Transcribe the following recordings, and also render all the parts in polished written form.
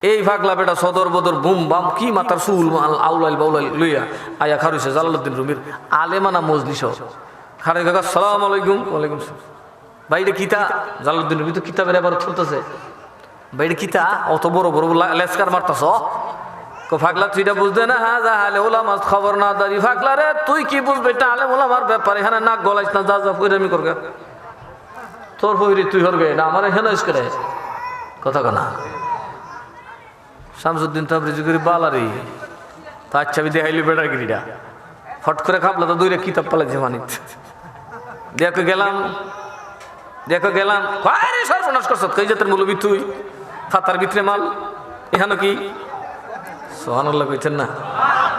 এই ফাগলা বেটা সদর বদর বুম বাম কি মাতার সুল আউলাইল বাউলাইল লইয়া আয়া খারুইছে জালালউদ্দিন রুমির আলেমানা মজলিস খারে কাকা সালাম আলাইকুম। ওয়ালাইকুম সালাম। বাইরে কিতা জালালউদ্দিন রুমি তো কিতাবের এবার চলতেছে। বাইরে কিতা অত বড় বড় লেসকার মারতাছ ফাগলা তুইটা বুঝতে না। হ্যাঁ যা হালে ওলামার খবর না দাঁড়ি ফাগলা রে তুই কি বুঝবে এটা আলে ওলামার ব্যাপার এখানে নাক গলাইস না। যা যা ফইরামি করবে তোর ফইরি তুই হরবে না আমার এখানে করে কথা কনা শামসুদ্দিন তাবরিজি করি বালারি তা আচ্ছা আমি দেখাইলি বেটার গিরিটা ফট করে খাপলা তো দুইটা কিতাব পালাইছে মানিত দেখো গেলাম সর্বনাশ করছ কই জাতের মৌলবি তুই ফাতার ভিতরে মাল এখানে কি সুবহানাল্লাহ কইছেন না।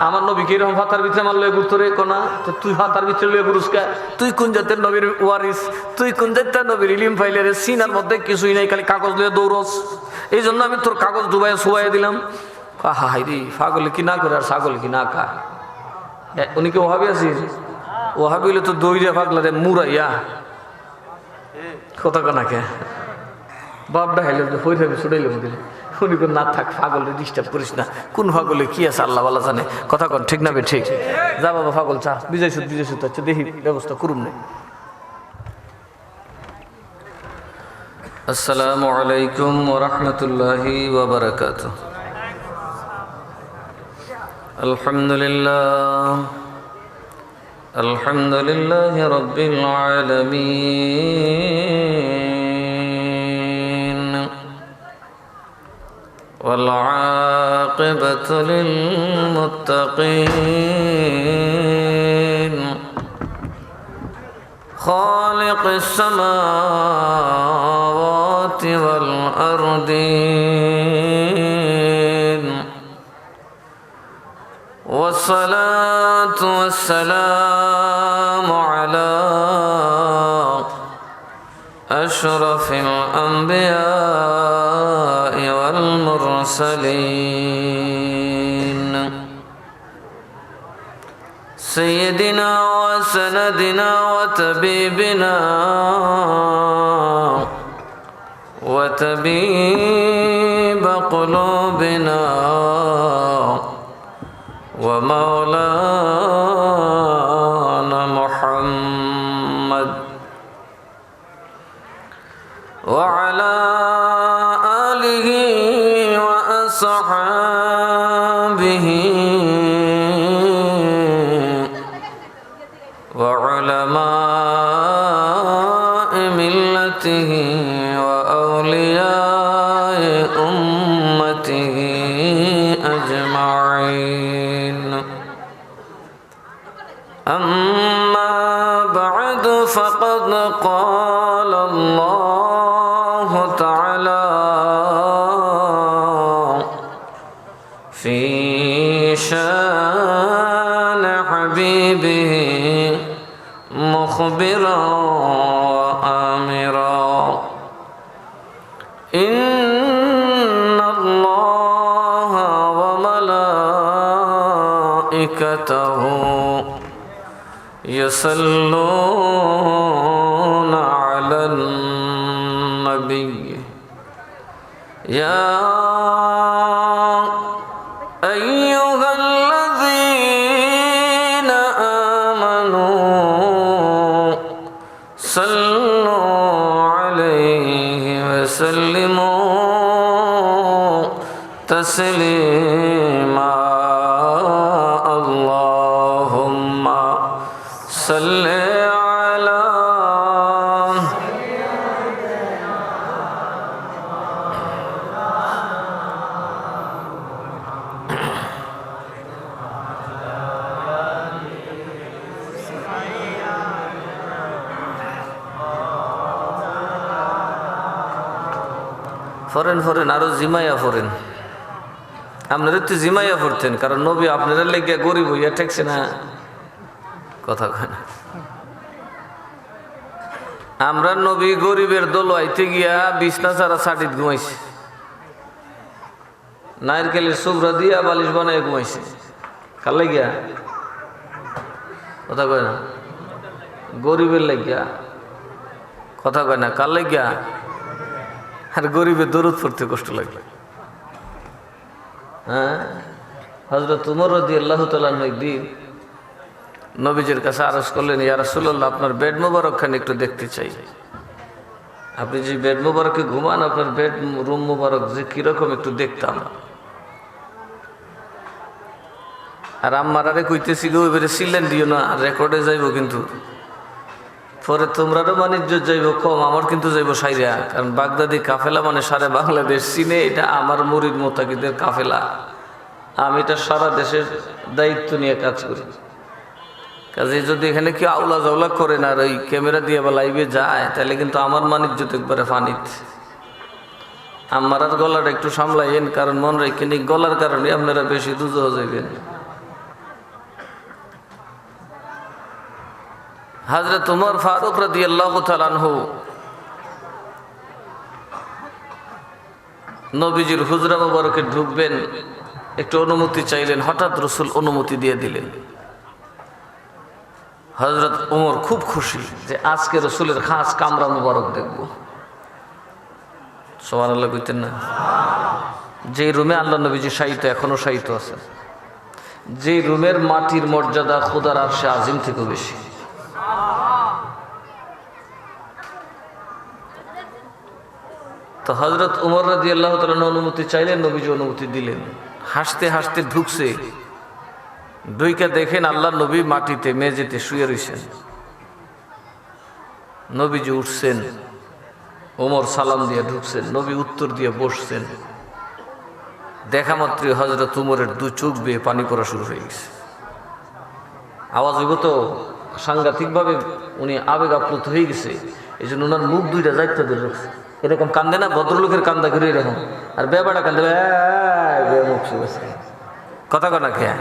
আমার নবী কি এরকম ফাতার ভিতরে মাল লয়ে ঘুরতো রে কোনা তো তুই ফাতার ভিতরে লয়ে ঘুরুসকা তুই কোন জাতের নবীর ওয়ারিস তুই কোন জাতের নবীর ইলম ফাইলে রে সিনার মধ্যে কিছুই নাই খালি কাগজ লয়ে দৌড়স এই জন্য আমি তোর কাগজ ডুবাই শুয়াই দিলাম। হাই রে পাগলে কি না করে আর ছাগল কি না খায়। উনি কি ওহাবি আছি ওহাবি হলে তো দইরা পাগলা রে মুরাইয়া কথা কানাকে বাপডা হাইলে হই যাবে ছুটাইলে দিলে উনি কোন না থাক পাগল রে ডিস্টার্ব করিস না কোন পাগলে কি আছে আল্লাহ ভালো জানে কথা কন ঠিক না বে ঠিক যা বাবা পাগল চা বিজয় সুদ আচ্ছা দেখি ব্যবস্থা করুন না। আসসালামু আলাইকুম ওয়া রাহমাতুল্লাহি ওয়া বারাকাতুহু। আলহামদুলিল্লাহি রাব্বিল আলামিন ওয়াল আকিবাতু লিল মুত্তাকিন খালিকিস সামাওয়াতি ওয়াল আরদিন والصلاة والسلام على أشرف الأنبياء والمرسلين سيدنا وسندنا وطبيبنا وطبيب قلوبنا ومولانا محمد وعلى آله وأصحابه وعلماء ملته وأولياء أمته أجمعين. أما بعد فقد قال الله تعالى في شان حبيبه مخبرا وآمرا إن الله وملائكته يصلون على النبي يا أيها الذين آمنوا صلوا عليه وسلموا تسليما اللهم صل على ফরেন আরো জিমাইয়া ফরেন আপনারা তো জিমাইয়া পড়তেন কারণ নবী আপনারা লেগে গরিব হইয়া ঠেকছে না কথা কয় না। আমরা নবী গরিবের দল আইতে গিয়া বিছনা ছাড়া ছাটিত ঘুমাইছে নারকেলের সুবরা দিয়া বালিশ বানায় ঘুমাইছে কার লাগিয়া কথা কয় না গরিবের লাগিয়া কথা কয় না কার লাগিয়া আর গরিবের দরুদ পড়তে কষ্ট লাগবে হ্যাঁ, হযরত উমর রাদিয়াল্লাহু তাআলা একদিন নবীজির কাছে আরজ করলেন, ইয়া রাসূলুল্লাহ, আপনার বেড মোবারক খানি একটু দেখতে চাই। আপনি যে বেড মোবারকে ঘুমান, আপনার বেড রুম মোবারক যে কিরকম একটু দেখতাম। আর আম্মার আরে কইতেছি গো, এবারে সিলেন দিও না, রেকর্ডে যাইব কিন্তু, পরে তোমরারও বাণিজ্য যাইব কম, আমার কিন্তু যাইব সাইরা। কারণ বাগদাদি কাফেলা মানে সারা বাংলাদেশ চিনে, এটা আমার মুরিদ মোতাকিদের কাফেলা। আমি এটা সারা দেশের দায়িত্ব নিয়ে কাজ করি। কাজে যদি এখানে কেউ আউলা জাউলা করে না, আর ওই ক্যামেরা দিয়ে বা লাইভে যায়, তাহলে কিন্তু আমার বাণিজ্য তো একবারে ফানিত। আমার আর গলাটা একটু সামলাইয়েন, কারণ মন রেখে গলার কারণে আপনারা বেশি দুজহ যাইবেন। হযরত উমর ফারুক রাদিয়াল্লাহু তাআলা আনহু নবীজির হুজরা মোবারকে ঢুকবেন, একটু অনুমতি চাইলেন। হঠাৎ রাসূল অনুমতি দিয়ে দিলেন। হযরত উমর খুব খুশি যে আজকে রাসূলের খাস কামরা মোবারক দেখব। সুবহানাল্লাহ কইতেন না? যে রুমে আল্লাহ নবীজি শায়িত, এখনো শায়িত আছে, যে রুমের মাটির মর্যাদা খোদার আরশে আজিম থেকে বেশি। তো হযরত উমর রাদিয়াল্লাহু তাআলা অনুমতি চাইলেন, নবীজি অনুমতি দিলেন। হাসতে হাসতে ঢুকছে, দুইকা দেখেন আল্লাহ নবী মাটিতে মেঝেতে শুয়ে রয়েছেন। নবীজি উঠছেন, ওমর সালাম দিয়ে ঢুকছেন, নবী উত্তর দিয়ে বসছেন। দেখা মাত্রই হযরত উমরের দু চোখ বেয়ে পানি পড়া শুরু হয়ে গেছে। আওয়াজ হইব তো, সাংঘাতিকভাবে উনি আবেগ আপ্লুত হয়ে গেছে। এই জন্য ওনার মুখ দুইটা যাইতে ধরে রাখছে। এরকম কান্দে না, ভদ্রলোকের কান্দা ঘুরে এরকম, আর বেবাটা কান্দে মুখ শুয়েছে। কথা কনা খেয়া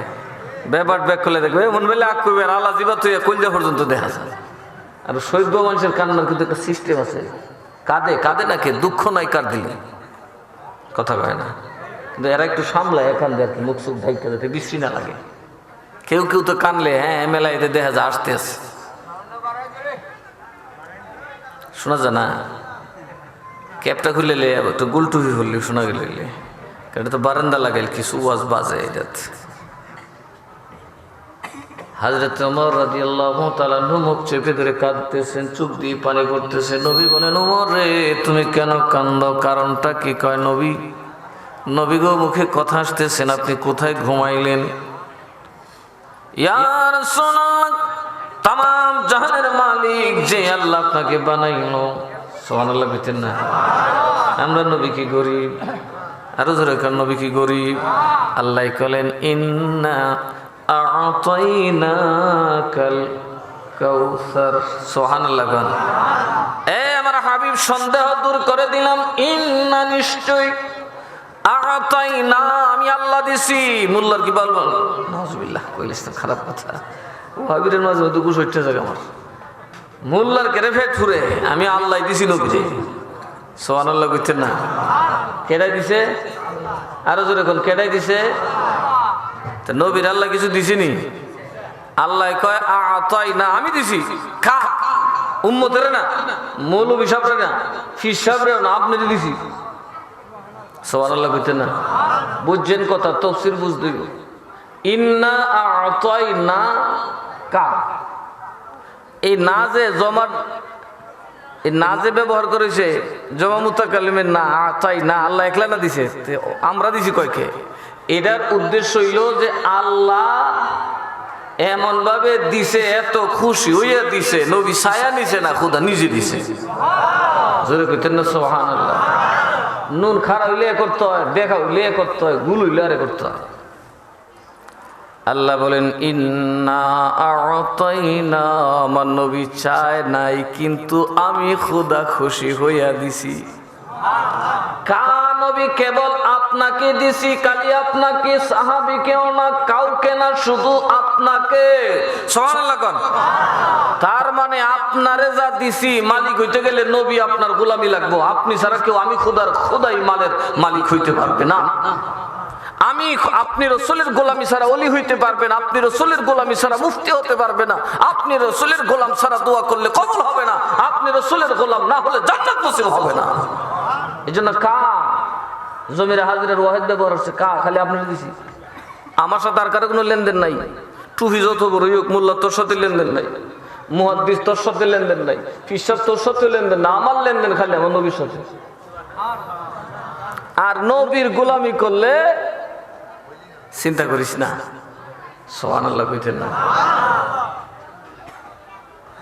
বেবার ব্যাগ করলে দেখবে মন বেলে আগ করবে, আর আল্লাহ জিবা তুই কলজা পর্যন্ত দেখা যায়। আর সভ্য মানুষের কান্নার কিন্তু একটা সিস্টেম আছে। কাঁদে কাঁদে না কে, দুঃখ নাই কার দিলে, কথা কয় না। কিন্তু এরা একটু সামলায় এখান দিয়ে আর কি, মুখ সুখ ঢাইকা যাতে বৃষ্টি না লাগে। কেউ কেউ তো কানলে হ্যাঁ মেলা এতে দেখা যায় আসতে আসে, শোনা যায় না। ক্যাপটা খুলে লে, একটু গুলটুহি হলে শোনা গেলে, এটা তো বারান্দা লাগাইল কিছু ওয়াজ বাজে এটাতে। হযরত ওমর রাদিয়াল্লাহু তাআলা মুখ চেপে ধরে কাঁদতেছেন, চোখ দিয়ে পানি পড়তেছে। নবী বলেন, ওমর রে তুমি কেন কান্দো, কারণটা কি? কয় নবী, নবী গো মুখে কথা আসতেছেন, আপনি কোথায় ঘুমাইলেন? ইয়া রাসূলুল্লাহ, তামাম জাহানের মালিক যে আল্লাহ আপনাকে বানাইলো, সুবহানাল্লাহ বলতেন না? আমরা নবী কি গরিব? আরো জোরে কান, নবী কি গরিব? আল্লাহ কলেন, ইন্না আ'তাইনাকাল কাউসার। সুবহানাল্লাহ গান। আমার হাবিব সন্দেহ দূর করে দিলাম। ইন্না, নিশ্চয়, আ'তাইনা, আমি আল্লাহ দিছি। মোল্লার কি বলবো? নাউজুবিল্লাহ কইলিস তো খারাপ কথা। ও হাবিবের মাঝে দুঃখ সইতে জায়গা আমার মোল্লার কেড়ে ফেট ফুরে, আমি আল্লাহ দিছি নবীরে। সুবহানাল্লাহ কইতেন না? কেডাই দিছে? আরো জোরে কোন, কেডাই দিছে? নবীর আল্লাহ কিছু দিছিনি? আল্লাহ কয় আ'তাইনা, আমি দিছি, খা। উম্মতের না, মৌলবী সাহেবরে না, ফির সাহেবরেও না, আপনি দিছি। সুবহানাল্লাহ কইতেন না? বুঝছেন কথা, তাফসীর বুঝতে হবে। ইন্না আ'তাইনা কা, এই না যে জমার, এই না যে ব্যবহার করেছে জমা মুতাকাল্লিমের না, আ'তাইনা আল্লাহ একলা না দিছে, আমরা দিছি কয়কে? এটার উদ্দেশ্য হইল যে আল্লাহ এমন ভাবে দিছে, এত খুশি হইয়া দিছে, নবী ছায়া নিছে না, খুদা নিজে দিছে। জোরে কইতেন না সুবহানাল্লাহ? নুন খাড়া হইলে করতে হয়, দেখা হইলে করতে হয়, গুল হইলে আরে করতে হয়। আল্লাহ বলেন, ইন্না আ'তাইনা, আমার নবী চায় নাই, কিন্তু আমি খুদা খুশি হইয়া দিছি। নবী কেবল আপনাকে দিছি, খালি আপনাকে, সাহাবীকেও না, কাউকে না, শুধু আপনাকে। সুবহানাল্লাহ কোন? তার মানে আপনারে যা দিছি, মালিক হইতে গেলে নবী আপনার গোলামি লাগবো। আপনি ছাড়া কেউ, আমি খোদাই মালের মালিক হইতে পারবে না। আমি, আপনি রাসূলের গোলামি ছাড়া ওলি হইতে পারবে না, আপনি রাসূলের গোলামি ছাড়া মুফতি হতে পারবে না, আপনি রাসূলের গোলাম ছাড়া দোয়া করলে কবুল হবে না, আপনি রাসূলের গোলাম না হলে জান্নাত নসিব হবে না। এই জন্য জমির হাজিরের ওয়াহেদ ব্যবহার হচ্ছে কা, খালি আপনার দিছি। আমার সাথে আর কারো কোনো লেনদেন নাই। টুফি যত বড়ই হোক, মোল্লা তোর সাথে লেনদেন নাই, মুহাদ্দিস তোর সাথে লেনদেন নাই, ফিসাব তোর সাথে লেনদেন না, আমার লেনদেন খালি আমার নবীর সাথে। আর নবীর গোলামি করলে চিন্তা করিস না, সুবহানাল্লাহ কইতেন না।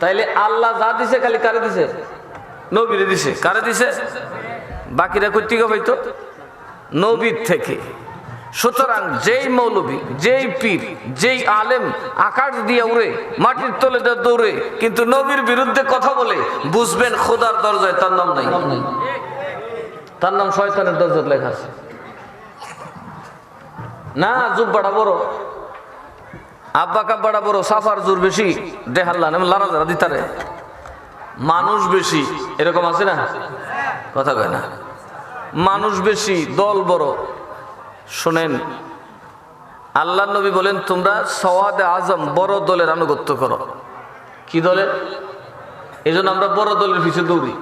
তাইলে আল্লাহ যা দিছে খালি কারে দিছে? নবীরে দিছে। কারে দিছে? বাকিরা কই থেকে পাইতো? নবীর থেকে। সুতরাং যেই মৌলবী, যেই পীর, যেই আলেম আকাশ দিয়ে উড়ে, মাটির তলে দৌড়ে, কিন্তু নবীর বিরুদ্ধে কথা বলে, বুঝবেন খোদার দরজায় তার নাম নাই, তার নাম শয়তানের দরজায় লেখা আছে। না জুব্বাটা বড়, আব্বা কাব্বাটা বড়, সাফার জোর বেশি, দেহাল্লা লারা যারা দিতারে, মানুষ বেশি, এরকম আছে না? কথা কয় না, মানুষ বেশি, দল বড়। শোনেন, আল্লাহ নবী বলেন তোমরা সওয়াদে আজম বড় দলের আনুগত্য করো। কি দলের? এই জন্য আমরা বড় দলের পিছিয়ে দৌড়ি।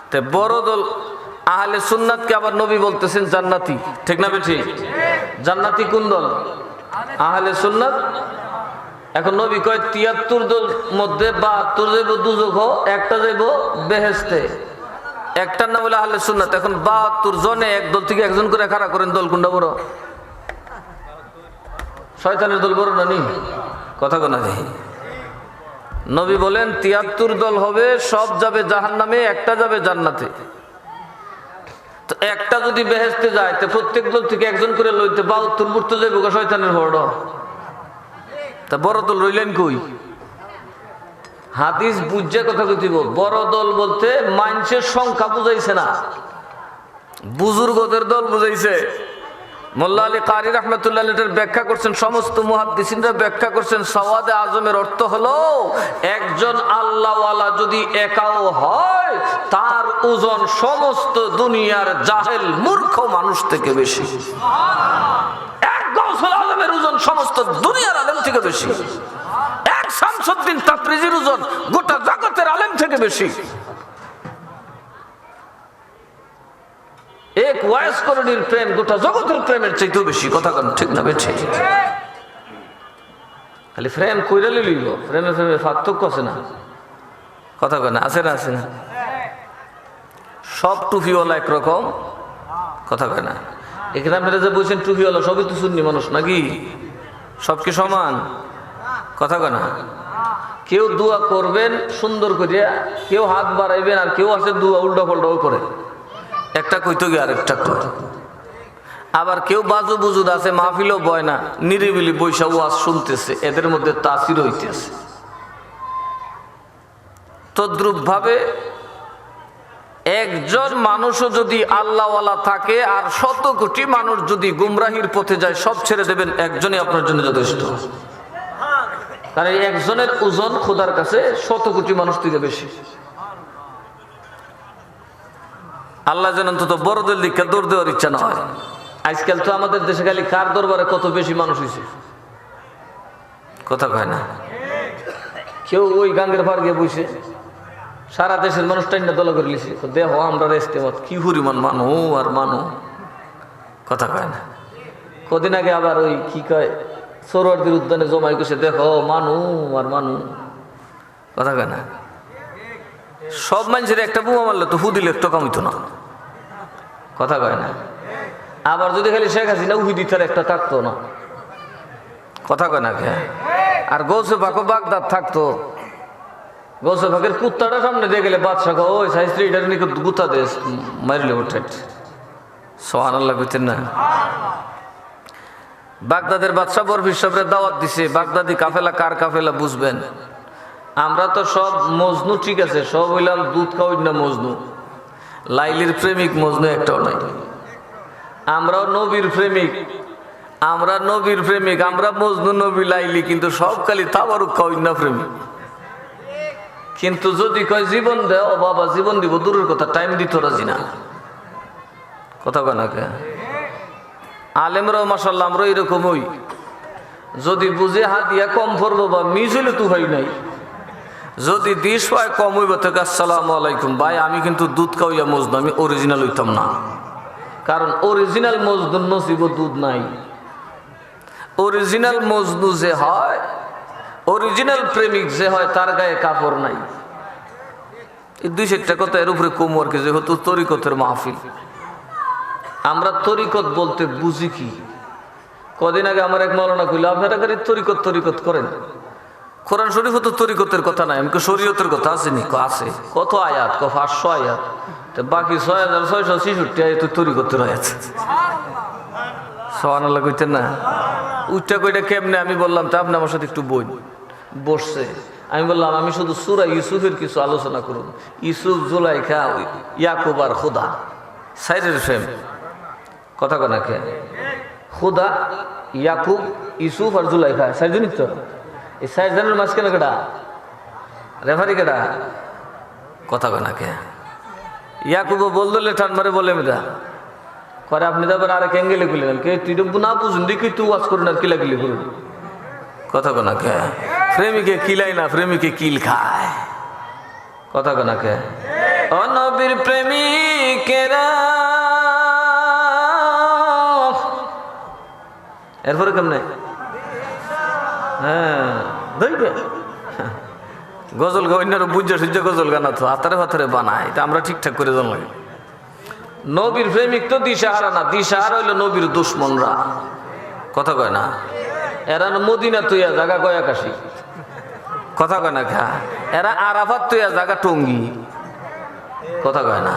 তো বড় দল আহলে সুন্নাতকে আবার নবী বলতেছেন জান্নাতি, ঠিক না বেঠি? জান্নাতি কোন দল? আহলে সুন্নাত। এখন নবী কয় ৭৩ দল মধ্যে ৭২ যাইব দুজখ, একটা যাইব বেহেশতে। একটার নাম হলো আহলে সুন্নাত। এখন ৭২ জনে এক দল থেকে একজন করে খাড়া করেন, দল কোনটা বড়? শয়তানের দল বড় না নি? কথা কোনা যায়। নবী বলেন ৭৩ দল হবে, সব যাবে জাহান্নামে, একটা যাবে জান্নাতে। তো একটা যদি বেহেশতে যায়, তো প্রত্যেক দল থেকে একজন করে লইতে ৭২ মূর্ত যাইব শয়তানের বড়। তা বড় দল রইলেন কই? হাদিস বুঝে কথা কইব। বড় দল বলতে মানুষের সংখ্যা বুঝাইছে না, বুজুর্গদের দল বুঝাইছে। মোল্লা আলী কারি রাহমাতুল্লাহ এর ব্যাখ্যা করছেন, সমস্ত মুহাদ্দিসিনরা ব্যাখ্যা করছেন, সওয়াদে আজমের অর্থ হলো একজন আল্লাহওয়ালা যদি একাও হয়, তার ওজন সমস্ত দুনিয়ার জাহেল মূর্খ মানুষ থেকে বেশি। এক গাউসুল আজমের ওজন সমস্ত দুনিয়ার আলেম থেকে বেশি। এক শামসুদ্দিন তাবরিজির ওজন গোটা জগতের আলেম থেকে বেশি। এক ওয়াইস করণীর প্রেম গোটা জগতের প্রেমের চাইতেও বেশি। কথা কেন ঠিক না বেঠে? খালি প্রেম কইরা লইল, প্রেমে প্রেমে পার্থক্য আছে না? কথা কেন আছে না? আছে না? সব টুপিওয়ালা একরকম? কথা কয় না। এখানে আপনারা যে বলছেন টুপিওয়ালা সবই তো সুন্নি মানুষ নাকি? সব কি সমান? কথা কয় না। কেউ দোয়া করবেন সুন্দর করিয়া, কেউ হাত বাড়াইবেন, আর কেউ আছে দোয়া উল্টা পাল্টাও করে, একটা কইতো গিয়ে আরেকটা কয়। আবার কেউ বাজু বুজুদ আছে, মাহফিলও বয় না, নিরিবিলি বৈশা ওয়াজ শুনতেছে, এদের মধ্যে তাসির হইতেছে। তদ্রুপ ভাবে একজন মানুষও যদি আল্লাহওয়ালা থাকে আর ১০০ কোটি মানুষ যদি গুমরাহির পথে যায়, সব ছেড়ে দেবেন, একজনই আপনার জন্য যথেষ্ট। কারণ এই একজনের ওজন খোদার কাছে ১০০ কোটি মানুষ থেকে বেশি। আল্লাহ যেন অন্তত বড়দের দিকে দৌড় দেওয়ার ইচ্ছা না হয়। আজকাল তো আমাদের দেশে খালি কার দরবারে কত বেশি মানুষ হয়েছে, কথা কয় না। কেউ ওই গাঙ্গের পার গিয়ে বসে সারা দেশের মানুষ টাইনা দল করে লিছে, দেহ আমরা ইস্তেমত কি পরিমাণ মানু আর মানু, কথা কয় না। কদিন আগে আবার ওই কি কয় সরোয়ারদের উদ্যানে জমাই করছে, দেখো মানু আর মানু, কথা কয় না। সব মানুষের একটা বোমা মারলে তো হুদিলে তো কামিত না, কথা কয় না। আবার যদি খালি শেখ হাসিনা উহি তার একটা থাকতো না, কথা কয় না। আর গৌসে পাকো বাগদাদ থাকতো, গৌসে পাকের কুত্তাটা সামনে দিয়ে গেলে বাদশাহ ওই সাইস্ত্রী এটার নিকে গুতা দে মারিলে ওঠে। সুবহানাল্লাহ কইতেন না? বাগদাদের বাদশাহ বরফির সাহেবের দাওয়াত দিছে, বাগদাদি কাফেলা কার কাফেলা বুঝবেন। আমরা তো সব মজনু, ঠিক আছে, সব হইলাম দুধ খাওয়াই না মজনু, লাইলির প্রেমিক মজনু একটাও নাই। আমরাও নবীর প্রেমিক, আমরা নবীর প্রেমিক, আমরা মজনু নবী লাইলি, কিন্তু সব খালি তাবারুক খাওয়াই না প্রেমিক। কিন্তু যদি কয় জীবন দেয়, ও বাবা জীবন দিব দূরের কথা, টাইম দিত রাজি না, কথা কয় না। কে আলেমরাও মাশাআল্লাহ আমরা এরকম হই, যদি বুঝে হাত দিয়া কম পড়বো বা মিস হইলে তু হয় নাই, যদি দিস হয় কম হইব থেকে আসসালামু আলাইকুম ভাই, আমি কিন্তু দুধ খাওয়াইয়া মজনু, আমি অরিজিনাল হইতাম না, কারণ অরিজিনাল মজনুর নসিব দুধ নাই। অরিজিনাল মজনু যে হয়, অরিজিনাল প্রেমিক যে হয়, তার গায়ে কাপড় নাই। এই দুই চারটা কথা এর উপরে কম আর কি, যেহেতু তরিকতের মাহফিল। আমরা তরিকত বলতে বুঝি কি? কদিন আগে আমার এক মাওলানা কইল, আপনারা খালি তরিকত তরিকত করেন, কোরআন শরীফ তো তরিকতের কথা নাই। আমি শরীয়তের কথা আসেনি? আছে। কত আয়াত? 500 আয়াত। বাকি 6666 আয়াত তরিকতের আয়াত। সুবহানাল্লাহ কইতেন না? উঠটা কইটা কেমনে? আমি বললাম তা আপনি আমার সাথে একটু বসছে। আমি বললাম আমি শুধু সূরা ইউসুফের কিছু আলোচনা করুন। ইউসুফ, জুলাইখা, ইয়াকুব আর খুদা, সাইরের ফ্রেম। কথা কনা কে? খুদা, ইয়াকুব, ইউসুফ আর জুলাইখা, সাইজনই তো। এই সাইজনের মাঝখানে কেডা? রেফারি কেডা? কথা কনা কে? ইয়াকুব বল দিলে ঠান মারে বলে মেদা করে, আপনি তো আবার আরেক অ্যাঙ্গেলে গুলেন কে? তুই না বুঝুন দেখি তুই ওয়াজ করুন আর কিলাকিলি করুন। কথা কনা কে? প্রেমিকে কিলাই না, প্রেমিকে কিল খায়। কথা কনা কে? ও নবীর প্রেমিকেরা, এরপরে কেমনে? হ্যাঁ ধরবে গজল অন্যান্য বুঝা সুজ্জা গজল গানা তো হাতারে হাতারে বানায়, এটা আমরা ঠিকঠাক করে জানলাই। নবীর প্রেমিক তো দিশাহারা না, দিশাহারা হইলো নবীর দুশ্মনরা। কথা কয় না? এরা মদিনা তুইয়া জাগা গয়াকাশি। কথা কয় না খা? এরা আরাফাত তুইয়া জাগা টঙ্গি। কথা কয় না?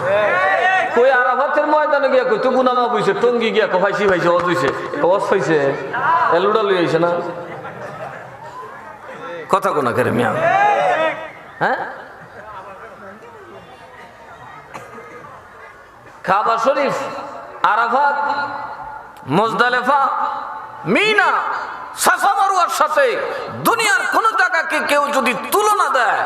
কই আরাফাতের ময়দানে গিয়া কই তো গুনামা বইছে, টঙ্গি গিয়া কফাইছি ভাইছে, অজ হইছে, অজ হইছে, এলুডা লই আইছে না। কথা কোনা করে মিয়া? হ্যাঁ, কাবা শরীফ, আরাফাত, মুজদালিফা, মিনা, সাফা মারওয়ার সাথে দুনিয়ার কোন জায়গাকে কেউ যদি তুলনা দেয়,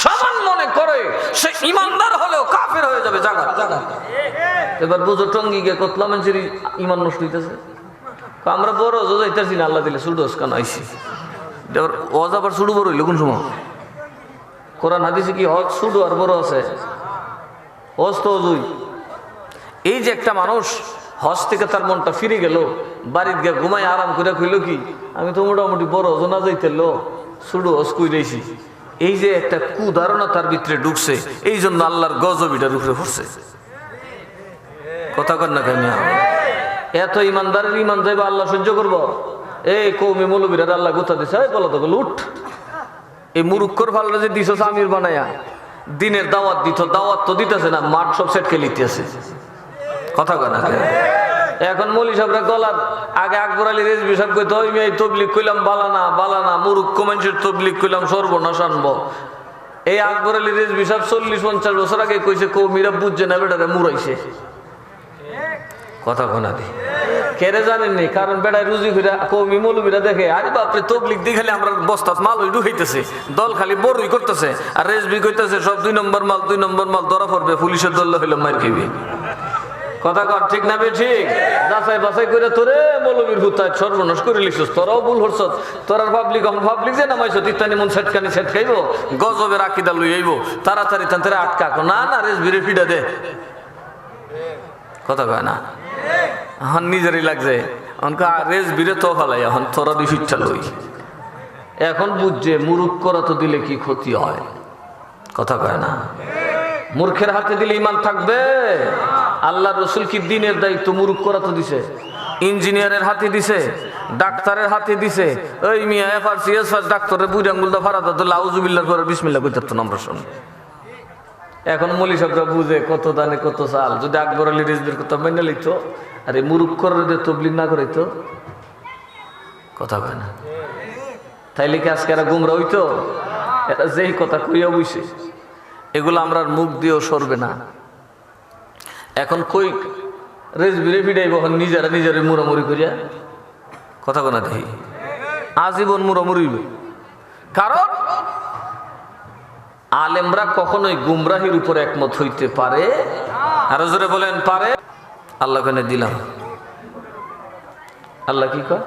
সমান মনে করে, সে ইমানদার হলেও কাফের হয়ে যাবে জায়গা। এবার বুঝো টঙ্গি গিয়ে কতলা মানুষের ইমান নষ্ট হইতেছে। আমরা বড় যাইতেছি না, আল্লাহ দিলে সুডোস কান আইসি। ওয়াজ আবার সুডু বড় হইল কোন সময়? কোরআন হাদিসে কি হজ সুডু আর বড় আছে? হজ তো অজুই। এই যে একটা মানুষ হজ থেকে তার মনটা ফিরে গেল, বাড়িতে গিয়ে ঘুমাই আরাম করে কইল কি, আমি তো মোটামুটি বড় জনা যাইতে লো সুডু হজ কইরেছি। এই যে একটা কুধারণা তার ভিতরে ঢুকছে, এই জন্য আল্লাহর গজবিটার উপরে পড়ছে। কথা কর না কেন? এত ইমানদারের ইমান যাইবা আল্লাহ সহ্য করবো? এই কৌমি মৌলবীরা আল্লাহ গুতা দিছে, বলো তো লুট। এই মুরুক্ষর ফালরা যে দিছ আমির বানায়া, দিনের দাওয়াত দিত, দাওয়াত তো দিতেছে না, মাঠ সব সেটকে লিতেছে। কথা কয় না? এখন মৌলী সাহেবরা গলার আগে আকবর আলী রেজবি সাহেব কইতো, ওই মেয়ে তবলিগ কইলাম বালানা বালানা, মুরুক্ষ মানুষের তবলিগ কইলাম সর্বনাশ আনবো। এই আকবর আলী রেজবি সাহেব 40-50 বছর আগে কইছে কৌমিরা বুঝছে না, বেটারে মুরাইছে। কথা কনা দি কেড়ে জানেননি, কারণ বেড়ায় রুজি ফিরা কৌমি মৌলবীরা দেখে, আরে বাপরে তবলিগ দিয়ে খালি আমরা বস্তাত মাল ওই ঢুকাইতেছে, দল খালি বড়ই করতেছে, আর রেজবি কইতেছে সব 2 নম্বর মাল, 2 নম্বর মাল ধরা পড়বে, পুলিশের দল হইলে মার খাইবে। কথা কর ঠিক না? বে ঠিক যাচাই বাছাই করে তোরে মৌলবীর হুতায় সর্বনাশ করে লিখছিস, তোরাও ভুল হরছ। তোরার পাবলিক যে নামাইছ তিত্তানি মন সেটকানি সেট খাইব, গজবের আকিদা লই আইব, তাড়াতাড়ি তাড়াতাড়ি আটকাকো না, না রেজবিরে ফিডা দে। কথা কয় না? এখন নিজেরই লাগছে, রেজবিরে তো ফালাই, এখন তোরা দুই ফিটটা লই। এখন বুঝছে মুরুখ করা তো দিলে কি ক্ষতি হয়। কথা কয় না? মূর্খের হাতে দিলে ইমান থাকবে? আল্লাহ রসুল কি দিনের দায়িত্ব মুরুখ করা তো দিছে? ইঞ্জিনিয়ারের হাতে দিছে, ডাক্তারের হাতে দিছে। ওই মিয়া এফআরসি এসফার ডাক্তারের বুড়ি আঙ্গুলটা ফারাত আউযুবিল্লাহ করে বিসমিল্লাহ কইতাত আমরা শুনি। এখন মৌলী সাহেবরা বুঝে কত দানে কত চাল। যদি আকবর আলী রিজভির কথা মেনে লিত, আর এই মুরুখ করে তবলিগ না করে তো। কথা কয় না? তাইলে কি আজকে এরা গুমরা হইতো? এরা যেই কথা কইয়া বইছে, এগুলো আমরা মুখ দিয়েও সরবে না। এখন কই রেজবিরে ফিডাইব, নিজেরা নিজের মুড়ামুড়ি করিয়া। কথা কনা দেখি আজীবন মুড়ামুড়ি। কারণ আলেমরা কখনোই গুমরাহির উপর একমত হইতে পারে। আরো জোরে বলেন পারে। আল্লাহ কেন দিলাম? আল্লাহ কি কয়?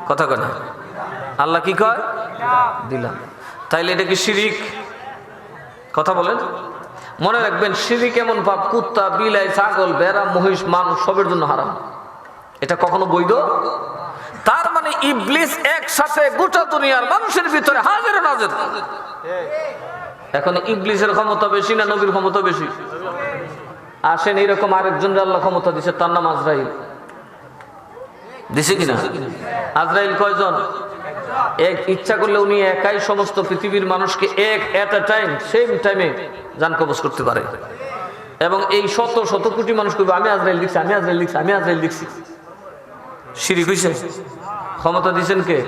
কথা কয় না? আল্লাহ কি কয়? দিলাম। তাইলে এটা কি শিরিক? কথা বলেন। মনে রাখবেন শিরিক এমন পাপ, কুত্তা, বিলাই, ছাগল, ভেড়া, মহিষ, মানুষ সবের জন্য হারাম। এটা কখনো বৈধ। তার মানে ইবলিস একসাথে গোটা দুনিয়ার মানুষের ভিতরে হাজির নাজির। এখন ইবলিসের ক্ষমতা বেশি না নবীর ক্ষমতা বেশি? আসেন, এরকম আরেকজন আল্লাহ ক্ষমতা দিছে, তার নাম আজরাইল। দিছে কিনা? আজরাইল কয়জন? এক। ইচ্ছা করলে উনি একাই সমস্ত পৃথিবীর মানুষকে এট এ টাইম, সেম টাইমে জান কবজ করতে পারে। এবং এই শত শত কোটি মানুষ করবে আমি আজরাইল লিখছি, আমি আজরাইল লিখছি, আমি আজরাইল লিখছি। শিরিক হইছে? ক্ষমতা দিছেন কে?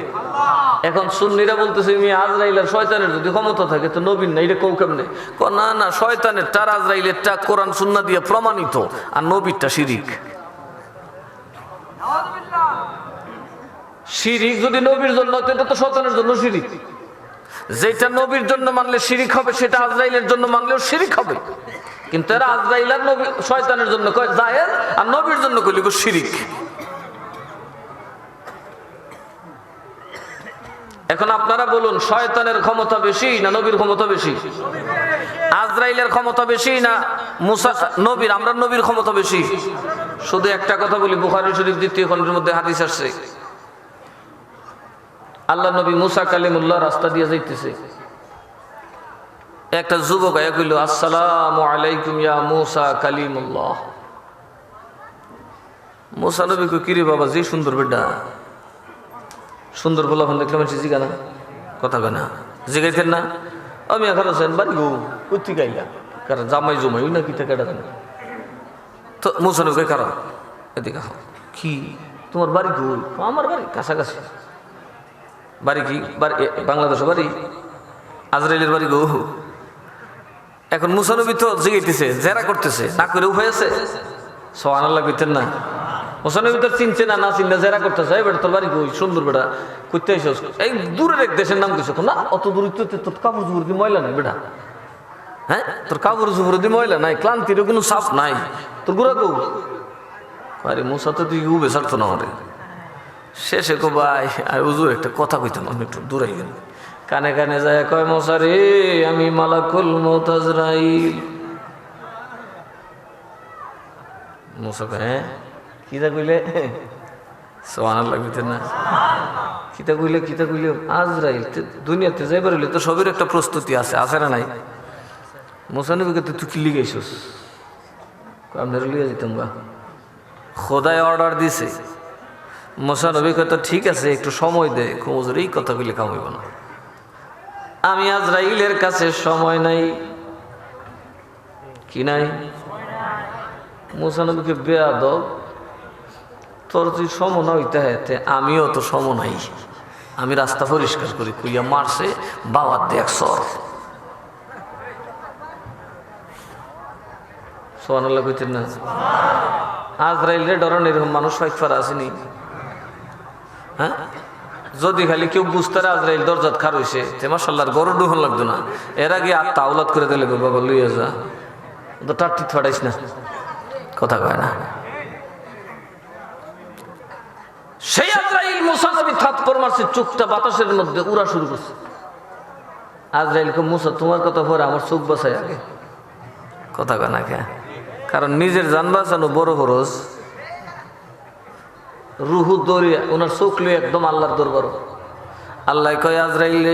এখন সুন্নিরা বলতেছে আজরাইল আর শয়তানের যদি ক্ষমতা থাকে তো নবীন না, এটা কৌ কেমনে? না না, শয়তানের টার আজরাইলের টা কোরআন সুন্নাহ দিয়ে প্রমাণিত, আর নবীরটা শিরিক। শিরিক যদি নবীর জন্য হতো, এটা তো শয়তানের জন্য শিরিক। যেটা নবীর জন্য মানলে শিরিক হবে, সেটা আজরাইলের জন্য মানলেও শিরিক হবে। কিন্তু এরা আজরাইল আর নবী শয়তানের জন্য কয় জায়েজ, আর নবীর জন্য কইলে শিরিক। এখন আপনারা বলুন, শয়তানের ক্ষমতা বেশি না নবীর ক্ষমতা বেশি? আজরাইলের ক্ষমতা বেশি না মুসা নবীর, আমরা নবীর ক্ষমতা বেশি? শুধু একটা কথা বলি, বুখারী শরীফ 2য় খণ্ডের মধ্যে হাদিস আসছে, আল্লাহ নবী মুসা কালিমুল্লাহ রাস্তা দিয়ে যাইতেছে, একটা যুবক আয়া কইল, আসসালামু আলাইকুম ইয়া মুসা কালিমুল্লাহ। মুসা নবী কই, কিরে বাবা, যে সুন্দর বেটা, সুন্দর বলা দেখলাম জিগা না, কথা কয় না, জিগাইতেন না? আমি এখন আছেন বাড়ি গো, কুত্তি গাইলা, কারণ জামাই জমাই না কি কেটা জানে তো। মুসা নবী কারণ এদিকে কি তোমার বাড়ি গো? আমার বাড়ি কাছাকাছি। বাড়ি কি? বাংলাদেশের বাড়ি? আজরাইলের বাড়ি গো। এখন মুসা নবী তো জিগাইতেছে, জেরা করতেছে, না করে উপায় আছে? সুবহানাল্লাহ কইতেন না? মুসা নবী তো চিনছে না, না চিন্তা জেরা করতেছে, এই বেটা তোর বাড়ি গো, সুন্দর বেটা, কইতে আইছস? এই দূরের এক দেশের নাম কিছু না, অত দূর তোর কাপড় চুপড় দিয়ে ময়লা নাই বেটা, হ্যাঁ তোর কাপড় চুপড় দিয়ে ময়লা নাই, ক্লান্তির কোনো সাফ নাই, তোর গুড়া গো। আরে মুসা তো তুই উবে ছাড়তো না আমারে। শেষে কো ভাই আর হুজুর একটা কথা কইতাম, আমি একটু দূরে গেল, কানে কানে যায় কয়, মুসা রে আমি মালাকুল মউত আজরাইল। মুসা কয়, হ্যাঁ কিতা কইলে? সুবহানাল্লাহ কইতেন না? কিতা কইলে? কিতা কইলে? আজরাইল। দুনিয়াতে যাইবার হইলে তো সবের একটা প্রস্তুতি আছে, আছে না নাই? মুসা নবীকে তুই কি লিগাইছস? আপনারা লিয়ে যেতাম গা, খোদায় অর্ডার দিছে। মুসা নবী কত ঠিক আছে, একটু সময় দে। হুজুর এই কথা কইলে কাম হইব না, আমি আজরাইলের কাছে সময় নাই। কি নাই? মুসা নবীকে বেয়াদব, তোর তুই সম না হইতে হেতে, আমিও তো সম নাই, আমি রাস্তা পরিষ্কার করি। কইয়া মারছে বাবার দেখ সর। সুবহানাল্লাহ কইতেন না? আজরাইল রে ডরান এরকম মানুষ ফাইফার আসেনি? হ্যাঁ, যদি খালি কেউ বুঝতে আজরাইল দরজাত খার হইছে, তে মাশাআল্লাহর গরু ডুহন লাগতো না, এর আগে আত্মা আওলাদ করে দিলে বাবা লইয়া যা, তো টাট্টি ফাটাইস না, কথা কয় না। সেই আজরাইল মুসা নবী থাপ্পড় মারছে, চোখটা বাতাসের মধ্যে উড়া শুরু করছে। আজরাইল কো, মুসা তোমার কথা পরে আমার চোখ বাঁচাই আগে, কথা কয় না কে? কারণ নিজের জান বাঁচানো বড় খরচ। রুহু দরিয়া, ওনার চোখ লই একদম আল্লাহর দরবার। আল্লাহ কয় আজরাইল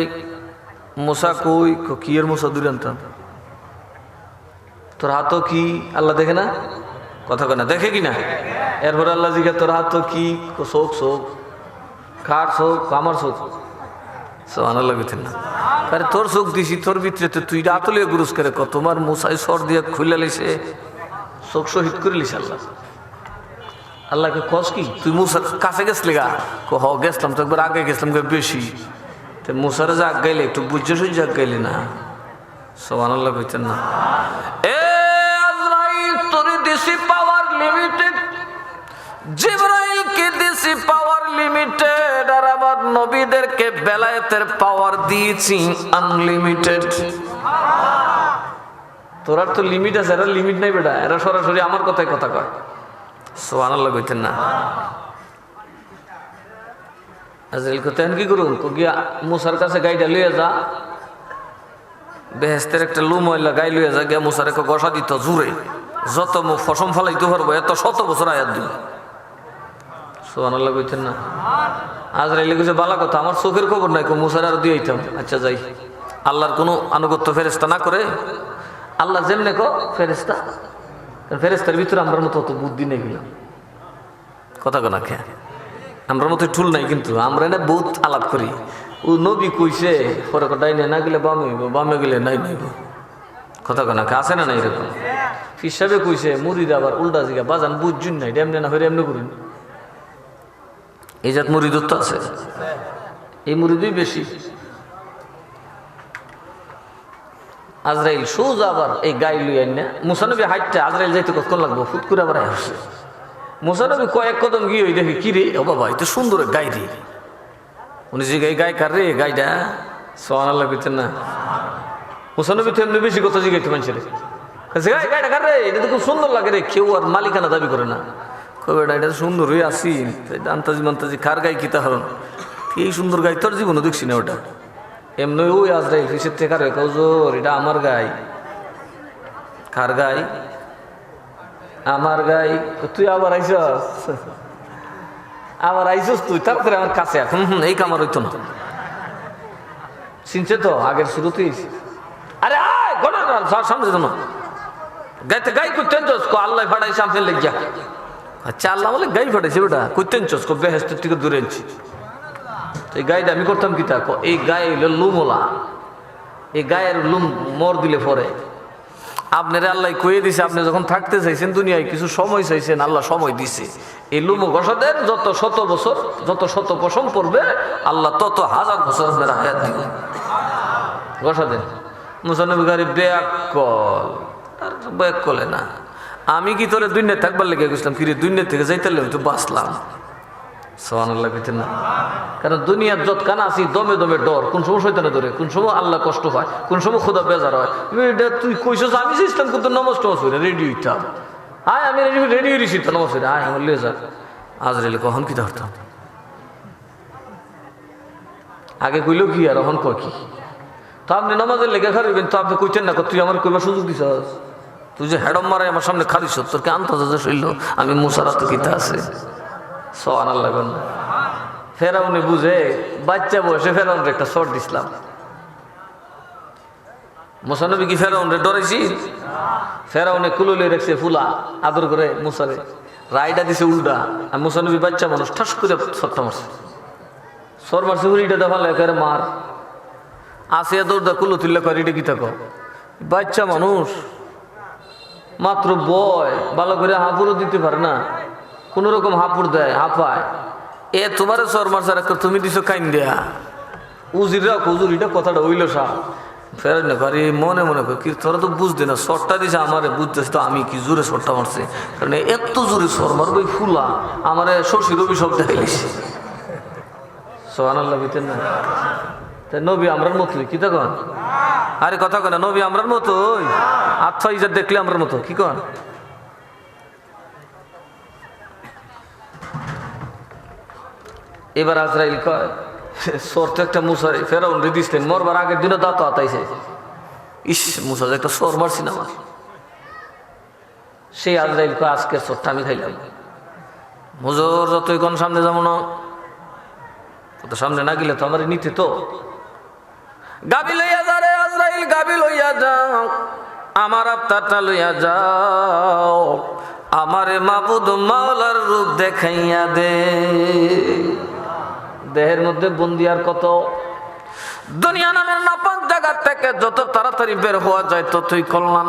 মুসা কই? কি এর মুসা দূরে আনতাম, তোর হাতও কি? আল্লাহ দেখে না, কথা কয় না, দেখে কিনা? এরপর আল্লাহ জিজ্ঞাসা, তোর হাত কি? চোখ, চোখ কার চোখ? আমার চোখ। সুবহানাল্লাহ কইতেন না? আরে তোর চোখ দিছি, তোর ভিতরে তো তুই আতলিয়ে গুরুস করে ক, তোমার মুসাই সর দিয়ে খুলে লিছে, চোখ শহীদ করে লিছে আল্লাহ। আল্লাহকে কস কি তুই মুসার কাছে গেছলি গা? হ গেছলাম তো, একবার আগে গেছলাম বেশি। তো মুসারে যা গাইলে একটু বুঝে সুঝে গাইলে না। সুবহানাল্লাহ কইতেন না? এ আজরাইল তোরে দিছি পাওয়ার লিমিটেড, জিবরাইল কে দিছি পাওয়ার লিমিটেড, আর আবার নবীদেরকে বেলায়েতের পাওয়ার দিয়েছি আনলিমিটেড। তোরার তো লিমিট আছে, এরা লিমিট নাই বেটা, এরা সরাসরি আমার কথায় কথা কয়। সুবহানাল্লাহ কইতেন না? আজরাইল কইতেন কি করুন? গিয়া মুসার কাছে গাইডা লইয়া যা, বেহেস্তের একটা লু ময়লা গাই লইয়া যা গিয়া মুসার একটা গসা দিত জুড়ে, যত ফসম ফালাইতে পারবো এত শত বছর আয়াত দিব। সুবহানাল্লাহ কইতেন না? আজরাইল কইছে বালা কথা, আমার চোখের খবর নাই, মুসার আর দিয়ে আইতাম। আচ্ছা যাই, আল্লাহর কোনো আনুগত্য ফেরেস্তা না করে আল্লাহ যেমনে ফেরেস্তা, ফেরেস্তার ভিতরে আমরার মতো অত বুদ্ধি নেই গেলাম, কথা কোনা খেয়া আমরার মতো ঠুল নাই, কিন্তু আমরা না বহুত আলাপ করি। ও নবী কইছে পরে ডাইনে না গেলে বামে হইব, বামে গেলে নাই নাইব, কথা কোনা খে আছে না না এরকম। হিসাবে কইছে মুড়িদ আবার উল্টা জিগা বাজান বুঝছুন নাই, এমনি না হয়ে এমনি করুন। এই জাত মুড়িদুর তো আছে, এই মুড়িদই বেশি। আজরাইল সোজা আবার এই গাই লুই না মুসানবী হাইটটা আজরাইল যাইতে কতক্ষণ লাগবো, ফুট করে আবার আসছে। মুসানবী কয়েক কদম গিয়ে ওই দেখে কিরে ও বাবা এটা সুন্দর গাই রে, উনি যে গাই কার রে গাইটা, সুবহানাল্লাহ কইতেন না? মুসানবী তো এমনি বেশি কথা জিগাইতে মানুষের, গাইটা কার রে, এটা তো খুব সুন্দর লাগে রে, কেউ আর মালিকানা দাবি করে না, কবে এটা সুন্দর হয়ে আসি আন্তাজি মান্তাজি কার গাই কিতা হরণ, এই সুন্দর গাই তোর জীবনও দেখছি না ওটা। এমনি ওই আজরাইল কিসের থেকে কার কৌজোর, এটা আমার গাই। কার গাই? আমার গাই। তুই আবার আইসস, আবার আইসস তুই তাড়াতাড়ি আমার কাছে এখন। এই কামার হইতো না, চিনছে তো আগের শুরুতেই। আরে আয় ঘটনা সামনে যেত না, গাইতে গাই করতেন চস্কো আল্লাহ ফাটাইছে আপনি লেগিয়া। আচ্ছা আল্লাহ বলে গাই ফাটাইছে ওটা করতেন চস্কো বেহেস্তের থেকে দূরে আনছি। এই গাইটা আমি করতাম কি তা, এই গায়ে হইল লুমোলা, এই গায়ের লুম মর দিলে পরে আপনারে আল্লাহ কয়ে দিছে, আপনি যখন থাকতে চাইছেন দুনিয়ায় কিছু সময় চাইছেন, আল্লাহ সময় দিছে। এই লুমো ঘষা দেন, যত শত বছর যত শত পশম পড়বে আল্লাহ তত হাজার বছর আপনার হায়াত দিবে। ঘষা দেন। মুসানবী গাড়ি ব্যাকল, তার ব্যাকলে না, আমি কি তোরে দুনিয়ায় থাকবার লেগে গেছিলাম, কিরে দুনিয়া থেকে যাইতে হয়তো বাঁচলাম। সুবহানাল্লাহ কইতেন না? কারণ দুনিয়ার যত কানা আছি দমে দমে ডর, কোন সময় শয়তানে ধরে, কোন সময় আল্লাহ কষ্ট হয়, কোন সময় খোদা বেজার হয়। তুই কইছস আমি যে ইসলাম করতে নমাজ টমাজ হই না, রেডি হইতাম। আয় আমি রেডি হইছি তো নমাজ হই না, আয় আমার লিয়ে যা। আজরাইল কখন কি ধরতাম, আগে কইলেও কি আর এখন কয় কি। তো আপনি নমাজের লেগে খারিবেন, তো আপনি কইতেন না তুই আমার কইবার সুযোগ দিছস, তুই যে হেডম মারাই আমার সামনে খারিস, তোর কে আনতে শৈল আমি মুসারা তো কিতা আছে। সুবহানাল্লাহ। ফেরাউনে বুঝে বাচ্চা বয়সে ফেরাউনের একটা শর্ট দিছিলাম। মুসানবী কি ফেরাউনরে ডরাইছি? ফেরাউনে কুললে রেখছে ফুলা আদর করে মুসারে, রায়টা দিছে উল্টা, আর মুসানবী বাচ্চা মানুষ ঠাস করে সরটা মারছে, সর মারছে উল্টা দেখালে একেবারে মার। আসিয়া দৌড়দা কুলো তুললে কর এটা কি থাকো, বাচ্চা মানুষ মাত্র বয়, ভালো করে হাঁপুরও দিতে পারে না, কোন রকম হাঁপুর দেয় হাঁপায়। এ তোমার সর মারছে তুমি দিছো কাইন দেয়া উজিরা কুজুরিটা কথাটা হইল সা ফেরেন না পারি মনে মনে করি কি তোরা তো বুঝতে না, সরটা দিছে আমারে বুঝতেছ তো আমি কি জোরে সরটা মারছে, কারণ এত জোরে সর মারবো ফুলা আমারে শশী রবি সব দেখাইলিস। সুবহানাল্লাহ বিতেন না? তাই নবী আমরার মতোই কি তখন, আরে কথা কয় না, নবী আমরার মতোই, আচ্ছা ইজাত দেখলে আমরার মতো কি কন। এবার আজরাইল কয় সর তো একটা মুসার ফেরাউন রে দিচ্ছেন, মরবার আগের দিনও দাঁত আতাইছে, ইস মুসা একটা সর মারছি না আমার। সেই আজরাইল কয় আজকের সরটা আমি খাইলাম। হুজুর যতই কোন সামনে যাবো না, তো সামনে না গেলে তো আমার নিতে তো গাবি লইয়া যা রে আজরাইল, গাবি লইয়া যাও, আমার আত্মাটা লইয়া যাও, আমারে মাবুদ মাওলার রূপ দেখাইয়া দে। দেহের মধ্যে বন্দি আর কত, দুনিয়া নামের নাপাক জায়গা থেকে যত তাড়াতাড়ি বের হওয়া যায় ততই কল্যাণ।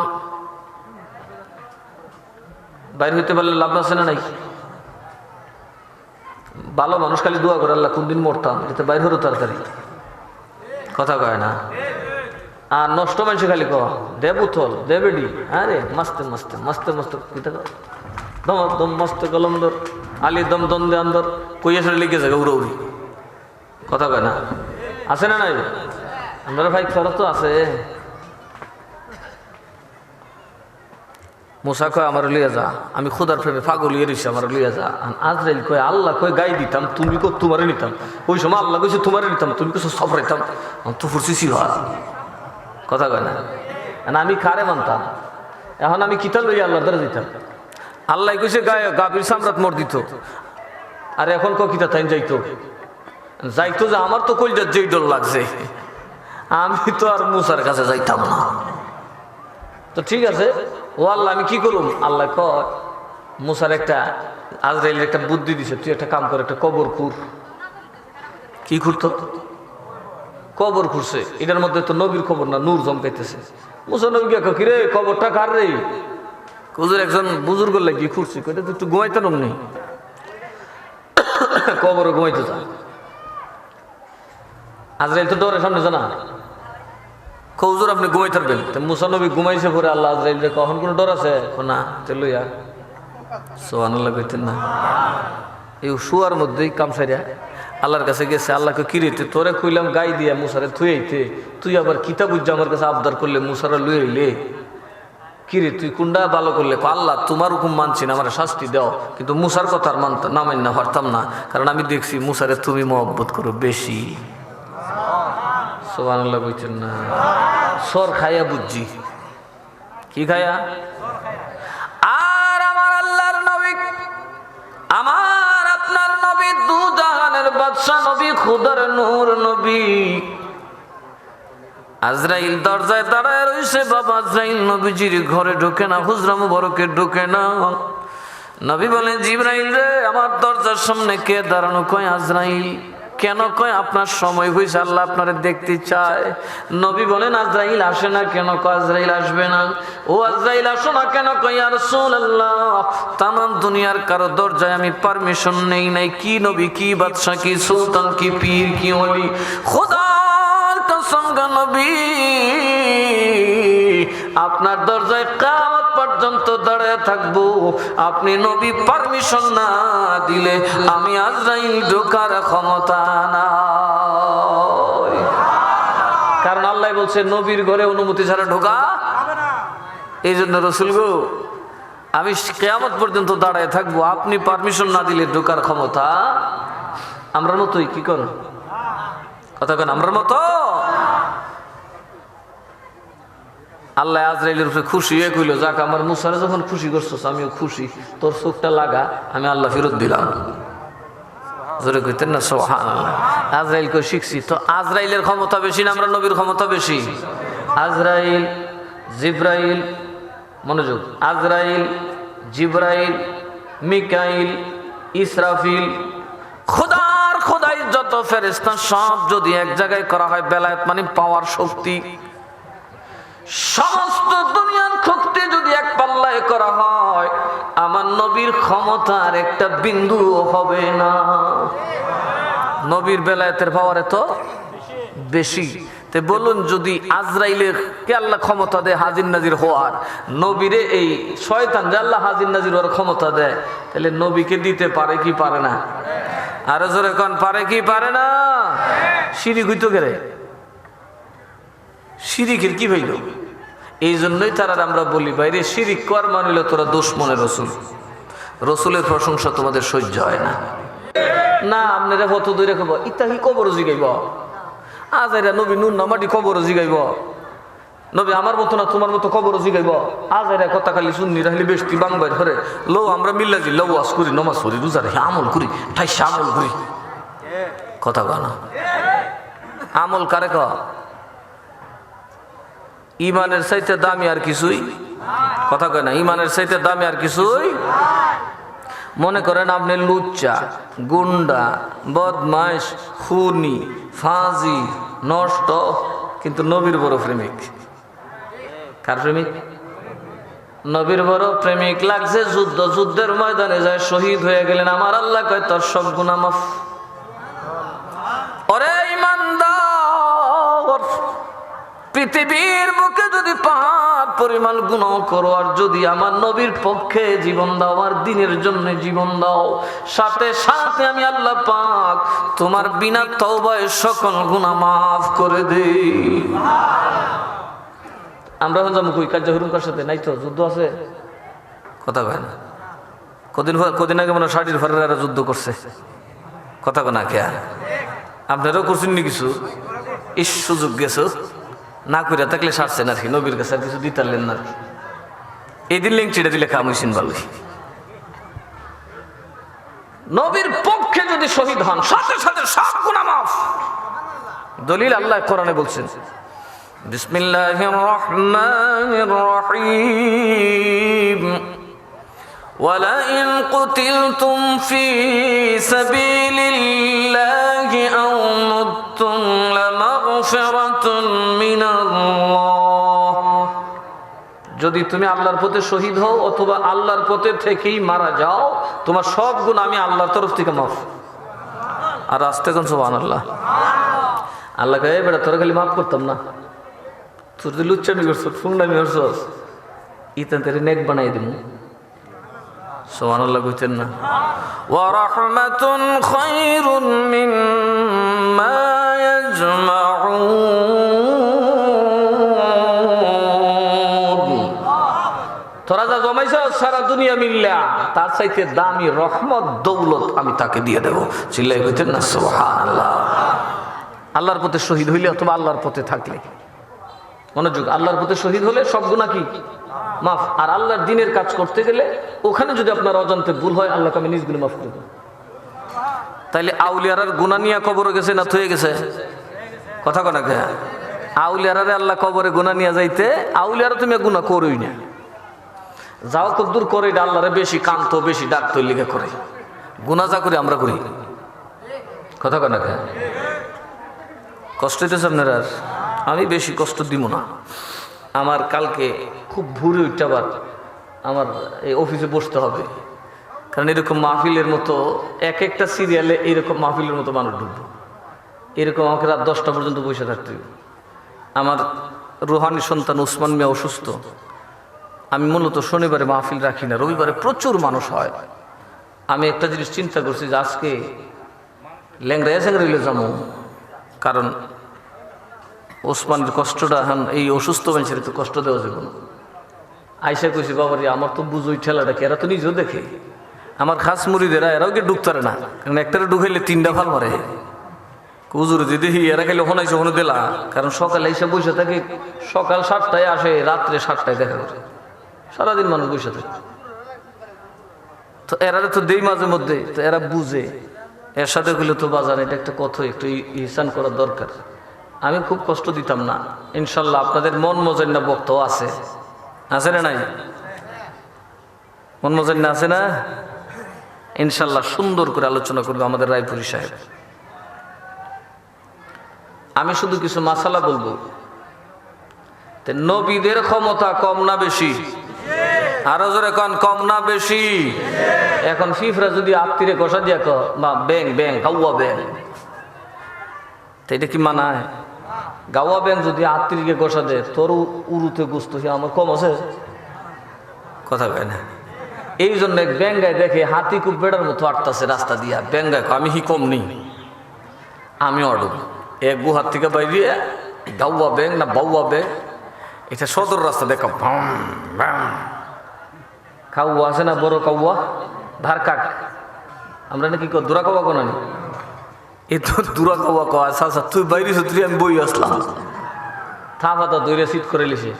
বাইর হইতে পারলে লাভ আছে না নাই? ভালো মানুষ খালি দোয়া করে আল্লাহ কোনদিন মরতাম, এতে বাইর হলো তাড়াতাড়ি, কথা কয় না। আর নষ্ট মানুষ খালি ক দেব উথল দেবেডি, আরে মাস্তে মাস্তে মাস্তে মাস্তে দম দম মস্ত কলমদর আলি দম দম দে আন্দর কই আসলে লিখে যাবে উড়ি, কথা কয় না। আছে না নাই? আমরা ভাই খরচ তো আছে। মুসা কয় আমার লিয়া যা, আমি খুদার প্রেমে পাগল ইয়ে রইছি, আমার লিয়া যা। আজরাইল কয় আল্লাহ কয় গাই দিতাম, তুমি কো তোমারে নিতাম, ওই সময় আল্লাহ কইছে তোমারে নিতাম, তুমি কইছো সফরাইতাম, তো ফুরছি ছিল কথা কয় না। আমি কারে মানতাম, এখন আমি কিতা লইয়া আল্লাহ দ্বারা দিতাম। আল্লাহ কইছে গায়ে গাভীর সামরাত মর দিত, আর এখন কিতা তাই যাইতো যাইতো যে আমার তো কলজার যেই ডর লাগছে, আমি তো আর মুসার কাছে যাইতাম না। তো ঠিক আছে, ও আল্লাহ আমি কি করুম? আল্লাহ কয় মুসার একটা আজরাইলের একটা বুদ্ধি দিছে, তুই একটা কাম কর, একটা কবর খুঁড়। কি খুঁড়তো? কবর খুঁড়ছে। এটার মধ্যে তো নবীর খবর না, নূর জমকাইতেছে। মুসা নবী কি রে কবরটা কার রে? হুজুর একজন বুজুর্গ লাগি খুঁড়ছি, কইটা তো একটু ঘুমাইতে নেই, কবরে ঘুমাইতে যা। আজরাইল তো ডরে সামনে জানা, হুজুর আপনি ঘুমাই থাকবেন। মুসা নবী ঘুমাইছে পরে আল্লাহ আজরাইল রে কখন কোনো ডর আছে? না লইয়া সুবহানাল্লাহ কইতেন না। এই শুয়ার মধ্যেই কামসাইরা আল্লাহর কাছে গেছে। আল্লাহকে কিরেতে তোরে কইলাম গাই দিয়া মুসারে থুইতে, তুই আবার কিতাব বুঝ আমার কাছে আবদার করলে মুসারা লুই আইলে কিরে তুই কুন্ডা ভালো করলে? আল্লাহ তোমার হুকুম মানছি না, আমার শাস্তি দাও। কিন্তু মুসার কথা আর নামাই না পারতাম না, কারণ আমি দেখছি মুসারে তুমি মহব্বত করো বেশি। সুবহানাল্লাহ কইতেন না। সর খাইয়া বুঝছি, কি খাইয়া? আর আমার আল্লাহর নবী, আমার আপনার নবী, দু জাহানের বাদশা নবী, খুদার নূর নবী, আজরাইল দরজায় দাঁড়ায় রইছে। বাবা আজরাইল নবীজির ঘরে ঢোকে না, হুজরা মুবারকে ঢোকে না। নবী বলেন জিবরাইল রে, আমার দরজার সামনে কে দাঁড়ানো? কয় আজরাইল। কেন? কয় আপনার সময় হয়েছে, আল্লাহ আপনারে দেখতে চায়। নবী বলেন আজরাইল আসে না কেন? কয় আজরাইল আসবে না। ও আজরাইল আসো না কেন? কয় ইয়া রাসূলুল্লাহ, তামাম দুনিয়ার কারো দরজায় আমি পারমিশন নেই নাই। কি নবী, কি বাদশা, কি সুলতান, কি পীর, কি ওলি, খোদার কসম গো নবী, আপনার দরজায় কিয়ামত পর্যন্ত দাঁড়ায় থাকবো। আপনি নবী পারমিশন না দিলে আমি আজরাইল ঢোকার ক্ষমতা নাই। কারণ আল্লাহ বলছে নবীর ঘরে অনুমতি ছাড়া ঢোকা। এই জন্য রসুল গো, আমি কিয়ামত পর্যন্ত দাঁড়ায় থাকবো, আপনি পারমিশন না দিলে ঢোকার ক্ষমতা আমরার মতোই। কি করেন কথা কেন? আমরার মতো। আল্লাহ আজরাইলের উপরে খুশি হয়ে কইল, যাক আমার মুসারে যখন খুশি করছস আমিও খুশি, তোর চোখটা লাগা, আমি আল্লাহ ফেরত দিলাম। জোরে কইতেন না সুবহানাল্লাহ। আজরাইল কই শিখছি তো। আজরাইলের ক্ষমতা বেশি না আমরা নবীর ক্ষমতা বেশি? আজরাইল, জিব্রাইল, মনোযোগ, আজরাইল, জিব্রাইল, মিকাইল, ইসরাফিল, খোদার খোদাই যত ফেরেশতা সব যদি এক জায়গায় করা হয়, বেলায়েত মানে পাওয়ার শক্তি, সমস্ত দুনিয়ার শক্তি যদি এক পাল্লায় করা হয়, আমার নবীর ক্ষমতার একটা বিন্দু হবে না। নবীর বেলায়েতের পাওয়ার এত বেশি। তে বলুন, যদি আজরাইলের কে আল্লাহ ক্ষমতা দেয় হাজির নাজির হওয়ার, নবীরে এই শয়তান যে আল্লাহ হাজির নাজির হওয়ার ক্ষমতা দেয়, তাহলে নবীকে দিতে পারে কি পারে না? আরো জোরে কোন, পারে কি পারে না? শিরিক হইতো গেলে, শিরিকের কি হইল? এই জন্যই তারা আমরা বলি বাইরে শিরিক কর মানিল তোরা দুশমনের রসুল। রসুলের প্রশংসা তোমাদের সহ্য হয় না। না আপনারা কত দূরে খাব ইত্যাদি কবর জিগাইব, আজ এরা নবী নুন নামাটি কবর জিগাইব, নবী আমার মতো না তোমার মতো কবর জিগাইব। আজ এরা কথা খালি শুননি রাখলে বেশি বাংবাই ধরে লো আমরা মিল্লাজি লো ওয়াজ করি, নমাজ করি, রোজা রেখে আমল করি, ঠাইসা আমল করি। কথা কয় না? আমল কারে ক? ইমানের চাইতে দামি আর কিছুই কথা কয় না। ইমানের চাইতে দামি আর কিছুই। মনে করেন আপনি লুচ্চা, গুন্ডা, বদমাইশ, খুনি, ফাজি, নষ্ট, কিন্তু নবীর বড় প্রেমিক। কার প্রেমিক? নবীর বড় প্রেমিক। লাগছে যুদ্ধ, যুদ্ধের ময়দানে যায় শহীদ হয়ে গেলেন, আমার আল্লাহ কয় তোর সব গুনাহ মাফ। ওরে ইমানদার, পৃথিবীর বুকে যদি পাহাড় পরিমাণ গুনাহ করো, আর যদি আমার নবীর পক্ষে জীবন দাও, আর দিনের জন্য জীবন দাও, সাথে সাথে আমি আল্লাহ পাক তোমার বিনা তওবায় সকল গুনাহ মাফ করে দেই। আমরা হন যাবো কই কাজ হুরুমকার সাথে নাই তো যুদ্ধ আছে কথা কয় না। কদিন আগে মনে ষাটির ফারেরা যুদ্ধ করছে কথা কয় না। খেয়া আপনারাও করছেন নি কিছু? এই সুযোগ গেছো না করে থাকলে সারছেন আর কি, নবীর কাছে আর কিছু দিতারলেন না আর কি। এই দিন লেংচিটা দিলে খামুইছেন ভালোই। নবীর পক্ষে যদি শহীদ হন সাথে সাথে সব গুনাহ মাফ। দলিল আল্লাহ কোরআনে বলছেন, বিসমিল্লাহির রহমানির রহিম, ওয়ালাইন কুতিলতুম ফি সাবিলিল্লাহি আও মুততুম লামাগফিরাতুন মিনাল্লাহ। যদি তুমি আল্লাহর পথে শহীদ হও অথবা আল্লাহর পথে থেকেই মারা যাও, তোমার সব গুণ আমি আল্লাহর তরফ থেকে মাফ। আর আস্তে কোন সুবহানাল্লাহ। আল্লাহ কয়ে বেটা তোরা খালি মাফ করতাম না, তোর যদি লুচ্চামি করছ ফুংনামি করছস ইতান তেরে নেক বানাই দিব। সুবহানাল্লাহ কইতেন না? ওয়া রাহমাতুন খায়রুন মিম্মা ইয়াজমাউন। তোরা যা জমাইছ সারা দুনিয়া মিল্লা তার চাইতে দামি রহমত দৌলত আমি তাকে দিয়ে দেব। চিল্লাই কইতেন না সুবহানাল্লাহ। আল্লাহর পথে শহীদ হইলে অথবা আল্লাহর পথে থাকলে, মনোযোগ, আল্লাহর পথে শহীদ হলে সব গুনাহ কি মাফ। আর আল্লাহর দ্বীনের কাজ করতে গেলে ওখানে যদি আপনার অজান্তে ভুল হয় আল্লাহকে আমি নিজ গুনাহ মাফ করে দেব। তাইলে আউলিয়ারার গুনাহ নিয়ে কবরে গেছে না থয়ে গেছে? কথা কোনা কে? আউলিয়ারারে আল্লাহ কবরে গুনাহ নিয়ে যাইতে, আউলিয়ারা তুমি গুনাহ করোই না, যাও কদ্দুর করে এটা আল্লাহরে বেশি কান্ত বেশি ডাকতে লিখে করে। গুনাহ যা করি আমরা করি। কথা কোনা কে? কষ্ট হইতেছে আপনারা? আমি বেশি কষ্ট দিব না। আমার কালকে খুব ভোরে উঠতে আবার আমার এই অফিসে বসতে হবে, কারণ এরকম মাহফিলের মতো এক একটা সিরিয়ালে এইরকম মাহফিলের মতো মানুষ ঢুকবো। এরকম আমাকে রাত 10টা পর্যন্ত বসে থাকতে হবে। আমার রুহানি সন্তান উসমান মিয়া অসুস্থ। আমি মূলত শনিবারে মাহফিল রাখি না, রবিবারে প্রচুর মানুষ হয়। আমি একটা জিনিস চিন্তা করছি যে আজকে ল্যাংড়া চ্যাংড়াইলে যাবো, কারণ ওসমানের কষ্টটা এখন এই অসুস্থ মানুষের তো কষ্ট দেওয়া যাবে না। আইসা কইছি বাবারি আমার তো বুঝোই ঠেলাটা কি, এরা তো নিজেও দেখে, আমার খাস মুড়িদেরা এরাও কি ঢুকতারে না, কারণ একটারে ঢুকাইলে 3টা ফাল মারে। হুজুরে যে দেখি এরা খাইলে হনাইছে হনে দিলা, কারণ সকালে এসে বসে থাকে, সকাল 7টায় আসে রাত্রে 7টায় দেখা করে, সারাদিন মানুষ বসে থাকে। তো এরা তো দেই মাঝে মধ্যে, তো এরা বুঝে, এর সাথে গেলে তো বাজার এটা একটা কথা, একটু ইহসান করার দরকার। আমি খুব কষ্ট দিতাম না, ইনশাল্লাহ আপনাদের মন মজন্না বক্তব্য আছে, আছে না নাই? মন মজন্না আছে না? ইনশাল্লাহ সুন্দর করে আলোচনা করবে আমাদের রায়পুরি সাহেব। আমি শুধু কিছু মাসালা বলবো। নবীদের ক্ষমতা কম না বেশি? আরো জোরে কন, কম না বেশি? এখন ফিফরা যদি আত্মীরে কষা দিয়া বা ব্যাং ব্যাং গাওয়া ব্যাং, এটা কি মানায়? গাওয়া ব্যাং যদি আত্মীরকে কষা দেয়, তোর উরুতে গুস্ত আমার কম আছে? কথা কয় না। এই জন্য ব্যাঙ্গায় দেখে হাতি খুব বেড়ার মতো আটতাছে রাস্তা দিয়া, ব্যাঙ্গায় আমি হি কম নেই, আমি অডব এক গুহার থেকে বাইরে গাওয়া ব্যাং না বাউয়া ব্যাং, এটা সদর রাস্তা দেখা কাউয়া আছে না, বড় কাউয়া ধার কাক, আমরা নাকি দূরা কাউয়া কোন নি, এ তো দূরা কাউয়া কয়। আচ্ছা তুই বাইরে তুই আমি বই আসলাম, থাপা দৈরে শীত করে লিছে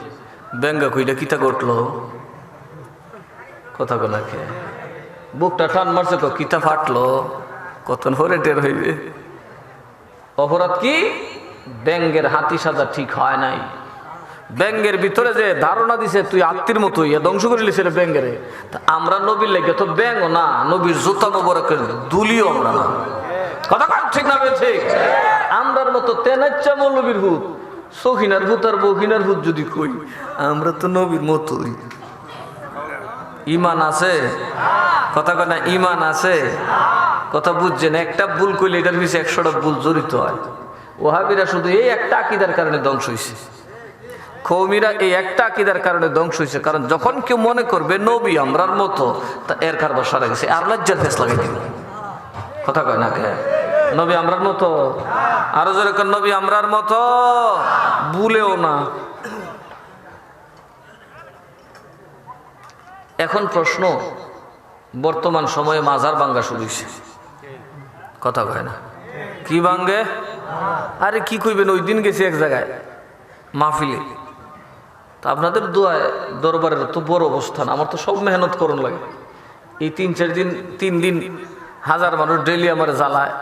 ব্যাঙ্গা কইটা কিতা করলো, কথা কোনা খে বুকটা টান মারছে, কিতা ফাটলো, কত হরে টের হইবে। অপরাধ কি? ব্যাঙ্গের হাতি সাজা ঠিক হয় নাই। ব্যাঙ্গের ভিতরে যে ধারণা দিছে তুই আত্মীর মতো ইয়া ধ্বংস করে লিছে ব্যাঙ্গের, আমরা নবীর লাগে তো ব্যাঙ্গও না, নবীর জুতা মোবারকের দুলিও আমরা না। কথা ঠিক না? ঠিক। আমরার মতো তেনাচ্চা মৌলবীর ভূত, সখিনার ভূত আর বখিনার ভূত যদি কই, আমরা তো নবীর মতোই। ইমান আছে? কথা কয় না, ইমান আছে? কথা বুঝছেন? একটা ভুল কইলে এটার পিছিয়ে 100টা ভুল জড়িত হয়। ওহাবিরা শুধু এই একটা আকীদার কারণে ধ্বংস হয়েছে, কওমিরা এই একটা আকীদার কারণে ধ্বংস হয়েছে। কারণ যখন কেউ মনে করবে নবী আমরার মতো, তা এর কারবার সারা গেছে, আর লজ্জার ফেস লাগাই দিল। কথা কয় না কে? নবী আমরার মতো, আরো যেরকম নবী আমরার মতো ভুলেও না। এখন প্রশ্ন, বর্তমান সময়ে মাজার ভাঙ্গা শুরু হয়েছে, কথা কয় না? কি ভাঙ্গে? আরে কি কইবেন, ওই দিন গেছি এক জায়গায়, মাহফিলে। তা আপনাদের দোয়ায় দরবারের তো বড় অবস্থান, আমার তো সব মেহনত করুন লাগে। এই 3 দিন হাজার মানুষ ডেইলি আমার জ্বালায়,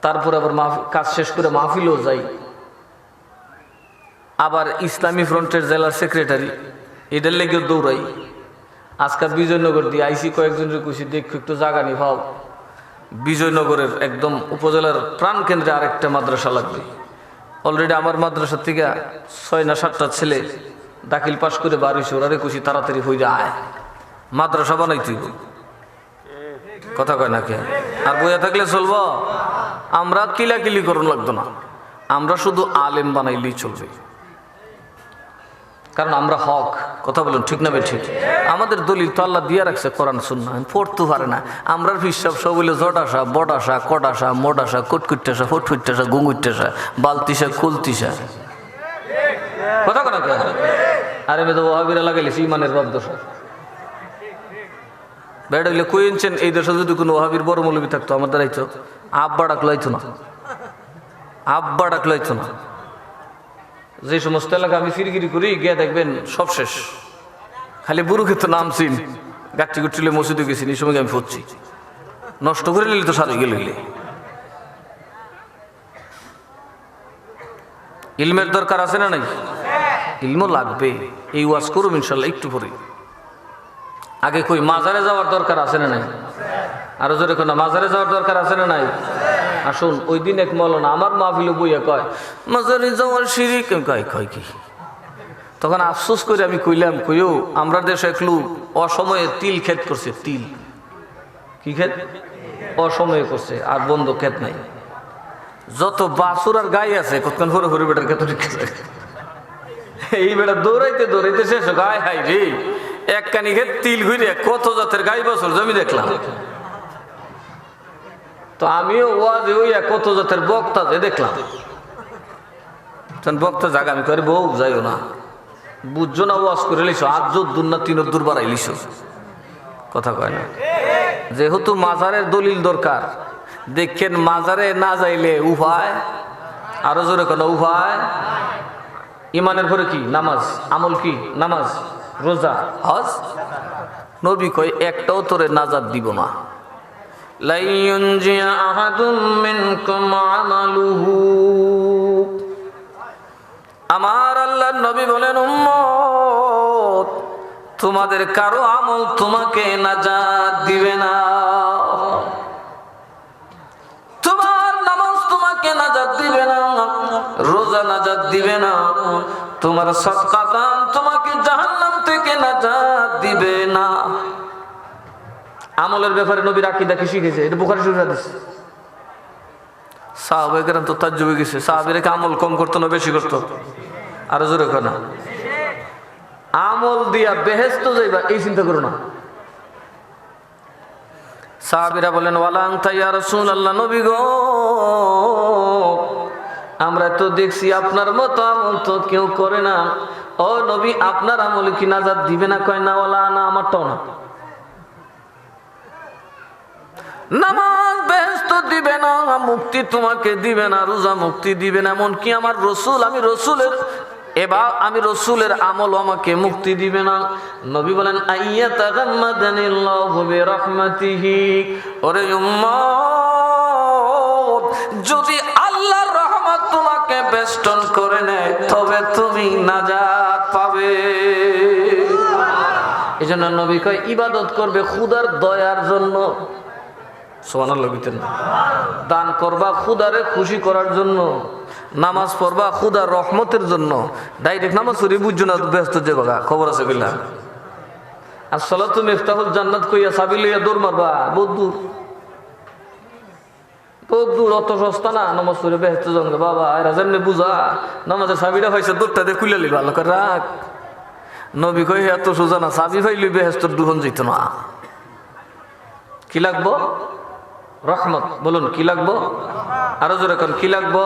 তারপরে আবার কাজ শেষ করে মাহফিলেও যাই। আবার ইসলামী ফ্রন্টের জেলার সেক্রেটারি, এদের লেগেও দৌড়াই। আজকাল বিজয়নগর দিয়ে আইসি কয়েকজনের খুশি দেখো একটু জায়গা নি ভাও, বিজয়নগরের একদম উপজেলার প্রাণ কেন্দ্রে আরেকটা মাদ্রাসা লাগবে। অলরেডি আমার মাদ্রাসা থেকে 6 না 7টা ছেলে দাখিল পাশ করে বাড়িছে, ওরারে খুশি তাড়াতাড়ি হয়ে যায়, মাদ্রাসা বানাইতে। কথা কয় না কে? আর বইয়া থাকলে চলবো? আমরা কিলাকিলি করুন লাগতো না, আমরা শুধু আলেম বানাইলেই চলবে। কারণ আমরা হক, কথা বলুন ঠিক না ঠিক? আমাদের দলিল তো আল্লাহ দিয়ে রাখছে কোরআন সুন্নাহ, পড়তে পারে না। আমরার হিসাব সব হইলে জটাসা, বটাসা, কটাসা, মোটাসা, কুটকুট্টাসা, ফুটফুট্টাসা, গুঙ্গুট্টাসা, বালতিসা, কুলতিসা। কথা কয় না কে? আরে মেয়ে তো ওয়াহাবিরা লাগাইলিস ইমানের বাপ দোষ। বেড়া হইলে কই আনছেন? এই দেশে যদি কোনো ওয়াহাবির বড় মৌলবী থাকতো আমার দ্বারাইতো আব্বা ডাকলাইতো না, আব্বা ডাকলাইতো না। যে সমস্ত এলাকা আমি ফিরগিরি করি গিয়ে দেখবেন সব শেষ, খালি বুড়ো ক্ষেত্রে নামছিন, গাচ্ছি গুচ্ছিলে মসজিদে গেছি, এই সময় আমি ফুটছি, নষ্ট করে নিলে তো সারি গেলে। ইলমের দরকার আছে না নাই? ইলমও লাগবে, এই ওয়াজ করুম ইনশাল্লাহ একটু পরে। আগে কই মাজারে যাওয়ার দরকার আছে না নাই? আরো জোরে কোন মাজারে যাওয়ার দরকার আছে না নাই? আসুন, ওই দিন এক মৌলানা আমার মাহফিলে বইয়া কয় মাজারে যাওয়ার শিরিক, কয় কি? তখন আফসোস করে আমি কইলাম, কইও আমরা দেশে একলু অসময়ে তিল ক্ষেত করছে। তিল কি ক্ষেত? অসময়ে করছে, আর বন্ধ ক্ষেত নাই। যত বাছুর আর গাই আছে কতক্ষণ হরে হরে বেটার ক্ষেত, এই বেটা দৌড়াইতে দৌড়াইতে শেষ গায়ে হাই রে, এক কানি ক্ষেত তিল ঘুরে কত জাতের গাই বাছুর জমি দেখলাম। তো আমিও ওয়াজে ওই কত জাতের বক্তা যে দেখলাম, বক্তা জায়গা আমি করে বউ যাইও না, বুঝছো না, ওয়াজ করে লিস আজ দূর না 3 দূর বাড়াই লিস। কথা কয় না? যেহেতু মাজারের দলিল দরকার, দেখেন মাজারে না যাইলে উপায়, আরো জোরে কোনো উপায়। ইমানের পরে কি? নামাজ। আমল কি? নামাজ, রোজা, হজ। নবী কয় একটাও তোরে নাজাত দিব না। আমার আল্লাহর নবী বলেন, উম্মত তোমাদের কারো আমল তোমাকে নাজাত দিবে না। তোমার নামাজ তোমাকে নাজাত দিবে না, রোজা নাজাত দিবে না, তোমার সদকা দান তোমাকে জাহান্নাম থেকে নাজাত দিবে না। আমলের ব্যাপারে নবীর আকীদা কি শিখেছে? এটা বুখারী শরীফের হাদিস। সাহাবায়ে কেরাম তো তাজ্জুব হয়ে গেছে, সাহাবীরা কি আমল কম করতো না বেশি করতো? আরো জোরে কয় না? আমল দিয়া বেহেশত যাইবা এই চিন্তা করো না। সাহাবীরা বলেন, ওয়ালা আনতা ইয়া রাসূলুল্লাহ, নবী গো আমরা তো দেখছি আপনার মতো আমল তো কেউ করে না। ও নবী আপনার আমল কি নাজাত দিবে না? কয় না, ওয়ালা না, আমারটাও না। নামাজ বেহেশত দিবে না, মুক্তি তোমাকে দিবে না, রোজা মুক্তি দিবে না, এমনকি আমার রসুল, আমি রসুলের আমল আমাকে মুক্তি দিবে না। নবী বলেন, আইয়াতাগাম্মাদানিল্লাহু বিরাহমাতিহি, ওরে উম্মত যদি আল্লাহর রহমত তোমাকে বেষ্টন করে নেয় তবে তুমি নাজাত পাবে। এজন্য নবী কয় ইবাদত করবে খোদার দয়ার জন্য। সুবহানাল্লাহ বলতেন। দান করবা খোদারে খুশি করার জন্য, নামাজ পড়বা খোদার রহমতের জন্য। ডাইরেক্ট নামাজ পড়ি বুঝছো না, ব্যস্ত যে বাগা খবর আছে কইলা। আর সালাতু মিফতাহুল জান্নাত কইয়া চাবি লইয়া দৌড় মারবা, বহুত দূর, অত সস্তা না। নামাজ পড়ে বেহেশতে যাবে বাবা, এরা যেমনি বুঝা নামাজের চাবিটা পাইছে দৌড়টা দিয়ে খুলে লিবা, ভালো করে রাখ। নবী কই এত সোজা না, চাবি পাইলি বেহেশতর দুহন যেত না। কি লাগবো? রহমত। বলুন কি লাগবো? আরো জোরে কোন কি লাগবো?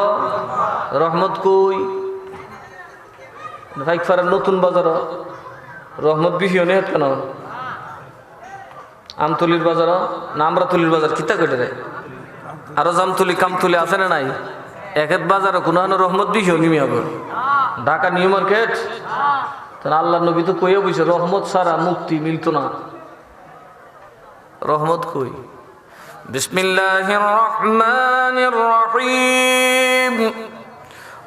রহমত কই? ভাইকফারের নতুন বাজার রহমত বিহিও নেই কেন? আমতলির বাজার না আমরাতলির বাজার কিতা কেটে রে? আরো জামতলি কামতলি আছে না নাই? একের বাজারে কোনো রহমত বিহিও নিমি হবে। Dhaka new market. তাহলে আল্লাহ নবী তো কইয়া বইছে রহমত ছাড়া মুক্তি মিলত না। রহমত কই? বিসমিল্লাহির রহমানির রহিম।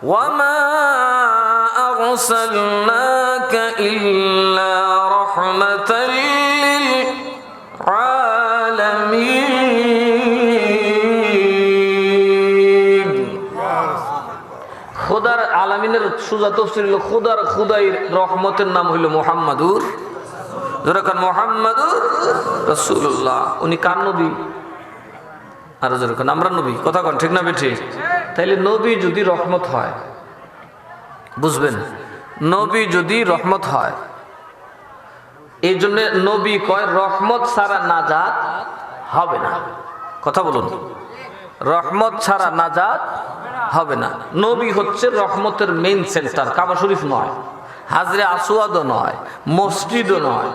ওয়ামা আরসালনাকা ইল্লা রাহমাতাল লিল আলামিন। খোদার আলামিনের সুজা তাফসীর হলো খোদার খুদাইর রহমতের নাম হইল মুহাম্মাদুর, যেরকম মুহাম্মাদুর রাসূলুল্লাহ। উনি কার নবী? আর যেরকম আমরা নবী। কথা কন ঠিক না বেঠিক? তাইলে নবী যদি রহমত হয়, বুঝবেন, নবী যদি রহমত হয়, এই জন্য নবী কয় রহমত ছাড়া নাজাত হবে না। কথা বলুন, রহমত ছাড়া নাজাত হবে না। নবী হচ্ছে রহমতের মেইন সেন্টার। কাবা শরীফ নয়, হাজরে আসওয়াদও নয়, মসজিদও নয়।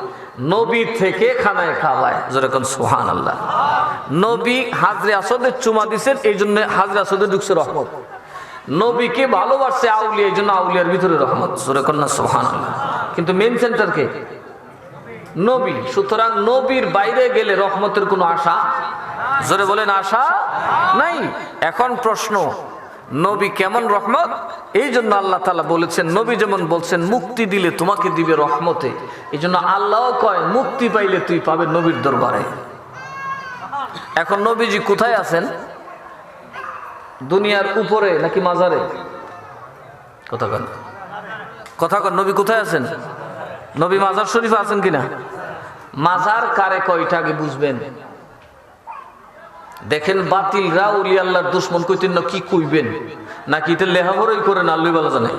নবী থেকে খানায় খাওয়ায়, যেরকম সুবহানাল্লাহ। নবী হাজরে আসওয়াদে চুমা দিচ্ছেন, এই জন্য হাজরে আসওয়াদে ঢুকছে রহমত। নবীকে ভালোবাসছে আউলিয়া, এই জন্য আউলিয়ার ভিতরে রহমত, যেরকম না সুবহানাল্লাহ। কিন্তু মেইন সেন্টার কে? নবী। সুতরাং নবীর বাইরে গেলে রহমতের কোনো আশা, জোরে বলেন, আশা নাই। এখন প্রশ্ন, নবী কেমন রহমত? এই জন্য আল্লাহ তাআলা বলেছেন, নবী যেমন বলছেন মুক্তি দিলে তোমাকে দিবে রহমতে, এই জন্য আল্লাহ কয় মুক্তি পাইলে তুই পাবে নবীর দরবারে। এখন নবীজি কোথায় আছেন? দুনিয়ার উপরে নাকি মাজারে? কথা কন, কথা কন, নবী কোথায় আছেন? নবী মাজার শরীফে আছেন কিনা? মাজার কারে কয়টা আগে বুঝবেন। দেখেন বাতিলরা ওলি আল্লাহর দুশ্মন কইতেন না, কি কইবেন? নাকি এটা লেহাবরই করে না আল্লাহ ভালো জানে,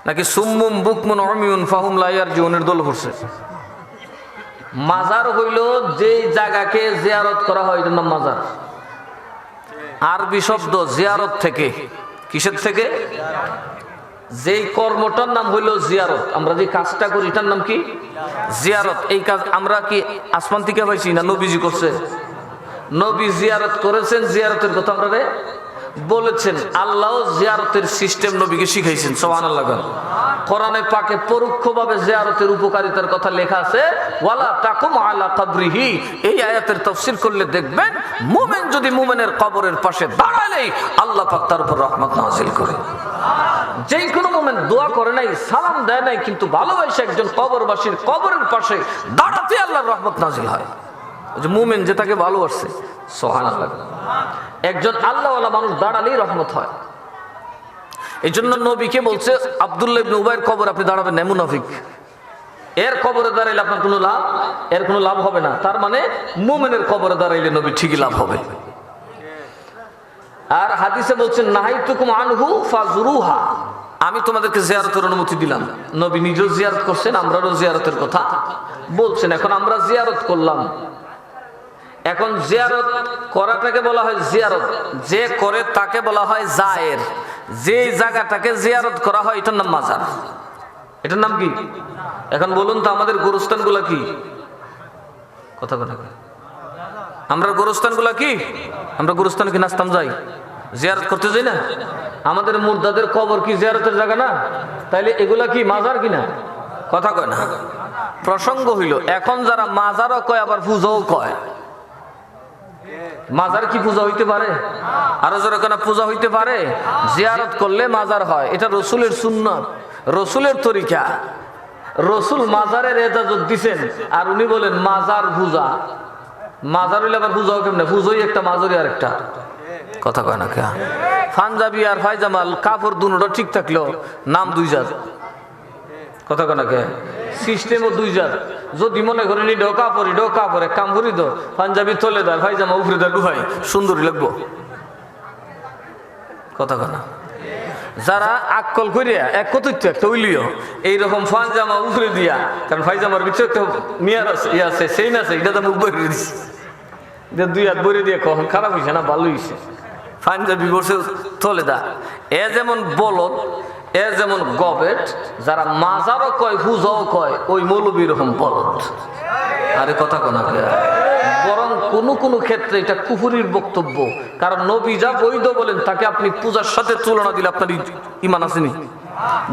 নাকি সুম্মুম বুকমুন উমিয়ুন ফাহুম লা ইয়ারজুনের দল করছে। মাজার হইল যে জায়গাকে জিয়ারত করা হয়, এটার নাম মাজার। আরবি শব্দ জিয়ারত থেকে, কিসের থেকে? যেই কর্মটার নাম হইল জিয়ারত, আমরা যে কাজটা করি এটার নাম কি? জিয়ারত। এই কাজ আমরা কি আসমান থেকে পাইছি না নবীজি করছে? নবী জিয়ারত করেছেন, জিয়ারতের কথা আমরা বলেছেন। আল্লাহ জিয়ারতের সিস্টেম নবীকে শিখাইছেন, সুবহানাল্লাহ। কোরআনে পাকে পরোক্ষভাবে জিয়ারতের উপকারিতার কথা লেখা আছে, ওয়ালা তাকুম আলা কবরিহি। এই আয়াতের তাফসীর করলে দেখবেন মুমিন যদি মুমিনের কবরের পাশে দাঁড়ালেই আল্লাহ পাক তার উপর রহমত নাযিল করে। যেই কোনো মুমিন দোয়া করে নাই, সালাম দেয় নাই, কিন্তু ভালোবাসে একজন কবরবাসীর কবরের পাশে দাঁড়াতে আল্লাহর রহমত নাযিল হয়। মুমিন যে তাকে ভালোবাসছে, সুবহানাল্লাহ। একজন আল্লাহওয়ালা মানুষ দাঁড়ালেই রহমত হয়। এই জন্য নবীকে বলছে আব্দুল্লাহ ইবনে উবাইয়ের কবর আপনি দাঁড়াবেন না, মুনাফিক। এর কবরে দাঁড়াইলে আপনার কোনো লাভ, এর কোনো লাভ হবে না। তার মানে মুমিনের কবরে দাঁড়াইলে নবী ঠিকই লাভ হবে। আর হাদিসে বলছেন নাহাইতুকুম আনহু ফাজুরুহা, আমি তোমাদেরকে জিয়ারতের অনুমতি দিলাম। নবী নিজেও জিয়ারত করছেন, আমরাও জিয়ারতের কথা বলছেন। এখন আমরা জিয়ারত করলাম, এখন জিয়ারত করাটাকে বলা হয় জিয়ারত, যে করে তাকে বলা হয় জায়ের। যে জায়গাটাকে জিয়ারত করা হয় এটার নাম মাজার। এটার নাম কি? এখন বলুন তো আমাদের গোরস্থান গুলা কি? কথা কথা আমরা গোরস্থান গুলা কি? আমরা গোরস্থানে কি নাস্তাম যাই, জিয়ারত করতে যাই না? আমাদের মুর্দাদের কবর কি জিয়ারতের জায়গা না? তাইলে এগুলা কি মাজার কিনা? কথা কয় না। প্রসঙ্গ হইল, এখন যারা মাজারও কয় আবার পূজাও কয়। মাজার কি পূজা হইতে পারে? আরো যেরকম পূজা হইতে পারে। জিয়ারত করলে মাজার হয়, এটা রসুলের সুন্নাত, রসুলের তরিকা। রসুল মাজারের ইজাজত দিছেন, আর উনি বলেন মাজার পূজা। মাজার হইলে আবার পূজাও কেমনে? পূজাই একটা, মাজারই আর একটা। কথা কয় না কে? পাঞ্জাবি আর ফাইজামাল কাপড় দুটোটা ঠিক থাকলেও নাম দুই জাত। কথা কয় না কে? সিস্টেমও দুই জাত। যদি মনে করেন ডোকা পরি, ডোকা পরে কাম করি তো পাঞ্জাবি তলে দেয়, ফাইজামা উপরে দেয়, ডুহাই সুন্দরী লাগবো। কথা কয় না? যারা আকল করিয়া এক কতৃত্ব একটা উইলিও এইরকম পাঞ্জামা উপরে দিয়া, কারণ ফাইজামার ভিতরে একটা মিয়ার আছে, সেই না আছে, এটা তো মুখ বইরে দিচ্ছে, দুই হাত বইরে দিয়ে কখন খারাপ হয়েছে না ভালো হয়েছে। পাঞ্জাবি বসে তলে দা, এ যেমন বলদ, এ যেমন গবেট। যারা মাজারও কয় পূজাও কয়, ওই মৌলবী রকম বলদ। আরে কথা কোনা, বরং কোন ক্ষেত্রে এটা কুফরির বক্তব্য। কারণ নবী যা বৈধ বলেন তাকে আপনি পূজার সাথে তুলনা দিলে আপনার ইমান আসেনি।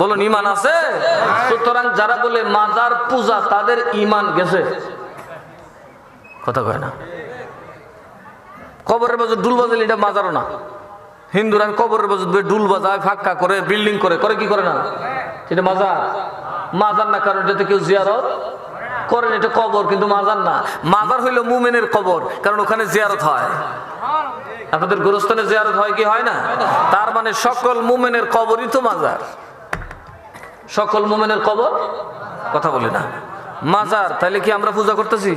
বলুন ইমান আছে। সুতরাং যারা বলে মাজার পূজা তাদের ইমান গেছে, কথা কয় না। কবরের বাজে ডুল বাজালে এটা মাজারও না। হিন্দুরা কবরের বাজে ডুল বাজায়, ফাঁকা করে, বিল্ডিং করে, করে কি করে না, এটা মাজার। মাজার না, কারণ এটাতে কেউ জিয়ারত করেন, এটা কবর কিন্তু মাজার না। মাজার হইল মুমিনের কবর, কারণ ওখানে জিয়ারত হয়। আপনাদের গোরস্থানে জিয়ারত হয় কি হয় না? তার মানে সকল মুমিনের কবরই তো মাজার। সকল মুমিনের কবর, কথা বলি না, মাজার। তাহলে কি আমরা পূজা করতেছি?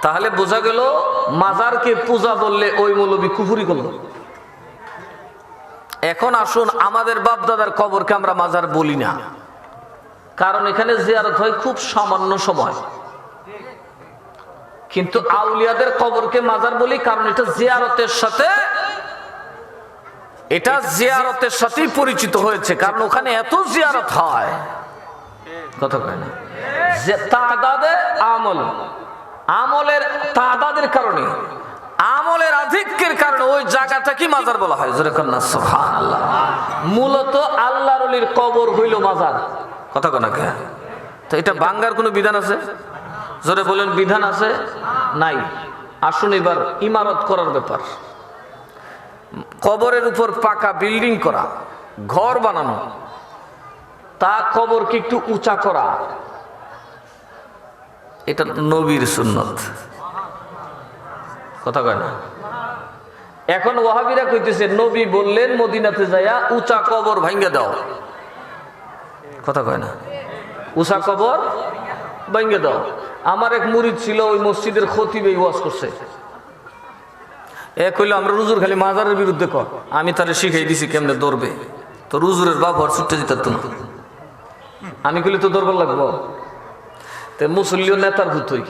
তাহলে বোঝা গেল মাজারকে পূজা বললে ওই মৌলবী কুফরি করলো। এখন আসুন, আমাদের বাপ দাদার কবরকে আমরা মাজার বলি না, কারণ এখানে জিয়ারত হয় খুব সামান্য সময়। কিন্তু আউলিয়াদের কবরকে মাজার বলি, কারণ এটা জিয়ারতের সাথেই পরিচিত হয়েছে, কারণ ওখানে এত জিয়ারত হয়, কথা কয় না। তাদাদে আমলের তাদাদের কারণে, আমলের আধিক্যের কারণে ওই জায়গাটা কি মাজার বলা হয়। জোরে কন্যা সুবহানাল্লাহ। মূলত আল্লাহর ওলির কবর হইল মাজার, কথা কয় না কে? তো এটা ভাঙ্গার কোনো বিধান আছে? জোরে বলেন, বিধান আছে? নাই। আসুন এবার ইমারত করার ব্যাপার। কবরের উপর পাকা বিল্ডিং করা, ঘর বানানো, তা কবরকে একটু উঁচা করা, এটা নবীর সুন্নত, কথা কয় না। এখন ওয়াহাবিরা কইতেছে নবী বললেন মদিনাতে যাইয়া উঁচা কবর ভাঙ্গা দাও, কথা কয় না। উঁচা কবর ভাঙ্গা দাও। আমার এক মুরিদ ছিল, ওই মসজিদের খতিবে ওয়াজ করছে। এ কইল আমরা রুজুর খালি মাজারের বিরুদ্ধে কর। আমি তারে শিখাই দিছি কেমনে দৌড়বে। তো রুজুরের বাপ হর ছুটতে যেত না। আমি কইলে তো দৌড়বার লাগবো। তো মুসল্লিও নেতার ভূতই।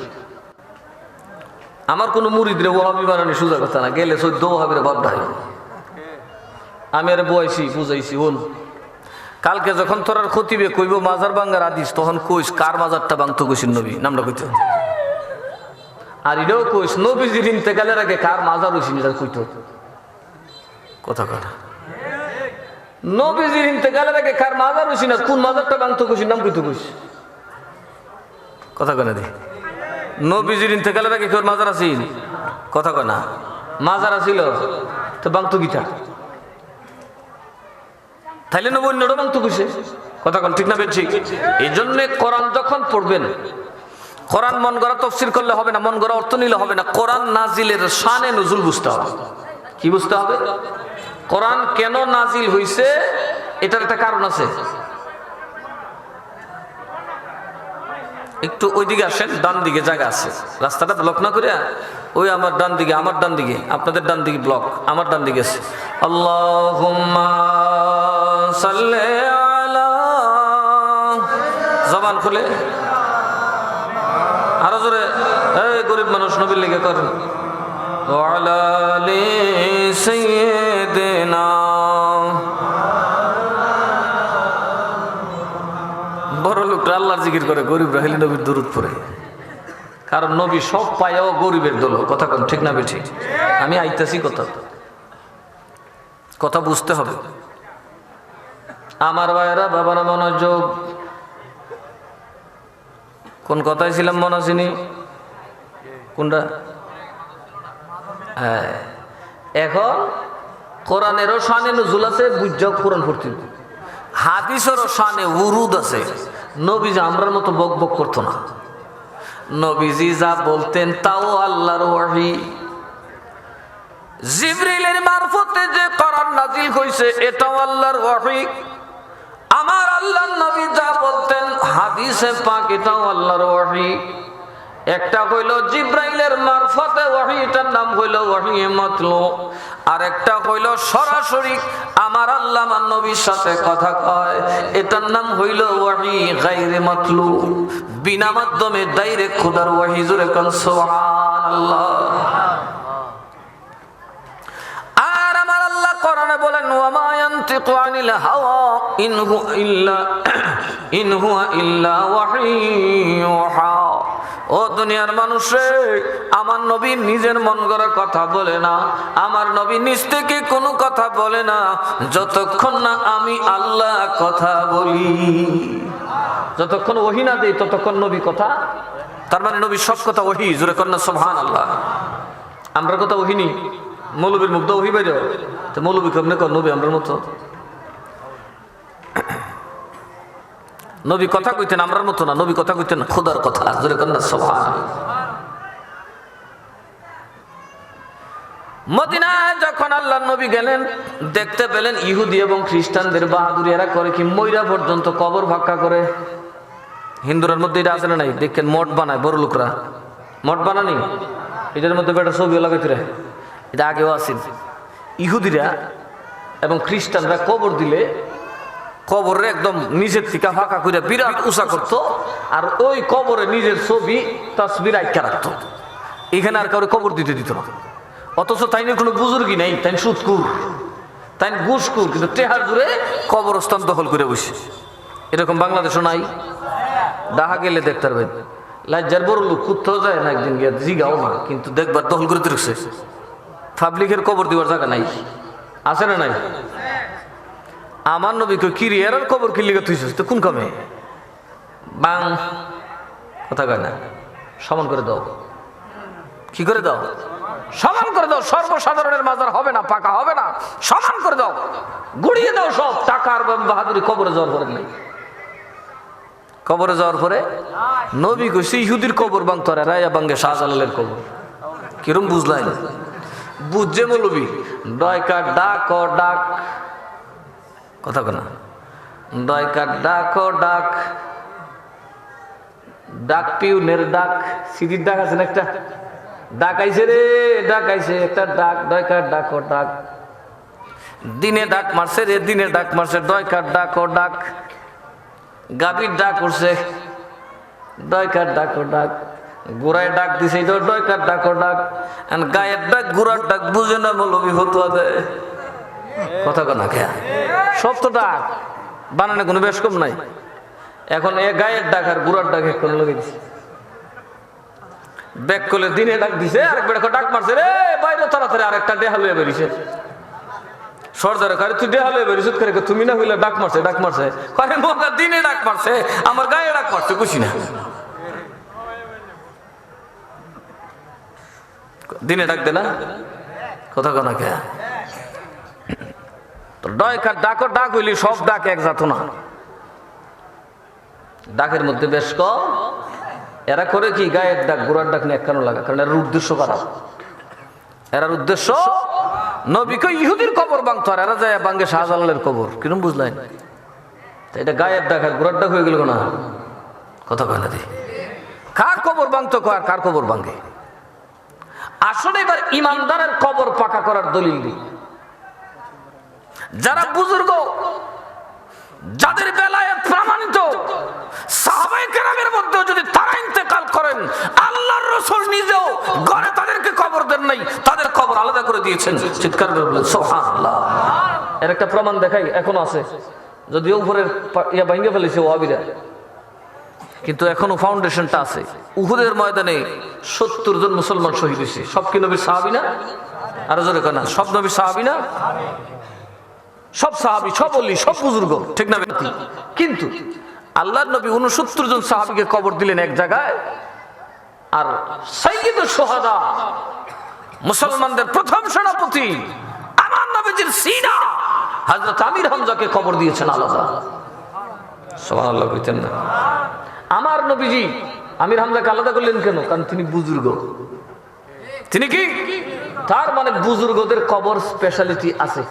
আমার কোনো মুরিদরে ওয়াহাবি বানানি সোজা কথা না, গেলে 14 ওয়াহাবির বাপ ঢাই। আমি আরে বয়সি বুঝাইছি, হন কালকে যখন তোরার খতিবে কইব মাজার ভাঙ্গার আদিস, তখন কইস কার মাজারটা ভাঙতো কইছেন নবী, নামটা কইত। আর এটাও কইস নবীজির ইন্তেকালের আগে কার মাজার হইছেন এটা কইতো, কথা কথা। নবীজির ইন্তেকালের আগে কার মাজার হইছে না, কোন মাজারটা ভাঙতো কইছেন নাম কইতো কইস, কথা কয় না। দি নবীজির ইন্তেকালের আগে কেউ মাজার আছিল, কথা কয় না। মাজার আছিল তো ভাঙতো গীতা, তাইলে নবী অন্যটা ভাঙতো কইছে, কথা কন ঠিক না বেশি। এই জন্য কোরআন যখন পড়বেন, কোরআন মন গড়া তাফসীর করলে হবে না, মন গড়া অর্থ নিলে হবে না। কোরআন নাজিলের শানে নুজুল বুঝতে হবে। কি বুঝতে হবে? কোরআন কেন নাজিল হইছে এটার একটা কারণ আছে। একটু ওইদিকে আসেন, ডান দিকে জায়গা আছে, রাস্তাটা ব্লক না করে ওই আমার ডান দিকে, আমার ডান দিকে, আপনাদের ডান দিকে ব্লক, আমার ডান দিকে আছে। আল্লাহুম্মা সাল্লি আলা, জবান খুলে আরো জোরে, এই গরিব মানুষ নবীর লেগে করেন। ওয়া আলা আলি সাইয়্যিদিনা, বড় লোকরা আল্লাহর জিকির করে, গরিবরা হইলে নবীর দুরূদ পড়ে। কারণ নবী সব পায়ও গরিবের দল, কথা কোন ঠিক না বেঠিক? আমি আইতাছি কথা বুঝতে হবে। আমার ভাইয়েরা, বাবারা, মনোযোগ। কোন কথাই ছিলাম মনে আসেনি? কোনটা? হ্যাঁ, এখন কোরআনেরও শানে নুজুল আছে, বুঝাও কোরআন পড়তে। হাদিসেরও শানে উরুদ আছে। নবীজি আমরার মতো বক বক করতো না। নবীজি যা বলতেন তাও আল্লাহর ওহী। জিবরিলের মারফতে যে কোরআন নাজিল হইছে এটাও আল্লাহর ওহী। আমার আল্লাহর নবী যা বলতেন হাদিসে পাক এটাও আল্লাহর ওহী। একটা হইল জিব্রাইলের মারফতে ওহী, এটার নাম হইল ওহী মাতলু। আর একটা হইল সরাসরি আমার আল্লাহ আমার নবীর সাথে কথা কয়, এটার নাম হইল ওহী গায়রে মাতলু, বিনা মাধ্যমে ডাইরেক্ট খোদার ওহী। জোরে কোন সুবহানাল্লাহ। আর আমার আল্লাহ কোরআনে বলেন ওয়া মা ইয়ানতিকু আনিল হাওয়া ইন হুয়া ইল্লা ওয়াহী ইউহা। ও দুনিয়ার মানুষে, আমার নবী নিজের মন গড়া কথা বলে না, আমার নবী নিজ থেকে কোনো কথা বলে না যতক্ষণ না আমি আল্লাহ কথা বলি। যতক্ষণ ওহী না দেই ততক্ষণ নবী কথা, তার মানে নবী সব কথা ওহী। জোরে কন্যা সুবহানাল্লাহ। আমরা কথা ওহী নি, মৌলবীর মুখ দিয়ে ওহী বাইরে, তো মৌলবী কেমনে কর নবী আমরার মতো? নবী কথা কইতেন আমরার মতো না, নবী কথা কইতেন খোদার কথা। জোরে কন্যা সুবহানাল্লাহ। মদিনায় যখন আল্লাহর নবী গেলেন, দেখতে পেলেন ইহুদি এবং খ্রিস্টানদের বাহাদুরি। এরা করে কি, মইরা পর্যন্ত কবর ভাক্কা করে। হিন্দুদের মধ্যে এটা আছে না নাই? দেখেন মঠ বানায় বড় লোকরা, মঠ বানানি, এটার মধ্যে বেটা ছবি লাগাইতে রে। এটা আগেও আসেন। ইহুদিরা এবং খ্রিস্টানরা কবর দিলে কবরে একদম নিজের থেকে ফাঁকা করে বিরাট উঁচা করতো, আর ওই কবরে নিজের ছবি তাসবির আইকা রাখতো। এখানে আর কাউরে কবর দিতে দিত না। অথচ তাই নিয়ে কোনো বুজুর্গি নাই, তাই সুদকুর, তাই ঘুষকুর, কিন্তু টেহার জুড়ে কবরস্থান দখল করে বসে। এরকম বাংলাদেশও নাই? ডাহা গেলে দেখতে পারবেন, লাজ্জার বড় লোক কোথাও যায় না, একদিন গিয়ে জিগাও না, কিন্তু দেখবার দখল করে রেখেছে। পাবলিকের কবর দিবার জায়গা নাই, আছে না নাই? আমার নবী কই কি রে, এর কবর কি লিখে তুইছিস তো কোন কামে? বাং কথা কয় না, সমান করে দাও। কি করে দাও? সমান করে দাও। সর্বসাধারণের মাজার হবে না, পাকা হবে না, সমান করে দাও, গুড়িয়ে দাও সব। টাকার বাহাদুরি কবরে যাওয়ার পরে নাই। কবরে যাওয়ার পরে নবী কইছে ইহুদির কবর ভাঙতো, আর রায়া ভাঙ্গে শাহজালালের কবর। কিরম বুঝলেন? বুঝছে মৌলবী, ডয়কা ডাক ও ডাক, কথা কেনা, ডয়কা ডাক ও ডাক, ডাক পিউনের ডাক, সিটির ডাক আছে না একটা, ডাক আইছে রে, ডাক আইছে একটা ডাক, ডয়কার ডাক ও ডাক। দিনে ডাক মারছে রে, দিনে ডাক মারছে, ডয়কার ডাক ও ডাক। গাভীর ডাক উঠছে, ডয়কার ডাক ও ডাক। গোড়ায় ডাক দিছে, ডয়কার ডাক ও ডাক। গায়ের ডাক গোড়ার ডাক বুঝে না মৌলবী ফতুয়া দেয়। কথা কেনা খেয়া সব তো ডাক বানানে কোনো বেশ কম নাই। এখন এ গায়ের ডাক আর গোড়ার ডাক এক করে লগে দিছে। ব্যাক করলে দিনে ডাক দিছে, আরেক বেড়া ডাক মারছে রে বাইরে তাড়াতাড়ি, আরেকটা দেহা লইয়া বেরিয়েছে। সর্দারে কারে তুই দেহা লইয়া বেরিয়েছ করে, তুমি না হইলে ডাক মারছে, ডাক মারছে কারে মোকা দিনে ডাক মারছে, আমার গায়ে ডাক মারছে, বুঝি না দিনে ডাক দে না। কথা কেনা খেয়া ডয়কার ডাক ও ডাক হইলি সব ডাক এক জাত না, ডাকের মধ্যে বেশ কম। এরা করে কি, গায়ের ডাক গোড়ার ডাক নিয়ে কেন লাগা? কারণ এর উদ্দেশ্য খারাপ। এরার উদ্দেশ্য নবীকে ইহুদির কবর ভাঙতো, আর এরা যায় ভাঙ্গে শাহজালালের কবর। কিরম বুঝলেন? এটা গায়ের ডাক আর গোড়ার ডাক হয়ে গেল না। কথা কয় না দি, কার কবর ভাঙতো আর কার কবর ভাঙ্গে? আসলে এবার ইমানদারের কবর পাকা করার দলিল দিই। যারা বুজুর্গ, যাদের বেলায় প্রমাণিত, সাহাবায়ে কেরামের মধ্যে যদি তারা ইন্তেকাল করেন, আল্লাহর রাসূল নিজেও ঘরে তাদেরকে কবর দেন নাই, তাদের কবর আলাদা করে দিয়েছেন। চিৎকার করে বলেন সুবহানাল্লাহ। এর একটা প্রমাণ দেখাই, এখনো আছে, যদিও উপরের ইয়া ভাঙে ফেলেছে ওয়াহাবিরা, কিন্তু এখনো ফাউন্ডেশনটা আছে। উহুদের ময়দানে 70 জন মুসলমান শহীদ হয়েছে। সব কি নবীর সাহাবী না? আরো জোরে কেন, সব নবীর সাহাবী না? সব সাহাবী, সব ওলি, সব বুজুর্গ, ঠিক না? কিন্তু আল্লাহর নবী 69 জন সাহাবীকে কবর দিলেন এক জায়গায়। আর সাইয়্যিদুশ শুহাদা, মুসলমানদের প্রথম সেনাপতি, আমার নবীজির সিনা হযরত আমির হামজাকে কবর দিয়েছেন আলাদা। সুবহানাল্লাহ কইতেন না? আমার নবীজি আমির হামজাকে আলাদা করলেন কেন? কারণ তিনি বুজুর্গ। তিনি কি, তার মানে বুজুর্গদের কবর স্পেশালিটি আছে।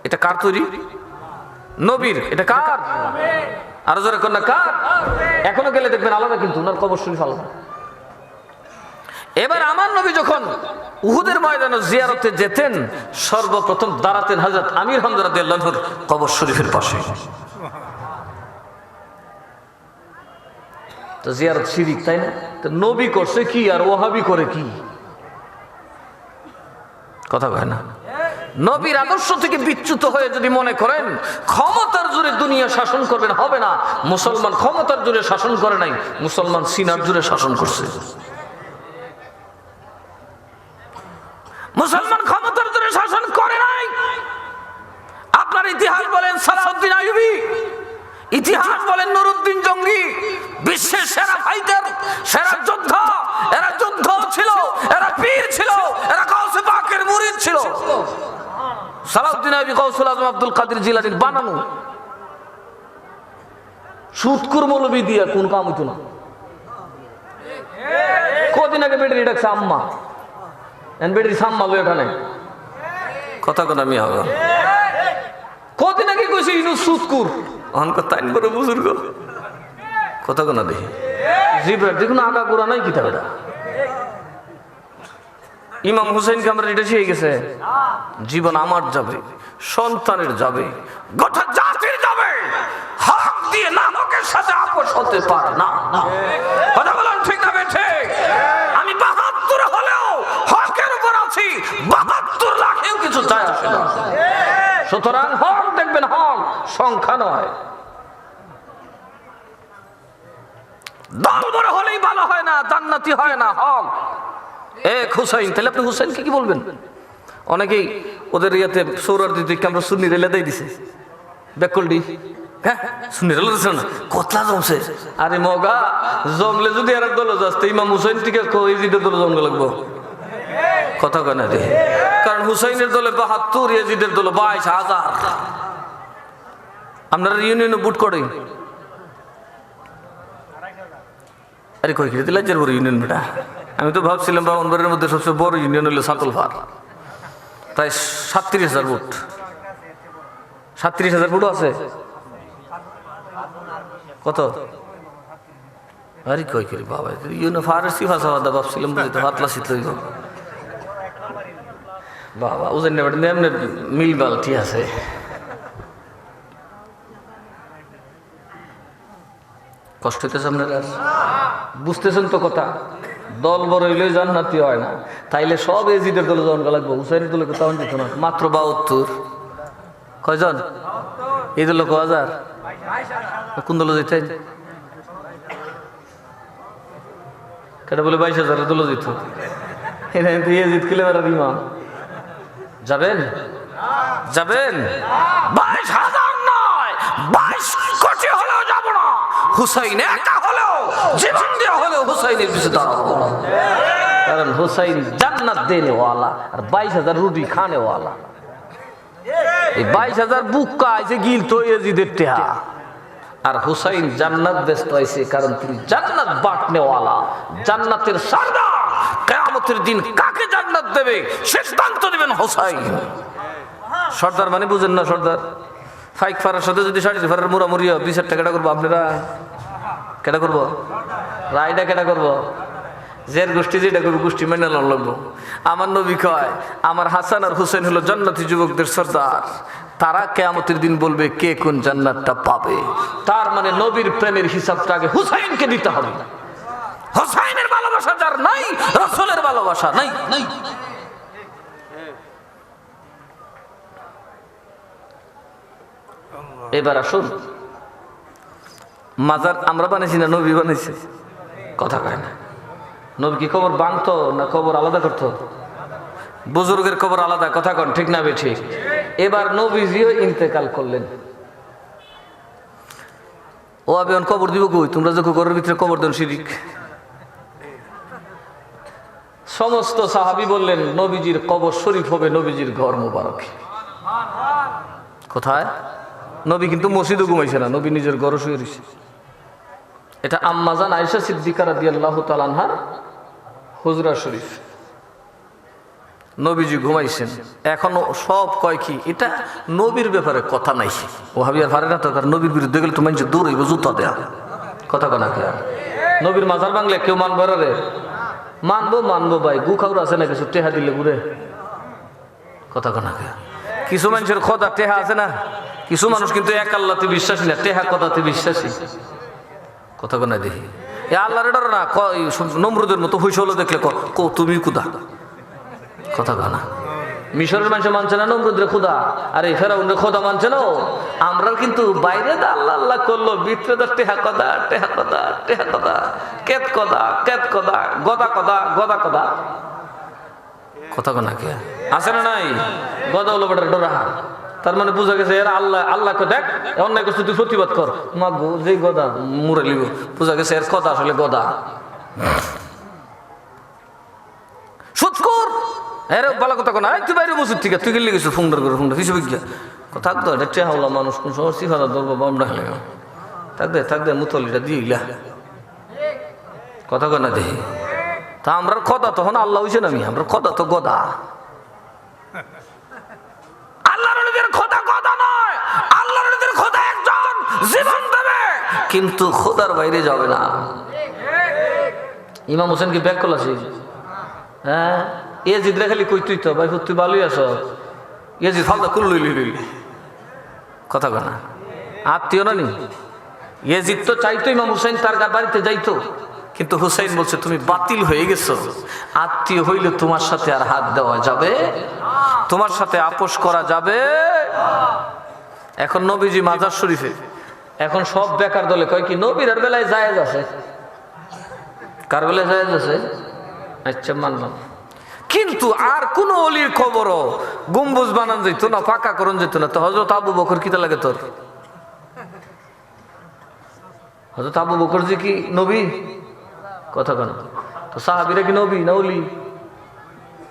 এটা কার তৈরি? নবীর। এটা কার? আরো জোরে কোন না, কার? এখনো গেলে দেখবেন আলাদা, কিন্তু ওনার কবর শরীফ আলাদা। এবার আমার নবী যখন উহুদের ময়দানে জিয়ারতে যেতেন, সর্বপ্রথম দাঁড়াতেন হযরত আমির হামজা রাদিয়াল্লাহু আনহুর কবর শরীফের পাশে। তো জিয়ারত শিরিক, তাই না? তো নবী করছে কি আর ওয়াহাবি করে কি? কথা কয় না? নবীর আদর্শ থেকে বিচ্যুত হয়ে যদি মনে করেন ক্ষমতার জোরে দুনিয়া শাসন করবেন, হবে না। মুসলমান ক্ষমতার জোরে শাসন করে নাই, মুসলমান সিনার জোরে শাসন করছে। মুসলমান ক্ষমতার জোরে শাসন করে নাই। আপনার ইতিহাস বলেন সালাউদ্দিন আইয়ুবী, ইতিহাস বলেন নুরুদ্দিন জঙ্গি, বিশ্বের সেরা ফাইটার, সেরা যোদ্ধা। এরা যুদ্ধ ছিল, এরা পীর ছিল, এরা গাউসে পাকের মুরিদ ছিল। সালাউদ্দিন আইয়ুবী গাউসুল আজম আব্দুল কাদের জিলানীর বানানো। সুদকুর মৌলবী দিয়া কোন কাম হইতো না। কদিন আগে বেটারি ডাকছে আম্মা, বেটারি সাম্মা লো এখানে কথা কথা আমি হবে। কদিন আগে কইছে ইনু সুদকুর, অহংকার তাইন করে বুজুর্গ কথা কোনা দেখি জিব্রাইল দেখুন আগা গোড়া নাই কিতাব। এটা ইমাম হুসাইনকে আমরা এটা শিখে গেছে, জীবন আমার যাবে, সন্তানের যাবে, গোটা জাতির যাবে, হক দিয়ে না হকের সাথে আপোষ হতে পারে না। কথা বলেন ঠিক না বেঠে? আমি ৭২ হলেও হকের উপর আছি, ৭২ লাখেও কিছু চাই আসে না। সুতরাং হক দেখবেন, হক সংখ্যা নয়। দল বড় হলেই ভালো হয় না, জান্নাতি হয় না। হক এক হুসাইন, তাহলে আপনি হুসাইনকে কি বলবেন? অনেকেই ওদের ইয়াতে সৌরার দিতে আমরা সুন্নি রেলে দিয়ে দিছে বেকলডি, হ্যাঁ সুন্নি রেলে দিছে না, কতলা জমছে। আরে মগা জমলে যদি আর দল যাচ্ছে ইমাম হুসাইন থেকে ইজিদের দল জমলে লাগবো কথা কয় না রে। কারণ হুসাইনের দলে ৭২, ইয়াজিদের দলে ২২,০০০। আপনারা ইউনিয়নে বুট করে আরে কই খেতে লাজ্জার বড় ইউনিয়ন বেটা। আমি তো ভাবছিলাম ব্রাহ্মণবাড়ির মধ্যে সবচেয়ে বড় ইউনিয়ন হলো সাতলফার, প্রায় ৩৭,০০০ ভোট। ৩৭,০০০ ভোট আছে কত? আরে কই করি বাবা ইউনিয়ন ফারসি ভাষা ভাবছিলাম বুঝতে পাতলা শীত লইব বাবা ওজন এমনি মিলবাল ঠিক আছে। কষ্ট হইতেছে আপনারা, বুঝতেছেন তো কথা? দল বড় হইলে জান্নাতি হয় না, তাইলে সব এজিদের দলে জন লাগবো। হুসাইনের দলে কোথাও যেত না, মাত্র ৭২। কয়জন এই দল? ১,০০০। কোন দলে যেতেন? কেটা বলে ২২,০০০ দলে যেত। এজিদ খেলে বেড়ার ইমাম যাবেন, যাবেন ২২,০০০ নয়, ২২ কোটি হলেও যাব না। হুসাইন একা হলেও, জীবন দিয়ে হলেও হুসাইনের পিছনে দাঁড়াবো, কারণ হুসাইন জান্নাত দেনেওয়ালা আর ২২,০০০ রুটি খানেওয়ালা। এই ২২,০০০ বুক্কা আইছে গিল তো ইয়াজিদের টেহা, আর হুসাইন জান্নাত ব্যস্ত হয়েছে কারণ তিনি জান্নাত বাটনেওয়ালা, জান্নাতের সরদার। কিয়ামতের দিন কাকে জান্নাত দেবে সিদ্ধান্ত নেবেন হুসাইন। সর্দার মানে বুঝেন না? সর্দার ফাইক ফারার সাথে যদি ৪০ মুড়ামুড়ি বিচারটা কেটা করবো? আপনারা কেটা করবো? রায়টা কেটা করবো? জের গোষ্ঠী যেটা করবো গোষ্ঠী মেনে লাগবো। আমার নবী কয় আমার হাসান আর হুসেন হলো জান্নাতি যুবকদের সর্দার, তারা কিয়ামতের দিন বলবে কে কোন জান্নাতটা পাবে। তার মানে নবীর প্রেমের হিসাবটা আগে হুসাইনকে দিতে হবে। হুসাইনের ভালোবাসা যার নাই, রাসূলের ভালোবাসা নাই। এবার আসুন, মাজার আমরা বানাইছি না নবী বানাইছে? কথা কয় না। নবী কি কবর বাঁধতো না কবর আলাদা করতো? বুজুর্গের কবর আলাদা, কথা কন ঠিক না বে ঠিক? এবার নবীজিও ইন্তেকাল করলেন। ও আমি কবর দিব কই? তোমরা যখন ঘরের ভিতরে কবর দেন শিরিক। সমস্ত সাহাবী বললেন নবীজির কবর শরীফ হবে নবীজির ঘর মুবারকে। কোথায়? নবী কিন্তু মসজিদে ঘুমাইছে না, নবী নিজের ঘরে শুয়ে রয়েছে। এটা আম্মাজান আয়েশা সিদ্দিকা রাদিয়াল্লাহু তাআলা আনহার হুজরা শরীফ। নবীজি ঘুমাইছেন। এখন সব কয় কি এটা নবীর ব্যাপারে কথা নাই। ওহাবি আর পারে না তো, কারণ নবীর বিরুদ্ধে গেলে তো মানুষ দূর হইব, জুতা দেয়া কথা কনা কে? নবীর মাজার বাংলা কেউ মানবে রে? মানবো মানবো ভাই, গু খাউর আছে না কিছু টেহা দিলে ঘুরে কথা কনা কে? কিছু মানুষের খোদা টেহা আছে না, কিছু মানুষ কিন্তু এক আল্লাহতে বিশ্বাসী না, টেহা কথাতে বিশ্বাসী কথা কনা দেখি। এ আল্লাহর ডর না, নমরুদের মতো হইসল দেখলে ক তুমি কুদা কথা কনা। মিশরের মানুষ মানছে না নমরুদের খোদা, আর এই ফেরাউনের খোদা মানছে না। আমরা কিন্তু বাইরে আল্লাহ আল্লাহ করলো, ভিতরে তো টেহা কদা টেহা কদা টেহা কদা, কেত কদা কেত কদা, গদা কদা গদা কদা। কথা কনা কে আছে না নাই? গদা হলো বেটার ডোরা। তার মানে বুঝা গেছে এর আল্লাহ আল্লাহকে দেখ, অন্যায় করছে তুই প্রতিবাদ কর, মাগো যে গদা মুড়ে লিব। বুঝা গেছে এর কথা আসলে গদা। সুৎকুর এর ভালো কথা কোনা, তুই বাইরে মসজিদ থেকে তুই গেলে গেছিস ফুংডার করে ফুংডার হিসেবে গিয়া থাকতো। এটা টেহাওলা মানুষ কোন সময় সিফাদা ধরবো বামডা হলে থাকবে মুতলিটা দিইলা। কথা কনা দেখি তা আমরা খদা তখন আল্লাহ হইছে না, আমরা খদা তো গদা। আল্লাহর নবীর খোদা খোদা নয়, আল্লাহর নবীর খোদা একজন, জীবন দেবে কিন্তু খোদার বাইরে যাবে না। ইমাম হোসেন কি ব্যাক করল আছে? হ্যাঁ, ইয়াজিদ রে খালি কই তুই তো ভাই তুই ভালোই আছো, ইয়াজিদ ফালদা কুল লইলি। কথা কনা আত্মীয় না নি? ইয়াজিদ তো চাইতো ইমাম হোসেন তার বাড়িতে যাইতো, কিন্তু হুসাইন বলছে তুমি বাতিল হয়ে গেছো, আত্মীয় হইলে তোমার সাথে আর হাত দেওয়া যাবে, তোমার সাথে আপোষ করা যাবে। এখন নবীজি মাজার শরীফে, এখন সব বেকার দলে কয় কি নবীর বেলায় জায়েজ আছে। কার বেলায় জায়েজ আছে? আচ্ছা মানলাম, কিন্তু আর কোন অলির খবরও গম্বুজ বানান যেত না, পাকা করন যেত না। তো হযরত আবু বকর কিতা লাগে তোর? হযরত আবু বকর যে কি নবী? কথা কেন? তো সাহাবীরা কি নবী না অলি?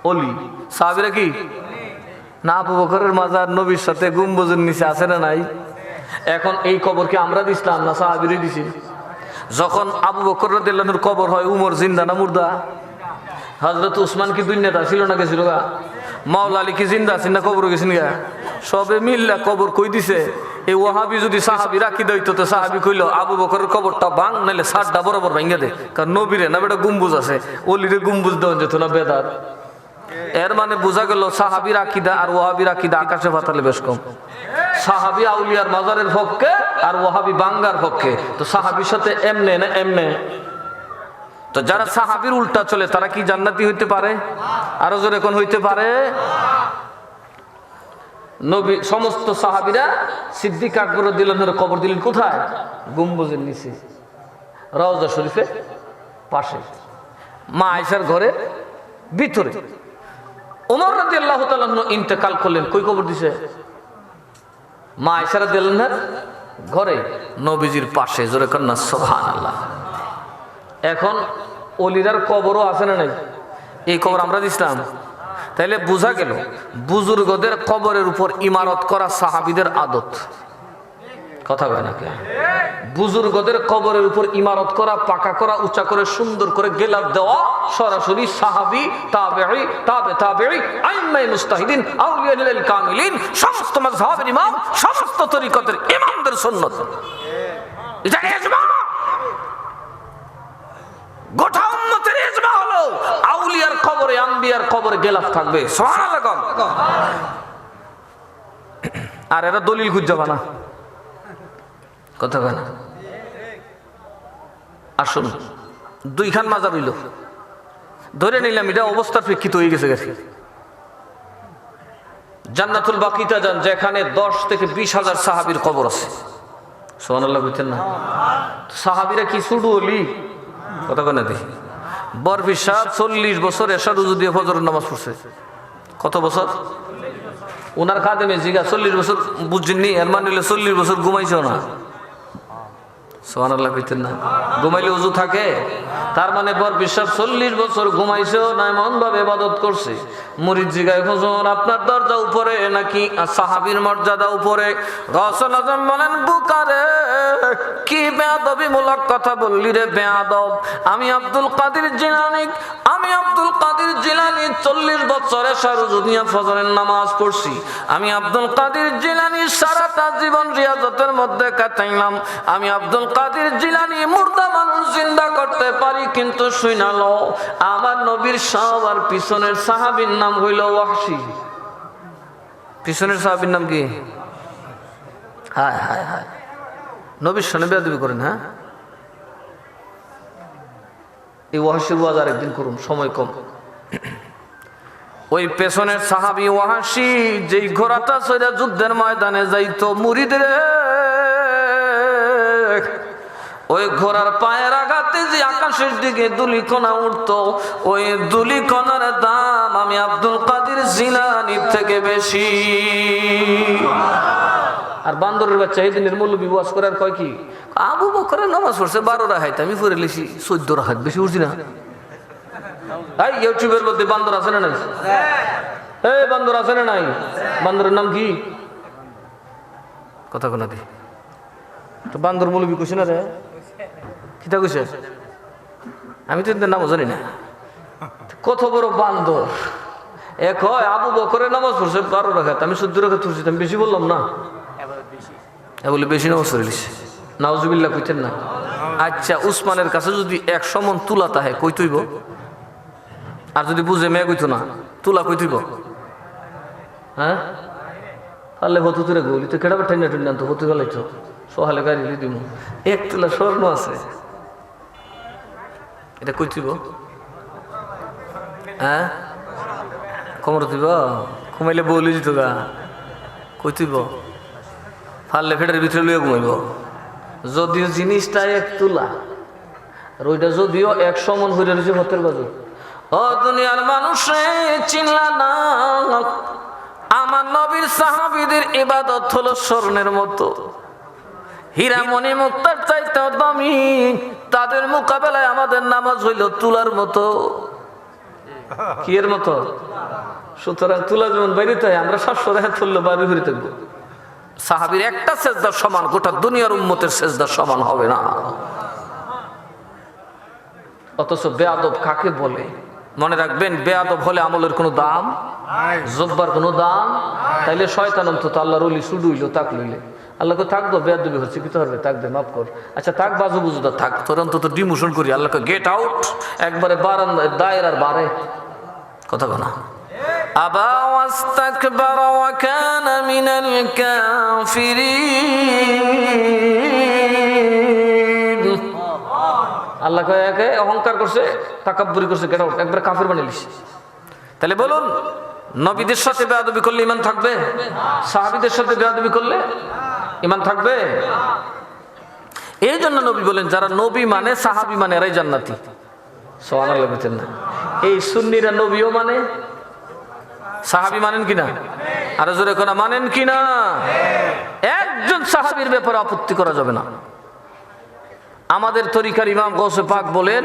অলি। সাহাবীরা কি না? আবু বকরের মাজার নবীর সাথে গম্বুজের নিচে আছে না নাই? এখন এই কবর কি আমরা দিছিলাম না সাহাবীরা দিছি? যখন আবু বকর রাদিয়াল্লাহু আনহুর কবর হয়, উমর জিন্দা না মুর্দা? হযরত উসমান কি দুনিয়াতে ছিল না গেছিল গা? মাওলা আলী কি জিন্দা আছেন না কবর গেছেন গা? সবে মিল্লা কবর কই দিছে। এই ওয়াহাবি যদি সাহাবী রাখি দইতো তো সাহাবী কইল আবু বকরের কবরটা ভাঙ, নাইলে সাতটা বরাবর ভাঙ্গা দে, কারণ নবীরে না বেটা গম্বুজ আছে, অলিরে গম্বুজ দেওয়া যেত না, বেদাত। এর মানে বোঝা গেল সাহাবীর আকীদা আর ওয়াহাবির আকীদা আকাশে পাতালে বেশ কম। সাহাবী আউলিয়ার মাজারের পক্ষে আর ওয়াহাবি বাঙ্গার পক্ষে। তো সাহাবীর সাথে এমনে না এমনে? তো যারা সাহাবীর উল্টা চলে তারা কি জান্নাতি হইতে পারে? আরো জোরে কোন হইতে পারে? নবী সমস্ত সাহাবীরা সিদ্দিক আকবর রাদিয়াল্লাহু আনহুর কবর দিলেন কোথায়? গম্বুজের নিচে, রওজা শরীফের পাশে, মা আয়েশার ঘরের ভিতরে। ওমর রাদিয়াল্লাহু তাআলা আনহু ইন্তেকাল করলেন, কই কবর দিছে? মা আয়েশা রাদিয়াল্লাহু আনহার ঘরে, নবীজির পাশে। জোরে কন্না সুবহানাল্লাহ। এখন অলিরার কবরও আছে না নাই? এই কবর আমরা দিছিলাম। তাইলে বোঝা গেল বুজুর্গদের কবরের উপর ইমারত করা সাহাবীদের আদত। কথা কয় না কে? বুজুর্গদের কবরের উপর ইমারত করা, পাকা করা, উঁচা করে সুন্দর করে গেলাপ দেওয়া সরাসরি সাহাবী, তাবেঈ, তাবে তাবেঈ, আইম্মায়ে মুজতাহিদিন, আউলিয়াউল কামিলিন, সমস্ত মাযহাবের ইমাম, সমস্ত তরিকতের ইমামদের সুন্নাত। এটা ইজমা, গোটা উম্মতের ইজমা হলো আউলিয়ার কবরে, আম্বিয়ার কবরে গেলাফ থাকবে। সুবহানাল্লাহ। আর এরা দলিল খুঁজে না, কথা কয় না। আসুন, দুইখান মাজার হইল, ধরে নিলাম এটা অবস্থার প্রেক্ষিত হয়ে গেছে। জান্নাতুল বাকিতে যান, যেখানে 10 থেকে 20,000 সাহাবীর কবর আছে। সুবহানাল্লাহ বুঝছেন না? সাহাবীরা কি শুধু ওলি? কথা কয় না দেখি। বরফি সাহেব 40 বছর এশা রুজু দিয়ে ফজরের নামাজ পড়ছে। কত বছর? ওনার খাদেমে জিগা 40 বছর বুঝছেননি, এর মানে 40 বছর ঘুমাইছো না। সুবহানাল্লাহ কইতেন না? ঘুমাইলে ওযু থাকে? তার মানে বরফি সাহেব 40 বছর ঘুমাইছো না, এমন ভাবে ইবাদত করছে। মুরিদ জিগায় হুজুর আপনার দরজা উপরে নাকি সাহাবীর মর্যাদা উপরে? গৌসুল আজম বলেন বুকারে কি বেয়াদবি মূলক কথা বললি রে বেয়াদব। আমি আব্দুল কাদের জিলানী 40 বছর এশা রুজু দিয়ে ফজরের নামাজ পড়ছি। আমি আব্দুল কাদের জিলানী সারাটা জীবন রিয়াজতের মধ্যে কাটাইলাম। আমি আব্দুল কাদের জিলানী মুর্দা মানুষ জিন্দা করতে পারি, কিন্তু শুনালো আমার নবীর সবার পিছনের সাহাবীর নাম হইল ওয়াহশী। পিছনের সাহাবীর নাম কি? হায় হায় হায়, নবীর সনে বেয়াদবি করেন। হ্যাঁ, এই ওয়াহশীর ওয়াজ আরেকদিন করুন, সময় কম। ওই পেছনের সাহাবী ওয়াহাশী যেই ঘোড়াটা চড়ে যুদ্ধের ময়দানে যাইতো মুরিদের, ওই ঘোড়ার পায়ের আঘাতে যে আকাশের দিকে দুলিকণা উঠতো, ওই দুলিকণার দাম আমি আব্দুল কাদের জিলানীর থেকে বেশি। আর বান্দরের বাচ্চা এই দিনের মৌলবী ওয়াজ করার কয় কি, আবু বকরের নামাজ পড়ছে 12 রাকাত, আমি পড়ে লিছি 14 রাকাত, বেশি উঠছি না? এই ইউটিউবের মধ্যে বান্দর আছে না নাই? এই বান্দর আছে না নাই? বান্দরের নাম কি? কথা কোনা দি তো বান্দর মৌলবী কইছে না রে, কিতা কইছে? আমি তো এদের নামও জানি না। কত বড় বান্দর! এক হয় আবু বকরের নামাজ পড়ছে 12 রাকাত, আমি 14 রাকাত পড়ছি, আমি বেশি বললাম না? বলে বেশি নামাজ পড়ে লিছে, নাউজুবিল্লাহ কইতেন না? আচ্ছা, উসমানের কাছে যদি 100 মন তুলা তাহে কই তুইব? আর যদি বুঝে মেয়ে কইতো না তুলা কই তুইব? হ্যাঁ, পারলে হতো তুলে গলি তো কেডা ঠান্ডা ঠান্ডা তো হতে গেলে তো সহালে গাড়ি দিব 1 তুলা স্বর্ণ আছে, এটা কই তুইব? হ্যাঁ, কমর তুইব? ঘুমাইলে বলি দিত গা, কই তুইব? ফাললে ফেটের ভিতরে লইয়া ঘুমাইব। যদিও জিনিসটা 1 তুলা, আর ওইটা যদিও 100 মন হইলে রয়েছে হতের বাজু। ও দুনিয়ার মানুষে চিনলা না, আমার নবীর সাহাবীদের ইবাদত হলো স্বর্ণের মতো, হীরামণি মুক্তার চাইতে দামি। তাদের মোকাবেলায় আমাদের নামাজ হইল তুলার মতো। কি এর মতো? সুতরাং তুলা যেমন বাইরিতে হয়, আমরা 700 টাকা তুললে বাড়ি ফিরে থাকবো। সাহাবীর একটা সেজদার সমান গোটা দুনিয়ার উম্মতের সেজদার সমান হবে না। অথচ বেয়াদব কাকে বলে? মনে রাখবেন, বেয়াদব হলে আমলের কোনো দাম, জব্বার কোনো দাম। তাইলে শয়তান অন্তত আল্লাহর ওলি শুধু হইলো তাক লইলে আল্লাহকে থাকবো, বেয়াদবি হচ্ছে কি হবে, থাক দে, মাফ কর, আচ্ছা থাক, বাজু বুঝুদা থাক, তোর অন্তত ডিমোশন করি, আল্লাহকে গেট আউট, একবারে বারান্দায় দায়েরার বারে। কথা বলা আবা ওয়াস্তাকবারা ওয়া কানা মিনাল কাফিরিন। আল্লাহ কয় একে অহংকার করছে, তাকাব্বুরি করছে, গেট আউট, একবারে কাফির বানিয়ে দিছে। তাহলে বলুন, নবীদের সাথে বেয়াদবি করলে ঈমান থাকবে? সাহাবীদের সাথে বেয়াদবি করলে ঈমান থাকবে? এই জন্য নবী বলেন, যারা নবী মানে সাহাবী মানে এরাই জান্নাতি। সুবহানাল্লাহ বলতেন না? এই সুন্নিরা নবীও মানে, সাহাবী মানেন কিনা? আর জোরে কোনা মানেন কিনা? একজন সাহাবীর ব্যাপারে আপত্তি করা যাবে না। আমাদের তরিকার ইমাম গৌসে পাক বলেন,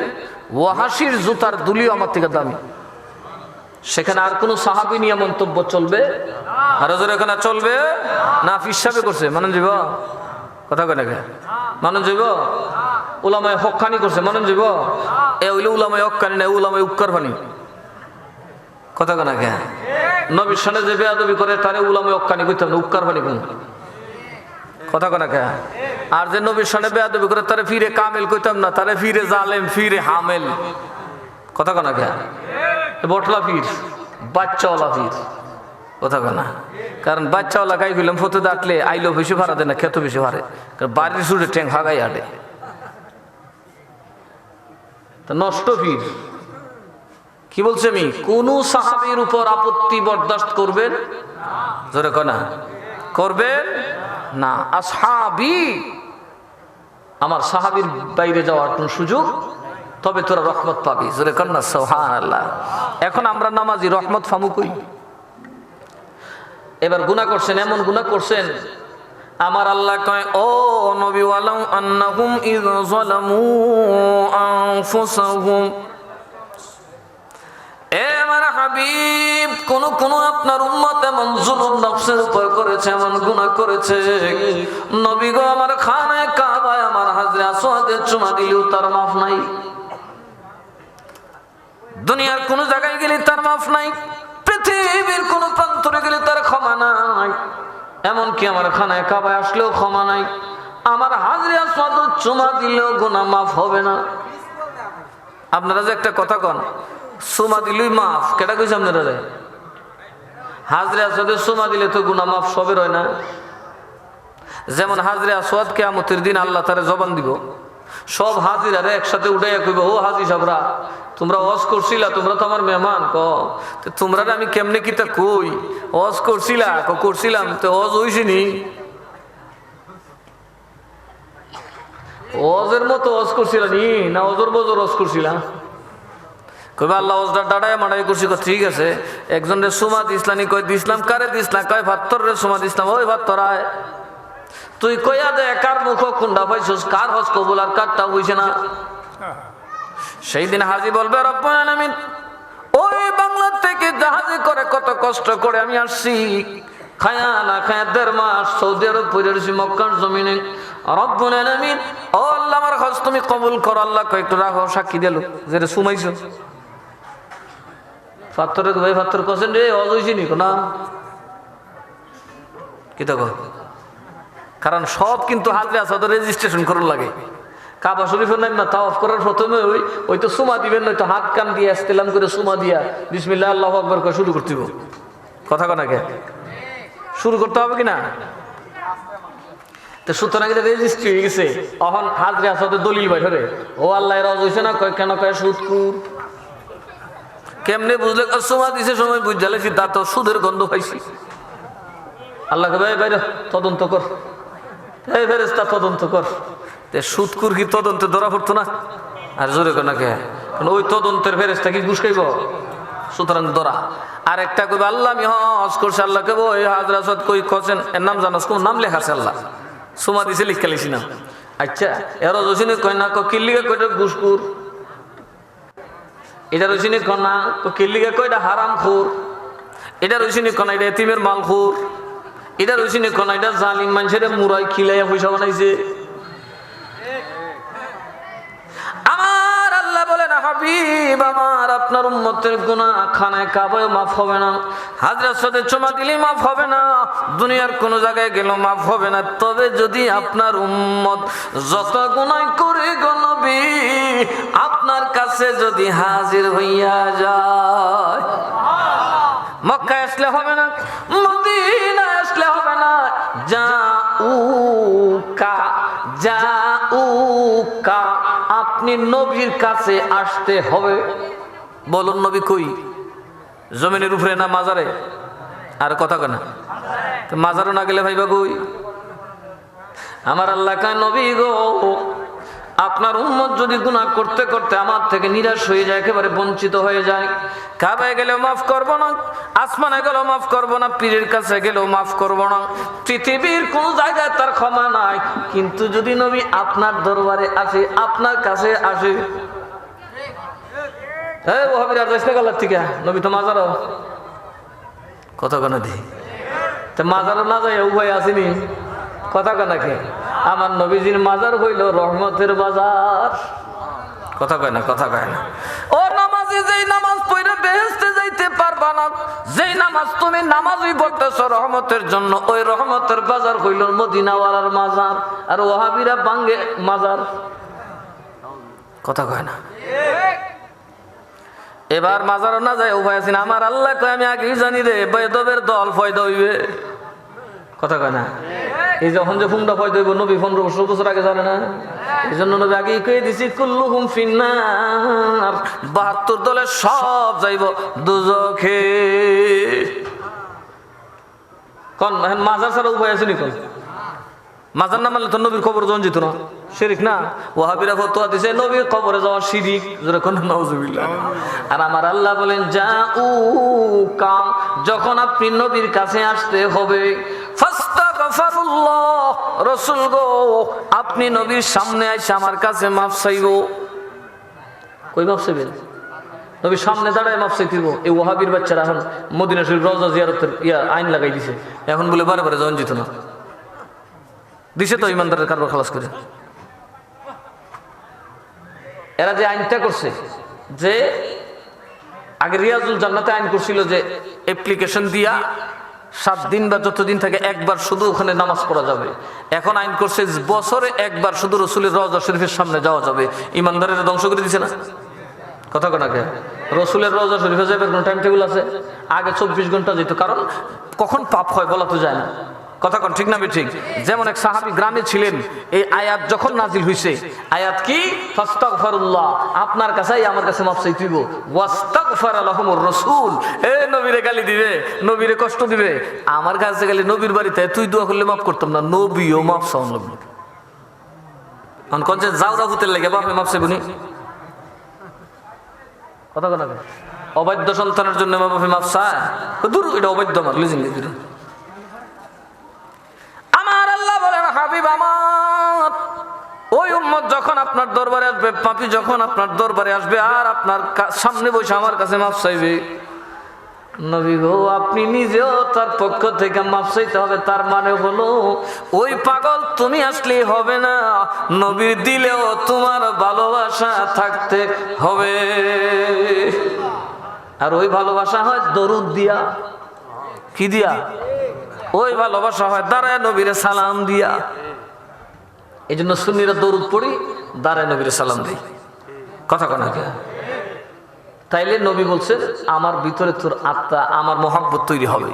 ওয়াহাশীর জুতার দুলিও আমার থেকে দামি। সেখানে আর কোন সাহাবী নিয়ে মন্তব্য চলবে? আর জোরে কোনা চলবে না? ফিসাবে করছে মানন যাব? কথা কয় না কে? মানন যাব? উলামায়ে হক্কানি করছে মানন যাব? এ হইলে উলামায়ে হক্কানি না, উলামায়ে উক্কার বাণী। কথা কয় না কে? নবীর সামনে যে বেয়াদবি করে তারে উলামায়ে হক্কানি কইতাম না, উক্কার বাণী কোন? কথা কয় না কে? আর যে নবীর সামনে বেয়াদবি করে তারে ফিরে কামেল কইতাম না, তারে ফিরে জালেম, ফিরে হামেল। কথা কয় না কে? বটলা ফির, বাচ্চাওয়ালা ফির। কথা কয় না? কারণ বাচ্চাওয়ালা গাই গেলাম ফতে ডাকলে আইলো বেশি ভাড়া দেয় না, খেত বেশি ভাড়ে, কারণ বাড়ির সুরে ট্যাং ভাগাই আটে। তা নষ্ট ফির। কি বলছে আমি? কোন সাহাবীর উপর আপত্তি বরদাস্ত করবেন? জোরে কয় না? করবেন না। আসহাবী, আমার সাহাবীর বাইরে যাওয়ার কোন সুযোগ, তবে তোরা রহমত পাবি। জোরে কর না সুবহানাল্লাহ। এখন আমরা নামাজি, রহমত ফামু কই? এবার গুনাহ করছেন, এমন গুনাহ করছেন, আমার আল্লাহ কয়, ও নবী, ওয়ালাউ আন্নাহুম ইয যালামু আনফুসাহুম, এ আমার হাবিব, কোন আপনার উম্মত এমন জুলুম নফসের উপর করেছে, এমন গুনাহ করেছে, নবী গো, আমার খানায় কাবায় আমার হাজরে আসওয়াদে চুমা দিলেও তার মাফ নাই। দুনিয়ার কোন জায়গায় গেলে তার মাফ নাই, পৃথিবীর কোন প্রান্তরে গেলে তার ক্ষমা নাই, এমনকি আমার খানায় কাবায় আসলেও ক্ষমা নাই। আমার হাজরে আসওয়াদ চুমা দিলেও গুনাহ মাফ হবে না। আপনারা যে একটা কথা কন, সুমা দিলই মাফ, কেটা কইছে আপনারা? হাজরে আসওয়াদে সুমা দিলে তো গুনাহ মাফ সবের হয় না। যেমন হাজরে আসওয়াদ কিয়ামতের দিন আল্লাহ তারে জবান দিব, সব হাজিরারে একসাথে উঠাইয়া কইব, ও হাজি সাহেবরা, তোমরা ওয়াজ করছিলা, তোমরা তো আমার মেহমান। তোমরা আমি কেমনে কিতা কই, ওয়াজ করছিলা? করছিলাম। তো ওয়াজ হইছিনি? ওয়াজের মতো ওয়াজ করছিলা নি, না অজর বজর ওয়াজ করছিলা? কইবা আল্লাহ ওয়াজটা ডাড়ায় মাড়াই করছি। ঠিক আছে, একজনের সুমা দিসলানি, কই দিসলাম। কারে দিসলাম? কয় ভাত্তর রে সুমা দিসলাম। ওই ভাত্তর আয়, তুই কইয়া দে কার মুখ কুন্ডা পাইছস, কার হজ কবুল আর কারটা হইছে না। সেই দিন হাজি বলবে রব্বুল আলামিন, ওই বাংলা থেকে জাহাজে করে কত কষ্ট করে আমি আসছি, খায়া না খায়া 1.5 মাস সৌদি আরব পড়ে রয়েছি মক্কার জমিনে। রব্বুল আলামিন, ও আল্লাহ আমার হজ তুমি কবুল করো। আল্লাহ কয় একটু রাখো, সাক্ষী দিল যে সুমাইছো। পাথরের ভাই পাথর কছেন রে হজ হইছে নি না কি তো? কারণ সব কিন্তু হাজরে আসাদ রেজিস্ট্রেশন করার লাগে। কাবা শরীফের নাম না তাওয়াফ করার প্রথমে ওই তো সুমা দিবেন, নয়তো হাত কান দিয়ে ইসলাম করে সুমা দিয়া বিসমিল্লাহ আল্লাহু আকবার করে শুরু করতে হবে। কথা কনাকে শুরু করতে হবে কিনা? তো সুতরাং এটা রেজিস্ট্রি হয়ে গেছে। এখন হাজরে আসাদের দলিল বাইরে, ও আল্লাহ রজ হয়েছে না, কয় কেন? কয় সুদকুর। কেমনে বুঝলে? সুমা দিছে সময় বুঝ জ্বালাইছি, তা তো সুদের গন্ধ পাইছি। আল্লাহকে ভাই বাইরে তদন্ত কর, এই ফেরেশতা তদন্ত কর। সুদকুর কি তদন্তে ধরা পড়তো না? আর জোরে কোনাকে, ওই তদন্তের ফেরেশতা কি ঘুষ খাইব? সুতরাং ধরা। আর একটা কইবে আল্লাহ আমি হজ করছি। আল্লাহ কেবো এই হাজরা সদ কই কছেন, এর নাম জানাস? কোন নাম লেখা আছে? আল্লাহ সুমা দিছে, লিখা লিখছি না। আচ্ছা এর রসিনে কয় না, কিল্লিগা কয়টা ঘুষকুর, এটা রসিনে কয় না, কিল্লিগা কয়টা হারাম খুর, এটা রসিনে কয় না এটা এতিমের মাল খুর, এটা রসিনে কয় না এটা জালিম মানুষের মুরাই খিলাইয়া পয়সা বানাইছে। আমার আল্লাহ বলেন, হাবিব আমার, আপনার উম্মতের গুনাহ খানায় কাবায় মাফ হবে না, হাজরাত সাথে চুমা দিলে মাফ হবে না, দুনিয়ার কোন জায়গায় গেল মাফ হবে না। তবে যদি আপনার উম্মত যত গুনাহ করে গো নবী আপনার কাছে যদি হাজির হইয়া যায়, মক্কা আসলে হবে না, মদিনা আসলে হবে না, যাউকা আপনি নবীর কাছে আসতে হবে। বলুন নবী কই? জমিনের উপরে না মাজারে? আর কথা কেনা মাজারও না গেলে ভাইবা কই? আমার আল্লাহ কয় নবী গো, আপনার উম্মত যদি গুনাহ করতে করতে আমার থেকে নিরাশ হয়ে যায়, একেবারে বঞ্চিত হয়ে যায়, কাবায় গেলেও মাফ করব না, আসমানে গেলেও মাফ করব না, পীরের কাছে গেলেও মাফ করব না, পৃথিবীর কোন জায়গায় তার ক্ষমা নাই। কিন্তু যদি নবী আপনার দরবারে আসে, আপনার কাছে আসে, এই ওহাবির আর যাইস না গলার থেকে, নবী তো মাজারও কথা কেনা দিই, তো মাজারও না যায় উভয় আসেনি কথা কেনাকে। আমার নবীজির মাজার হইল রহমতের বাজার। কথা কয় না, কথা কয় না। ও নামাজি, যেই নামাজ পড়ে বেহেশতে যাইতে পারবা না, যেই নামাজ তুমি নামাজই পড়তেছ রহমতের জন্য, ওই রহমতের বাজার হইল মদিনাওয়ালার মাজার। আর ওহাবিরা বাঙ্গে মাজার। কথা কয় না। এবার মাজারও না যায় উভয় আছেন। আমার আল্লাহ কয় আমি আগেই জানি রে বেদবের দল ফয়দা হইবে। কথা কয় না। এই যখন যে ফুমটা ফয়দা হইব নবী 1500 বছর আগে জানে না? এই জন্য নবী আগেই কয়ে দিছি কুল্লুহুম ফিন্নার, 72 দলের সব যাইব দুজখে। কোন মাজার ছাড়া উভয় আছে নি? কোন মাজার না মানলে তো নবীর কবর জন যেত না, শিরিক না? ওয়াহাবিরা ফতোয়া দিছে নবীর কবরে যাওয়া শিরিক। যারা কোন নাউজুবিল্লাহ। আর আমার আল্লাহ বলেন যাউকা, যখন আপনি নবীর কাছে আসতে হবে, ফাস্তাগফিরুল্লাহ, রাসূল গো আপনি নবীর সামনে এসে আমার কাছে মাফ চাইবো। কই মাফ চাইবেন? নবীর সামনে দাঁড়ায় মাফ চাইতেইব। এই ওয়াহাবির বাচ্চারা এখন মদিনা শরীফ রওজা জিয়ারতের আইন লাগাই দিছে, এখন বলে বারে বারে জন যেত না। দিছে তো ইমানদারের কারবার খালাস করে। এরা যে আইনটা করছে, যে আগে রিয়াজুল জান্নাতে আইন করছিল যে অ্যাপ্লিকেশন দিয়া 7 দিন বা যতদিন থাকে একবার শুধু ওখানে নামাজ পড়া যাবে। এখন আইন করছে বছরে একবার শুধু রসুলের রওজা শরীফের সামনে যাওয়া যাবে। ইমানদারের ধ্বংস করে দিছে না? কথা কোন আগে রসুলের রওজা শরীফে যাবে কোন টাইম টেবিল আছে? আগে 24 ঘন্টা যেত, কারণ কখন পাপ হয় বলা তো যায় না। কথা কোন ঠিক না ঠিক? যেমন এক সাহাবী গ্রামে ছিলেন, এই আয়াত যখন নাজিল হইছে, আয়াত কি? ফাস্তাগফিরুল্লাহ, আপনার কাছেই আমার কাছে মাফ চাইতে হইব। ওয়াস্তাগফারা লাহুমুর রাসূল, এ নবীরে গালি দিবে, নবীরে কষ্ট দিবে, আমার কাছে গেলে নবীর বাড়িতে তুই দোয়া করলে মাফ করতাম না, নবীও মাফ চাওয়ান লাগবে। এখন কোন যে জাউরা ভূতের লেগে বাপে মাফ চাইবনি? কথা কোন? অবাধ্য সন্তানের জন্য বাপে মাফ চায়? দূর, এটা অবাধ্য আমার লিজিং দিদি। হাবিব আমার, ওই উম্মত যখন আপনার দরবারে আসবে, পাপী যখন আপনার দরবারে আসবে আর আপনার সামনে বসে আমার কাছে মাফ চাইবে, নবী গো আপনি নিজেও তার পক্ষ থেকে মাফ চাইতে হবে। তার মানে হলো ওই পাগল তুমি আসলেই হবে না, নবীর দিলেও তোমার ভালোবাসা থাকতে হবে। আর ওই ভালোবাসা হয় দরুদ দিয়া। কি দিয়া? ওই ভালোবাসা হয় দাঁড়ায় নবীরে সালাম দিয়া। এই জন্য সুন্নিরা দরুদ পড়ি, দাঁড়ায় নবীরে সালাম দিই। কথা কনা কে? তাইলে নবী বলছেন আমার ভিতরে তোর আত্মা, আমার মহব্বত তৈরি হবে।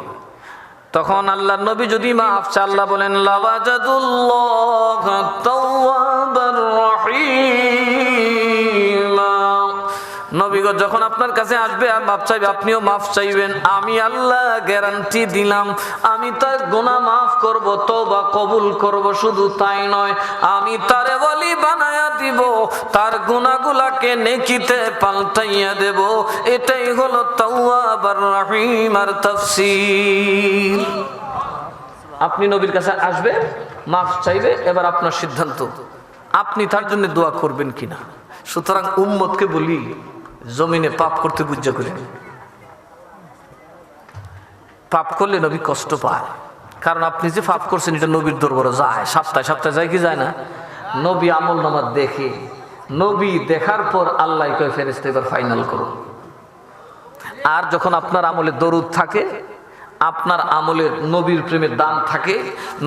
তখন আল্লাহ নবী যদি মাফ চায়, আল্লাহ বলেন লাওয়াজাদুল্লাহ তাওয়াবার রহিম। নবীগো যখন আপনার কাছে আসবে আর মাফ চাইবে, আপনিও মাফ চাইবেন, আমি আল্লাহ গ্যারান্টি দিলাম আমি তার গুনাহ মাফ করব, তওবা কবুল করব। শুধু তাই নয়, আমি তারে ওলি বানায়া দিব, তার গুনাহগুলোকে নেকিতে পাল্টাইয়া দেব। এটাই হলো তাওয়াবার রহিম আর তাফসীর। আপনি নবীর কাছে আসবে, মাফ চাইবে, এবার আপনার সিদ্ধান্ত আপনি তার জন্য দোয়া করবেন কিনা। সুতরাং উম্মতকে বলি, জমিনে পাপ করতে বুঝা করে, পাপ করলে নবী কষ্ট পায়। কারণ আপনি যে পাপ করছেন এটা নবীর দরবারে যায়, সপ্তাহে সপ্তাহে যায় কি যায় না? নবী আমল নামা দেখে, নবী দেখার পর আল্লাহ কয় ফেরেশতা এবার ফাইনাল করো। আর যখন আপনার আমলে দরুদ থাকে, আপনার আমলের নবীর প্রেমের দান থাকে,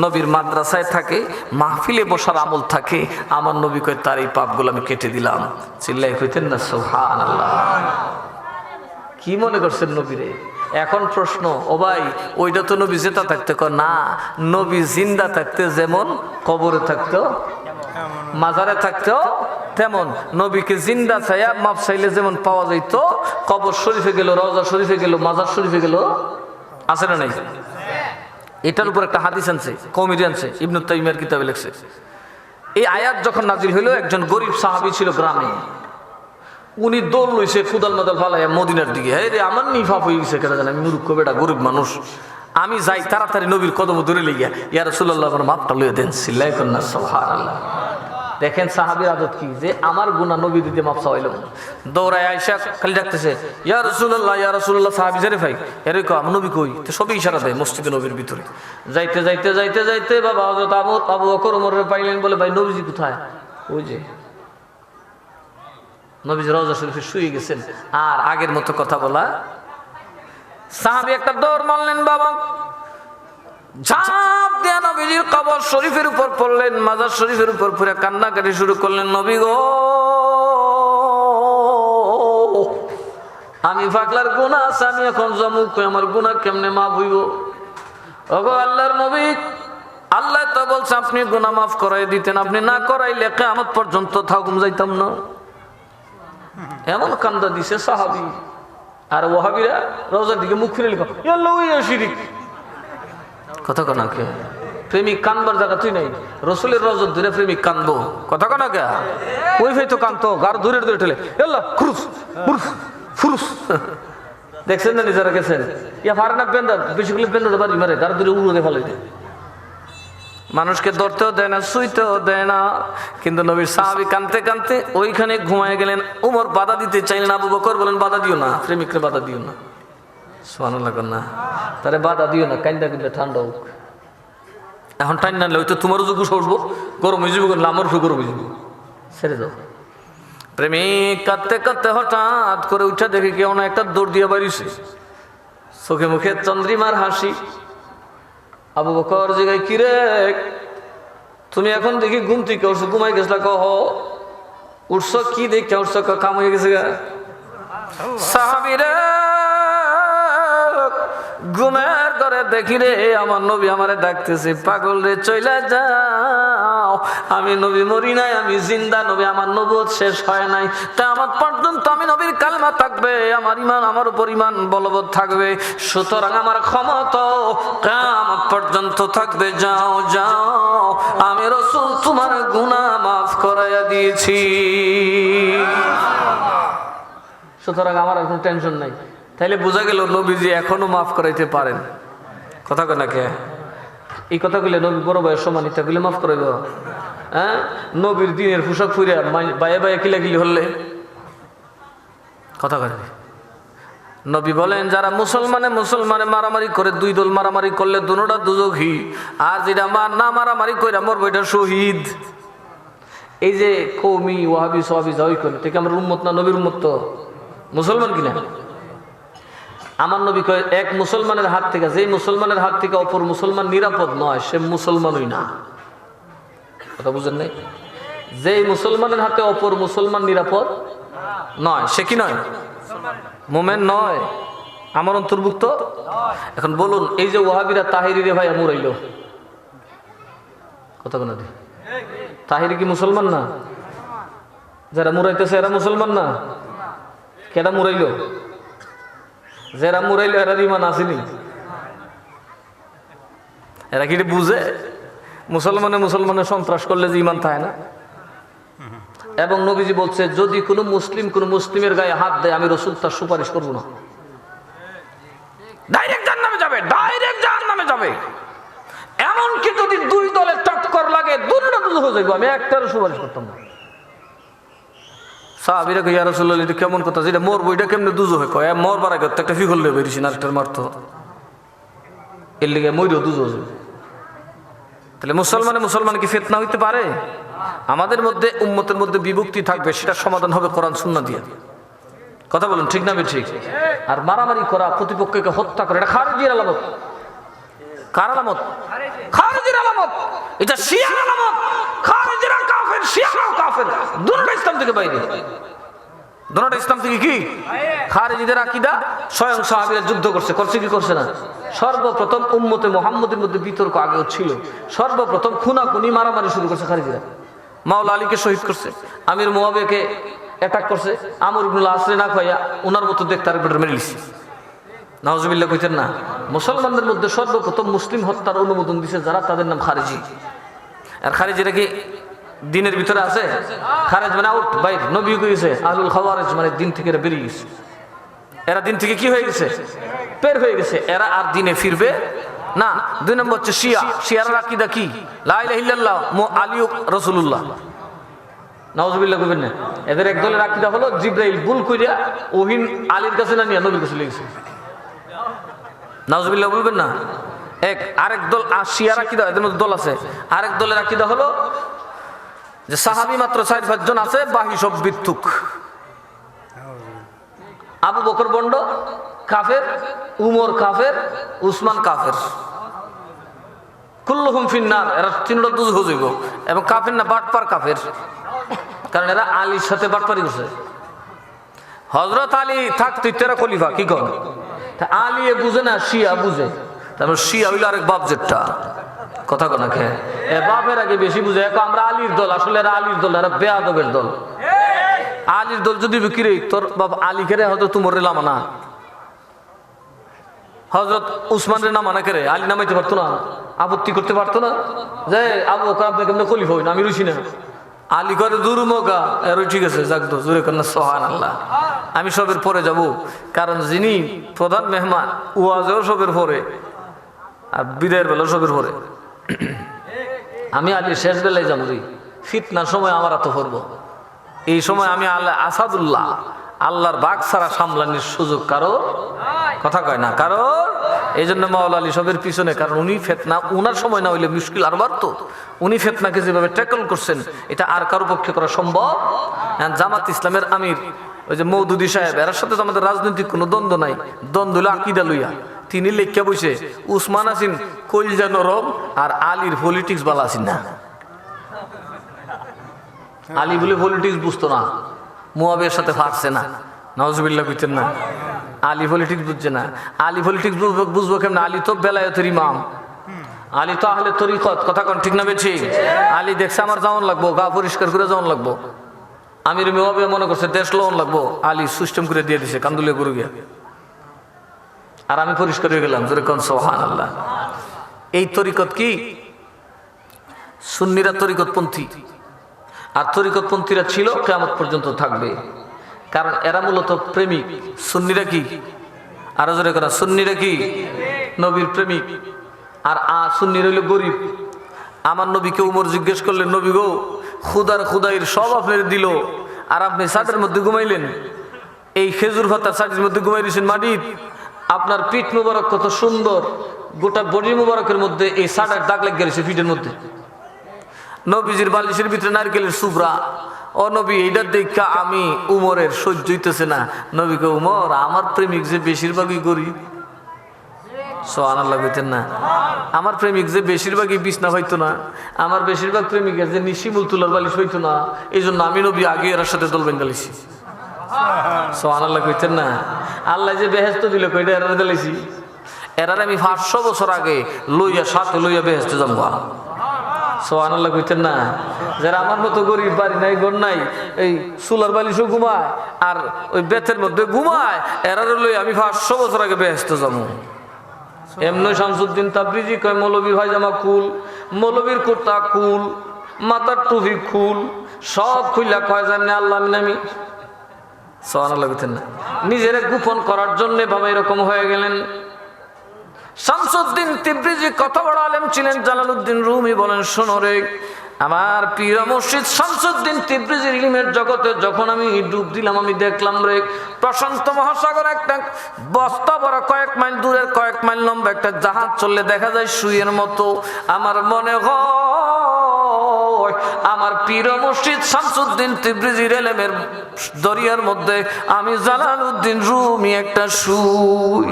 নবীর মাদ্রাসায় থাকে, মাহফিলে বসার আমল থাকে, আমার নবী কয় তার এই পাপগুলো আমি কেটে দিলাম। চিল্লাই কইতেন না সুবহানাল্লাহ? কি মনে করছেন নবীরে? এখন প্রশ্ন, ও ভাই ওইটা তো নবী জেতা থাকতে, কয় না, নবী জিন্দা থাকতে যেমন কবরে থাকতো, মাজারে থাকতো তেমন, নবীকে জিন্দা চাইয়া মাপ চাইলে যেমন পাওয়া যাইত, কবর শরীফে গেল, রওজা শরীফে গেল, মাজার শরীফে গেল, আছে না নাই? এটার উপর একটা হাদিস আনছে, কওমি আনছে, ইবনে তাইমিয়ার কিতাবে লিখছে। এই আয়াত যখন নাজিল হইল, একজন গরিব সাহাবী ছিল গ্রামে, উনি দৌড় লইছে কুদাল মাদাল ফালাইয়া মদিনার দিকে। হ্যাঁ রে, আমার নিফাপ হয়ে গেছে, কেন জানি আমি মূর্খ বেটা, গরিব মানুষ, আমি যাই তাড়াতাড়ি নবীর কদম ধরে লইয়া, ইয়া রাসূলুল্লাহ আমার মাপটা লইয়া দেন। সিল্লাই কন্যা সুবহানাল্লাহ। দেখেন সাহাবীর আদত কি, যে আমার গুনাহ নবী দিতে মাপ চাইলো, দৌড়ায় আয়েশা খালি ডাকতেছে ইয়া রাসূলুল্লাহ, ইয়া রাসূলুল্লাহ। সাহাবী জারে ভাই এরকম আমি নবী কই, তো সবই ইশারা দেয় মসজিদে নবীর ভিতরে। যাইতে যাইতে যাইতে যাইতে বাবা হযরত আবু বকর ওমরে পাইলেন, বলে ভাই নবীজি কোথায়? ওই যে নবীজি রওজা শরীফে শুয়ে গেছেন। আর আগের মতো কথা বলা, সাহাবী একটা দৌড় মারলেন, বাবা ঝাঁপ দিয়া নবীজির কবর শরীফের উপর পড়লেন, মাজার শরীফের উপর পড়ে কান্নাকাটি শুরু করলেন। নবী গো, আমি পাগলার গুনাহ আছে, আমি এখন জমুক, আমার গুনাহ কেমনে মাফ হইব? ওগো আল্লাহর নবী, আল্লাহ তো বলছে আপনি গুনাহ মাফ করাই দিতেন, আপনি না করাইলে কিয়ামত পর্যন্ত থাকুম যাইতাম না। এমন কান্দা দিছে সাহাবী। আর ওয়াহাবীরা রওজার দিকে মুখ ফিরে লিখো, আল্লাহ ওই শিরিক। কথা কনা কে? প্রেমিক কানবার জায়গা তুই নাই, রসুলের রওজা ধরে প্রেমিক কানবো? কথা কনা কে? ওই ভাই তো কানতো, গার ধরে ধরে ঠেলে আল্লাহ ফুরুস ফুরুস ফুরুস। দেখছেন না নিজেরা গেছেন, ইয়া পারে না পেন্দা, বেশি করলে পেন্দা বাড়ি মারে, গার ধরে উড়ে ফেলে দেয়, মানুষকে ধরতেও দেয় না, শুইতেও দেয় না। কিন্তু নবীর সাহাবী কানতে কানতে ওইখানে ঘুমায় গেলেন। উমর বাধা দিতে চাইলেন, আবু বকর বলেন বাধা দিও না, প্রেমিককে বাধা দিও না। সুবহানাল্লাহ না, তারে বাধা দিও না, কান্দা কিন্তু ঠান্ডা হোক। এখন টাইম না ওই তো তোমারও যুগ সরবো, গরম হয়ে যাবো, আমার উপরে গরম হয়ে যাবো, ছেড়ে দাও। প্রেমিক কাঁদতে কাঁদতে হঠাৎ করে উঠা দেখে কেউ না একটা দৌড় দিয়ে বাড়িছে, চোখে মুখে চন্দ্রিমার হাসি। আবু বকর জিগায়, কিরে তুমি এখন দেখি ঘুম থেকে উঠছো, ঘুমাই গেছিলা? কহ উঠছো কি দেখে উঠছো? কাম হয়ে গেছে গা। সাহাবীরা ঘুমের করে দেখি রে আমার নবী আমারে ডাকতেছে, পাগল রে চইলা যাও, আমি নবী মরি নাই, আমি জিন্দা, নবী আমার নবুয়ত শেষ হয় নাই, কিয়ামত পর্যন্ত আমি নবীর কালেমা থাকবে, আমার ঈমান, আমার উপর ঈমান বলবৎ থাকবে, সুতরাং আমার ক্ষমতা কিয়ামত পর্যন্ত থাকবে। যাও যাও, আমি রাসূল তোমার গুনাহ মাফ করাইয়া দিয়েছি। সুতরাং আমার এখন টেনশন নাই। তাইলে বোঝা গেল নবীজি এখনো মাফ করাইতে পারেন। কথা কয় না কে? এই কথা কইলে নবী বড় ভাইয়ের সম্মানিত গুলি মাফ করাইব? হ্যাঁ, নবীর দিনের পোশাক ফুরে বাইয়ে বাইয়ে কিলাকিলি হলে কথা কয়। নবী বলেন যারা মুসলমানে মারামারি করে, দুই দল মারামারি করলে দুনোটা দুজখী, আর যেটা না মারামারি করে মরবো এটা শহীদ। এই যে কৌমি ওয়াহাবি সোহাবি যাই করে ঠিক আমার উম্মত না? নবীর উম্মত তো মুসলমান কিনা? আমার নবী কয় এক মুসলমানের হাত থেকে, যে মুসলমানের হাত থেকে অপর মুসলমান নিরাপদ নয়, সে মুসলমানই না। কথা বুঝেন নাই? যে মুসলমানের হাতে অপর মুসলমান নিরাপদ নয়, সে কি নয়? মোমেন নয়, আমার অন্তর্ভুক্ত। এখন বলুন, এই যে ওয়াহাবিরা তাহিরি রে ভাই মুরাইল, কথা কোন তাহিরি কি মুসলমান না? যারা মুরাইতেছে এরা মুসলমান না? কেডা মুরাইল? যারা মুরাইল এরা ইমান আসেনি? এরা কি বুঝে মুসলমানের সন্ত্রাস করলে যে ইমান থাকে না? এবং নবীজি বলছে যদি কোনো মুসলিমের গায়ে হাত দেয়, আমি রাসূল তার সুপারিশ করব না, ডাইরেক্ট জাহান্নামে যাবে, ডাইরেক্ট জাহান্নামে যাবে। এমনকি যদি দুই দলে টক্কর লাগে, দুটোটা দুটো হয়ে যাবে, আমি একটার সুপারিশ করতাম না। সাহাবীরা কই ইয়া রাসূলুল্লাহ, এটা কেমন কথা, যেটা মরবো এটা কেমনে দুজো হয়? কয় মরবার আগে একটা ফিকল লে বেরিয়েছি না, আরেকটার মারতো, এর লিগে মইরও দুজো হয়ে যাবে। তাহলে মুসলমানে কি ফিতনা হইতে পারে? আমাদের মধ্যে উম্মতের মধ্যে বিভক্তি থাকবে, সেটা সমাধান হবে কোরআন সুন্নাহ দিয়ে। কথা বলুন ঠিক না ঠিক? আর মারামারি করা, প্রতিপক্ষকে হত্যা করা, এটা খারিজির আলামত। কার আলামত? খারিজির আলামত। এটা শিয়ার আলামত। খারিজিরা কাফের, শিয়ারাও কাফের, দুটোটা ইসলাম থেকে বাইরে। দুটোটা ইসলাম থেকে কি? খারিজিদের আকীদা। স্বয়ং সাহাবীরা যুদ্ধ করছে কি করছে না? সর্বপ্রথম উম্মতে মুহাম্মদের মধ্যে বিতর্ক আগেও ছিল, সর্বপ্রথম খুনাখুনি মারামারি শুরু করছে খারিজিরা। মাওলা আলীকে শহীদ করছে, আমির মুয়াবিয়াকে অ্যাটাক করছে, আমর ইবনুল আসরে না খাইয়া ওনার মতো দেখতে আরেকবার মেরে দিছে। নাউজুবিল্লাহ কইতেন না? মুসলমানদের মধ্যে সর্বপ্রথম মুসলিম হত্যার অনুমোদন দিছে যারা, তাদের নাম খারিজি। আর খারিজিরা কি দিনের ভিতরে আছে? খারেজ মানে আউট, বাইর। নবী কইছে আহলুল খাওয়ারিজ মানে দিন থেকে এরা বেরিয়ে গেছে, এরা দিন থেকে কি হয়ে গেছে? বের হয়ে গেছে, এরা আর দিনে ফিরবে না। দুই নম্বর হচ্ছে শিয়ার আকীদা কি? লা ইলাহা ইল্লাল্লাহ আলী রাসূলুল্লাহ। নাউজুবিল্লাহ কইবেন না? এদের এক দলের আকীদা হলো জিবরাইল ভুল কইরা ওহী আলীর কাছে না নিয়ে নবীর কাছে লেগেছে। নাউজুবিল্লাহ বলবেন না? আরেক দল শিয়ার আকীদা, এদের মধ্যে দল আছে। আরেক দলের আকীদা হলো যে সাহাবী মাত্র 4-5 জন আছে, বাকি সব বিত্তুক। আবু বকর বন্ড কাফের, উমর কাফের, উসমান কাফের, কুল্লুহুম ফিন্নার। এরা তিনটা দুজ হয়ে যাইব। এবং কাফের না, বাটপার কাফের, কারণ এরা আলীর সাথে বাটপারি করছে। হযরত আলী থাকতে তেরা খলিফা কি কর? আলী বুঝে না, শিয়া বুঝে। তারপর শিয়া হইল আরেক বাপ জেটটা। কথা কোনা খেয়ে বাপের আগে বেশি বুঝে। আমরা আলীর দল, আসলে এরা আলীর দল, এরা বেয়াদবের দল। আলীর দল যদি বিক্রি তোর বাপ আলী কেরে হয়তো তোমার নামা না, হযরত উসমানের নাম আনা কেরে আলী নামাইতে পারতো না, আপত্তি করতে পারতো না যে আবু বকর আপনি কেমন খলিফা হই না, আমি রুচি না। আলী করে দূর মগা এর ঠিক আছে, যাক দো জোরে কন্যা সুবহানাল্লাহ। আমি সবের পরে যাব, কারণ যিনি প্রধান মেহমান ওয়াজেও সবের পরে আর বিদায়ের বেলাও সবের পরে। আমি আলীর শেষ বেলায় যাবো, ফিতনার সময় আমার এত করবো। এই সময় আমি আসাদুল্লাহ, আল্লাহর বাগ ছাড়া সামলানোর সুযোগ কারো, কথা কয় না কারো। এই জন্য মাওলা আলী সবের পিছনে, কারণ উনি ফেতনা, উনার সময় না হইলে মুশকিল আর বাড়তো। উনি ফেতনাকে যেভাবে ট্যাকল করছেন, এটা আর কারো পক্ষে করা সম্ভব। জামাত ইসলামের আমির ওই যে মওদুদী সাহেব, এর সাথে তো আমাদের রাজনৈতিক কোনো দ্বন্দ্ব নাই, দ্বন্দ্ব হলো আকীদা লইয়া। তিনি লেখা বইছে উসমান আসিন কলজা নরম, আর আলীর পলিটিক্স বালা আসিন না। আলী বলে পলিটিক্স বুঝতো না, মুয়াবিয়ার সাথে পারছে না। নাউজুবিল্লাহ কইতেন না? আলী পলিটিক্স বুঝছে না। আলী পলিটিক্স বুঝবো কেমন? আলী তো বেলায়েতের ইমাম, আলী তো আহলে তরিকত। কথা কোন ঠিক না বেছি? আলী দেখছে আমার যাওয়ান লাগবো, গা পরিষ্কার করে যাওয়ান লাগবো, আমির মেয়ে মনে করছে দেশ লোন লাগবো, আলী সিস্টেম করে দিয়ে দিছে কান্দুলিয়া গরু গিয়া, আর আমি পরিষ্কার হয়ে গেলাম। যেরকম সুবহানাল্লাহ। এই তরিকত কি? সুন্নিরা তরিকতপন্থী, আর তরিকতপন্থীরা ছিল কিয়ামত পর্যন্ত থাকবে, কারণ এরা মূলত প্রেমিক। সুন্নিরা কি? আরো জোরে করা, সুন্নিরা কি? নবীর প্রেমিক। আর সুন্নিরা হইল গরিব। আমার নবীকে উমর জিজ্ঞেস করলেন, নবী গো, খুদার খুদাইর সব আপনার দিল, আর আপনি ছাদের মধ্যে ঘুমাইলেন, এই খেজুর পাতার ছাদের মধ্যে ঘুমাই দিয়েছেন মাটির, আপনার পিঠ মুবারক কত সুন্দর, গোটা বডি মুবারকের মধ্যে এই ছাদের দাগ লেগে গেছে পিঠের মধ্যে। নবীজির বালিশের ভিতরে নারকেলের সুবরা। ও নবী, এইটা দেখা আমি উমরের সহ্য হইতেছে না। নবীকে, উমর, আমার প্রেমিক যে বেশিরভাগই গরিব। সুবহানাল্লাহ কইতেন না? আমার প্রেমিক যে বেশিরভাগই বিছনা হইতো না, আমার বেশিরভাগ প্রেমিকের যে নিশিমুল তুলার বালিশ হইতো না, এই জন্য আমি নবী আগে এর সাথে দল বেঙ্গালিছি। সুবহানাল্লাহ কইতেন না? আল্লাহ যে বেহেশত দিল, কইটা এরা দিলাইছি, এরার আমি 500 বছর আগে লইয়া সাথে লইয়া বেহেশতে যাবো। সুবহানাল্লাহ কইতেন না? যারা আমার মতো গরিব, বাড়ি নাই, ঘর নাই, এই সুলার বালিশও ঘুমায় আর ওই বেতের মধ্যে ঘুমায়, এরার লই আমি 500 বছর আগে বেহেশতে যাবো। এমনি শামসুদ্দিন তাবরিজি কয়, মৌলবীর ভাইজামা কুল, মৌলবীর কুর্তা কুল, মাথার টুপি খুল, সব খুইলা কয় জানে আল্লাহ নামি। সুবহানাল্লাহ কইতেন না? নিজের গোপন করার জন্য বাবা এরকম হয়ে গেলেন। শামসুদ্দিন তিবরিজি কত বড় আলেম ছিলেন। জালালউদ্দিন রুমি বলেন, শোনো রে, আমার প্রিয় মুর্শিদ শামসুদ্দিন তিবরিজির ইলমের জগতে যখন আমি ডুব দিলাম, আমি দেখলাম রে, প্রশান্ত মহাসাগর একটা বস্তা বড় কয়েক মাইল দূরের, কয়েক মাইল লম্বা একটা জাহাজ চললে দেখা যায় সুইয়ের মতো। আমার মনে হয় আমার প্রিয় মুর্শিদ শামসুদ্দিন তিবরিজির ইলমের দরিয়ার মধ্যে আমি জালালউদ্দিন রুমি একটা সুই।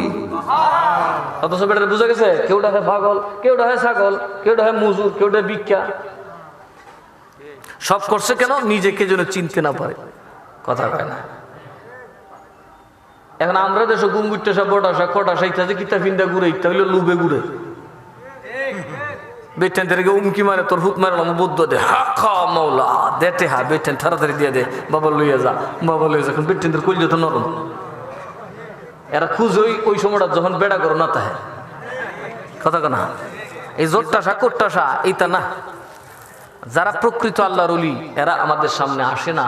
অথচ বেটারে বুঝে গেছে, কেউটা হয় পাগল, কেউটা হয় ছাগল, কেউটা হয় মুজুর, কেউটা ভিক্ষা। সব করছে কেন? নিজেকে যেন চিনতে না পারে। কথা কয় না? এখন আমরা দেশে গুঙ্গুরটা বটাসা কটাসা ইত্যাদি কিতা ফিন্দা ঘুরে ইত্যা হইলো লুবে ঘুরে বেটেন থেকে উমকি মারে, তোর হুত মারলাম বুদ্ধ দে, হা খা মৌলা দেটে, হা বেটেন তাড়াতাড়ি দিয়ে দে, বাবা লইয়া যা, বাবা লইয়া যা। এখন বেটেনদের কইলে তো নরম, এরা খুঁজোই ওই সময়টা যখন বেড়া করো না তাহে। কথা কেনা? এই জোরটাসা কোট্টাসা এইটা না। যারা প্রকৃত আল্লাহর ওলি এরা আমাদের সামনে আসে না।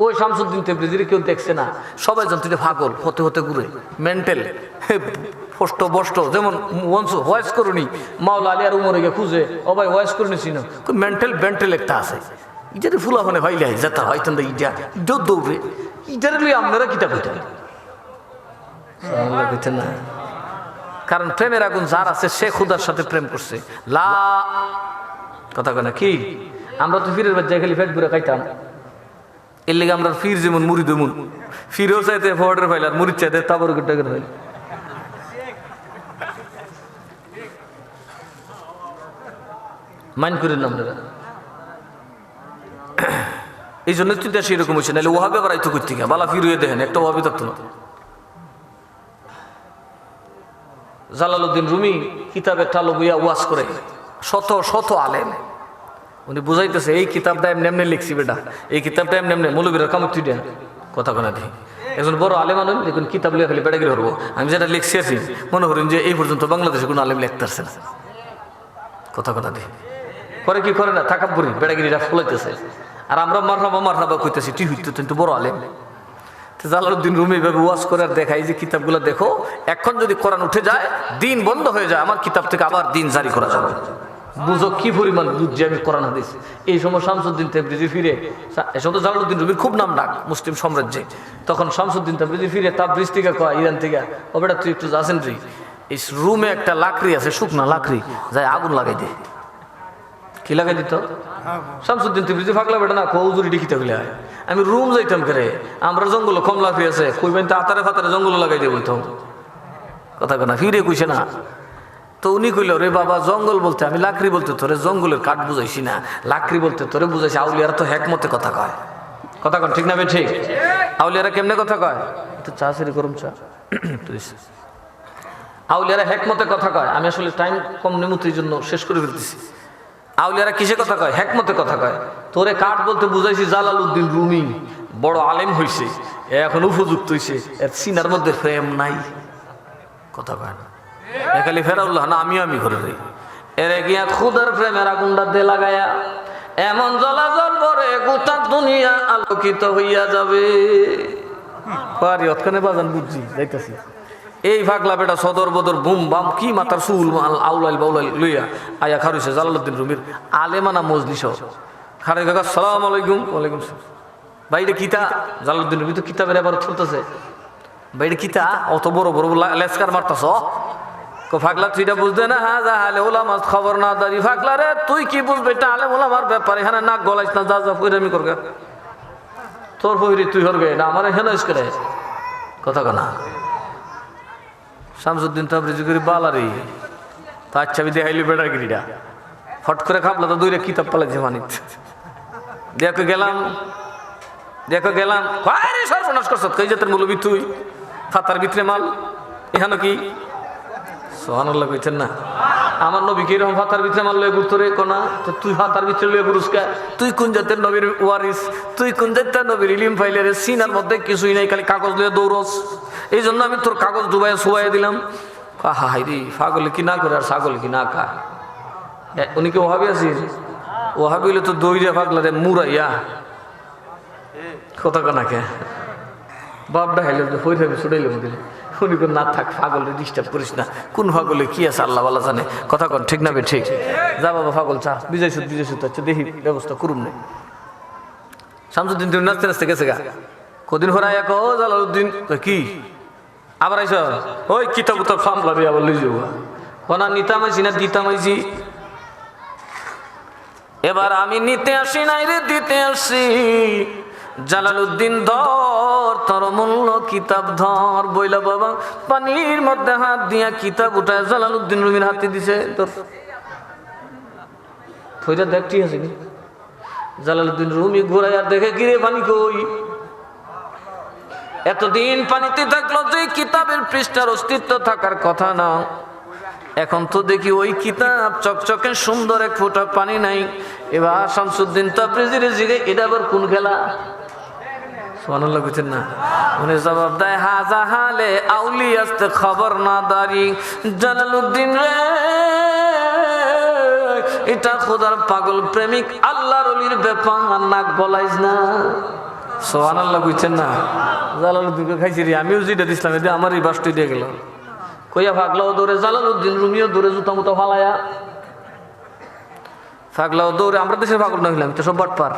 ওই শামসুদ্দিন তিবরিজির কেউ দেখছে না, সবাই জানতে পাগল হতে হতে ঘুরে, মেন্টাল ফষ্ট বষ্ট। যেমন ভয়েস করুনি মাওলা আলী আর উমরে গিয়ে খুঁজে, ও ভাই ভয়েস করে নিছি না, মেন্টাল বেন্টাল একটা আছে, ইটারে ফুলা মানে ভাইলাই যেতে হয় তন্দা ইটা দৌড়ে ইটারে লই আপনারা কিতাব হইতেন না। কারণ প্রেমের আগুন যার আছে সে খুদার সাথে প্রেম করছে। লা কথা কেনা কি? আমরা তো ফিরের বাচ্চা খালি ফেট ঘুরে খাইতাম, এর লেগে আমরা ফির যেমন মুড়ি দেমন, ফিরেও চাইতে ফোয়ার্ডের ফাইল আর মুড়ির চাইতে তাবর টাকার ফাইল। মাইন্ড করেন আপনারা। এই জন্য তুই দেশে এরকম হয়েছে, নাহলে ওহাবে আবার আইতো করতে গা বালা ফিরিয়ে দেখেন, একটা ওহাবে থাকতো না। জালালউদ্দিন রুমি কিতাবের টালো বইয়া ওয়াজ করে, শত শত আলেম উনি বুঝাইতেছে এই কিতাবটা এমনি এমনি লিখছি বেটা, এই কিতাবটা এমনি এমনি মৌলবীরা কামড় দেন। কথা কোনা দেখি একজন বড় আলেম আলেম দেখুন কিতাব লিখে খালি বেড়াগিরি হবো। আমি যেটা লিখছি আছি মনে করেন যে এই পর্যন্ত বাংলাদেশে কোনো আলেম লিখতে পারছে না। কথা কোনা দেখি করে কি করে না, থাকাপুরি বেড়াগিরিরা ফলাইতেছে, আর আমরা মারহাবা কইতেছি তুই হইতে কিন্তু বড় আলেম। জালালউদ্দিন রুমি ভাবে ওয়াজ করে আর দেখাই যে কিতাবগুলো দেখো, এখন যদি কোরআন উঠে যায় দিন বন্ধ হয়ে যায়, আমার কিতাব থেকে আবার দিন জারি করা যাবে। বুঝো কি পরিমাণ বুঝছি আমি কোরআন হাদিস। এই সময় শামসুদ্দিন তাবরিজি ফিরে, এসব তো জালালউদ্দিন রুমির খুব নাম ডাক মুসলিম সাম্রাজ্যে, তখন শামসুদ্দিন তাবরিজি ফিরে তাবরিজ থেকে কয় ইরান থেকে, ও বেটা তুই একটু যাচ্ছেন রে, এই রুমে একটা লাকড়ি আছে, শুকনা লাকড়ি, যাই আগুন লাগাই দে। কি লাগাই দিত? শামসুদ্দিন তাবরিজি ফাঁকলা বেটা না কৌজুরি ডিখিতে হইলে হয়। আমি রুম যাইতাম করে, আমরা জঙ্গল কম লাফি আছে, কইবেন তো আতারে ফাতারে জঙ্গল লাগাই দিয়ে বলতাম। কথা কেনা ফিরে কইছে না তো উনি কইল, রে বাবা জঙ্গল বলতে আমি লাকড়ি বলতে তোরে জঙ্গলের কাঠ বুঝাইছি না, লাকড়ি বলতে তোরে বুঝাইছি। আউলিয়ারা তো হেকমতে কথা কয়। কথা কন ঠিক না? ঠিক। আউলিয়ারা কেমনে কথা কয়? তো চা সেরে গরম চা আউলিয়ারা হেকমতে কথা কয়। আমি আসলে টাইম কম নিমুতির জন্য শেষ করে ফেলতেছি। আউলিয়ারা কিসে কথা কয়? হেকমতে কথা কয়। তোরে কাঠ বলতে বুঝাইছি জালালউদ্দিন রুমি বড় আলেম হইছে, এখন উপযুক্ত হইছে, এর সিনার মধ্যে প্রেম নাই, কথা কয় না। খালি ফেরাউল্লাহ না আমি করে দেই এর গিয়া খুদার প্রেমের আগুনটা দে লাগায়া এমন জলাজল পরে গোটা দুনিয়া আলোকিত হইয়া যাবে। পারি অতখানে বাজান বুঝছি যাইতাছি। এই ফাগলা বেটা সদর বদর বুম বাম কি মাতার চুল আউলাইল বাউলাইল লইয়া আয়া খারুইছে জালালউদ্দিন রুমির আলেমানা মজলিস খারে কাকা সালাম আলাইকুম। ওয়ালাইকুম সালাম। বাইরে কিতা? জালালউদ্দিন রুমি তো কিতাবের এবার চলতেছে। বাইরে কিতা? অত বড় বড় লেসকার মারতাছ। ফাগলা তুই এটা বুঝতে না? হ্যাঁ যা হালে ওলামার খবর না দাঁড়ি। ফাগলা রে তুই কি বুঝবে? এটা আলে ওলামার ব্যাপার, এখানে নাক গলাইস না, যা যা ফইরামি করবে তোর ফইরি তুই হরবে না আমার এখানে করে কথা কনা। শামসুদ্দিন তাবরিজি করি বালারি তো আচ্ছা আমি দেখাইলি বেটাগিরিটা ফট করে খাপলা তো দুইটা কিতাব পালাইছে মানিত দেখো গেলাম সর্বনাশ করছ কই জাতের মৌলবি তুই? ফাতার ভিতরে মাল এখানে কি সুবহানাল্লাহ কইছেন না? আমার নবী কি এরকম ফাতার ভিতরে মাল লয়ে ঘুরতো রে কোনা? তো তুই ফাতার ভিতরে লয়ে ঘুরুসকা? তুই কোন জাতের নবীর ওয়ারিস? তুই কোন জাতের নবীর ইলম ফাইলে রে? সিনার মধ্যে কিছুই নাই, খালি কাগজ লয়ে দৌড়স। এই জন্য আমি তোর কাগজ ডুবাইয়া শুয়াই দিলাম। হাই রে পাগল কি না করে আর ছাগল কি না খায়। উনি কি ওহাবি আছেন? ওহাবি হলে তো দইরা পাগলা রে মুরাইয়া কথা কনা কে বাপডা হাইলে হইরাবি ছুটাইলে দিলে উনি কোন না থাক, পাগলে ডিস্টার্ব করিস না। কোন পাগলে কি আছে আল্লাহ ভালো জানে, কথা কন ঠিক না বে? ঠিক। যা বাবা পাগল চা বিজয় আচ্ছা দেখি ব্যবস্থা করুন না। শামসুদ্দিন তুমি নাচতে নাচতে গেছে গা কদিন হরা এক জালালউদ্দিন কি আবার আইস ওই কিতাব উতাব সামলাবি আবার লই যাবো কোনা নিতামাইছি না দিতামাইছি। এবার আমি নিতে আসি নাই রে দিতে আসি। জালালউদ্দিন ধর তোর মূল্য কিতাব ধর বইলা বাবা পানির মধ্যে হাত দিয়া কিতাব উঠায় জালালউদ্দিন রুমির হাতে দিছে। তোর থইরা দেখ ঠিক আছে কি? জালালউদ্দিন রুমি ঘুরাইয়া দেখে গিরে পানি কই? এতদিন পানিতে থাকলো যে কিতাবের পৃষ্ঠার অস্তিত্ব থাকার কথা না, এখন তো দেখি ওই কিতাব চকচকে সুন্দর এক ফোঁটা পানি নাই। এবার শামসুদ্দিন তাবরিজির জিগে এটা আবার কোন খেলা? সুবহানাল্লাহ বুঝছেন না? উনি জবাব দেয় হাজা হালে আউলি আসতে খবর না দাঁড়ি। জালালউদ্দিন রে এটা খোদার পাগল প্রেমিক আল্লাহর ওলির ব্যাপার, নাক গলাইস না। সুবহানাল্লাহ বুঝছেন না? জালালউদ্দিনকে খাইছি রে আমিও যেটা দিছিলাম এতে আমার এই বাসটি দিয়ে গেল কইয়া ফাগলাও দৌড়ে জালালউদ্দিন রুমিও দৌড়ে জুতা মুতা ফালায়া ফাগলাও দৌড়ে। আমরা দেশের পাগল না হইলাম তো সব বাটপার।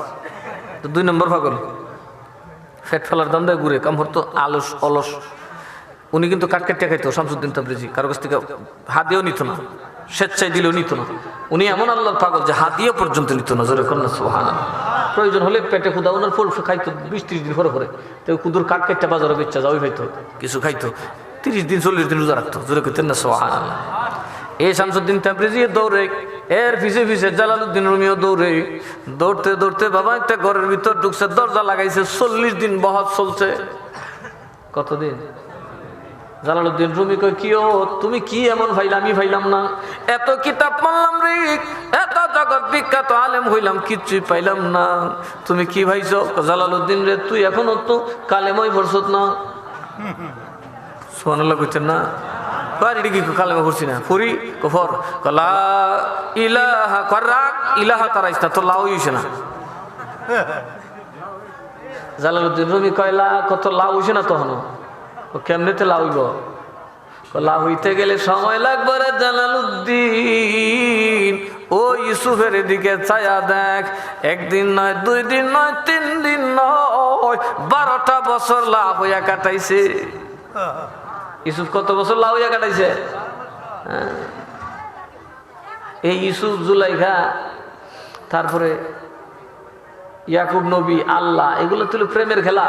তো 2 নম্বর পাগল ফেট ফেলার দাম দেয় ঘুরে কাম হতো আলস অলস। উনি কিন্তু কাট কাটিয়া খাইতো শামসুদ্দিন তাবরিজি, কারো কাছ থেকে হাদিয়েও নিত না, স্বেচ্ছায় দিলেও নিত না। উনি এমন আল্লাহর পাগল যে হাদিয়ে পর্যন্ত নিত না। জোরে কন্যা সুবহানাল্লাহ। প্রয়োজন হলে পেটে ক্ষুধা ওনার ফল খাইতো 20-30 দিন পরে তো কুদুর কাট কাটটা বাজারে বেচা যাওয়াই খাইতো, কিছু খাইতো 30 দিন 40 দিন রোজা রাখতো। জোরে কইতেন না সুবহানাল্লাহ। এই শামসুদ্দিন তাবরিজি দৌড়ে, এর পিছে জালালউদ্দিন রুমিও দৌড়ে। দৌড়তে দৌড়তে বাবা একটা ঘরের ভিতর ঢুকছে, দরজা লাগাইছে। 40 দিন বহর চলছে। কতদিন? জালালউদ্দিন রুমি কই কি ও তুমি কি এমন ভাইলা? আমি ভাইলাম না, এত কিতাব পড়লাম রে, এত জগৎ বিখ্যাত আলেম হইলাম, কিচ্ছুই পাইলাম না। তুমি কি ভাইছো? জালালউদ্দিন রে তুই এখনো তো কালেমাই পড়ছত না। সুবহানাল্লাহ কইতেন না? বাড়ি কি কালেমা পড়ছি না? পড়ি কফর কলা ইলাহা করাক ইলাহা তারাইস না তো লাউ হইছে না। জালালউদ্দিন রুমি কয়লা কত লাউ হইছে না তখন। কেমনেতে লাউইব? লাউ হইতে গেলে সময় লাগবে রে জালালউদ্দিন। ও ইউসুফের দিকে ছায়া দেখ, 1 দিন নয় 2 দিন নয় 3 দিন নয় 12টা বছর লাউ হইয়া কাটাইছে। ইউসুফ কত বছর লাউ হইয়া কাটাইছে? এই ইউসুফ জুলাইখা তারপরে ইয়াকুব নবী আল্লাহ এগুলো তো প্রেমের খেলা,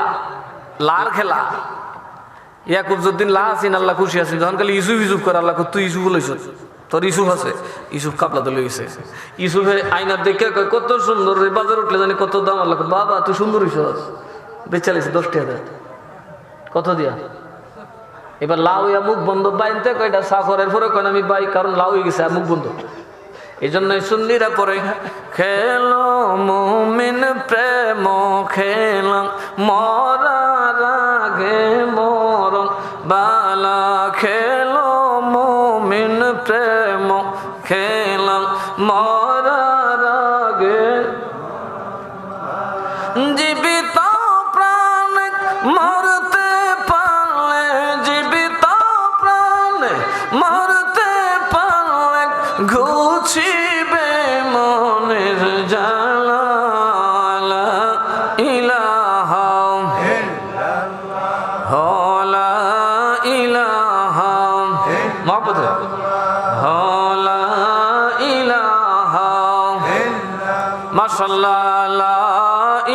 লার খেলা। ইয়াকুব যদিন লা আছেন আল্লাহ খুশি আছেন, যখন খালি ইউসুফ করে আল্লাহ তুই ইউসুফ লইছ, তোর ইউসুফ আছে। ইউসুফ কাপলা তো লইছে। ইউসুফে আইনার দেখে কত সুন্দর, বাজার উঠলে জানি কত দাম। আল্লাহ বাবা তুই সুন্দর হইছ, বেচা লাইছে 10 টাকা। কত দিয়া? এবার লাউ ইয়া মুখ বন্ধ বাইনতে কয়টা সাফরের পরে কয় আমি বাই, কারণ লাউ হয়ে গেছে মুখ বন্ধ। এই জন্যই সুন্নিরা পরে খেলো মুমিন প্রেম খেলাম মরার আগে মরণ বালা, খেলো মুমিন প্রেম খেলাম মরার আগে, জীবিত প্রাণ মরতে পারলে, জীবিত প্রাণ মরতে পারলে ঘুচিবে মনের জ্বালা, লা ইলাহা লা ইলাহা মহব্বত লা ইলাহা মাশাআল্লাহ লা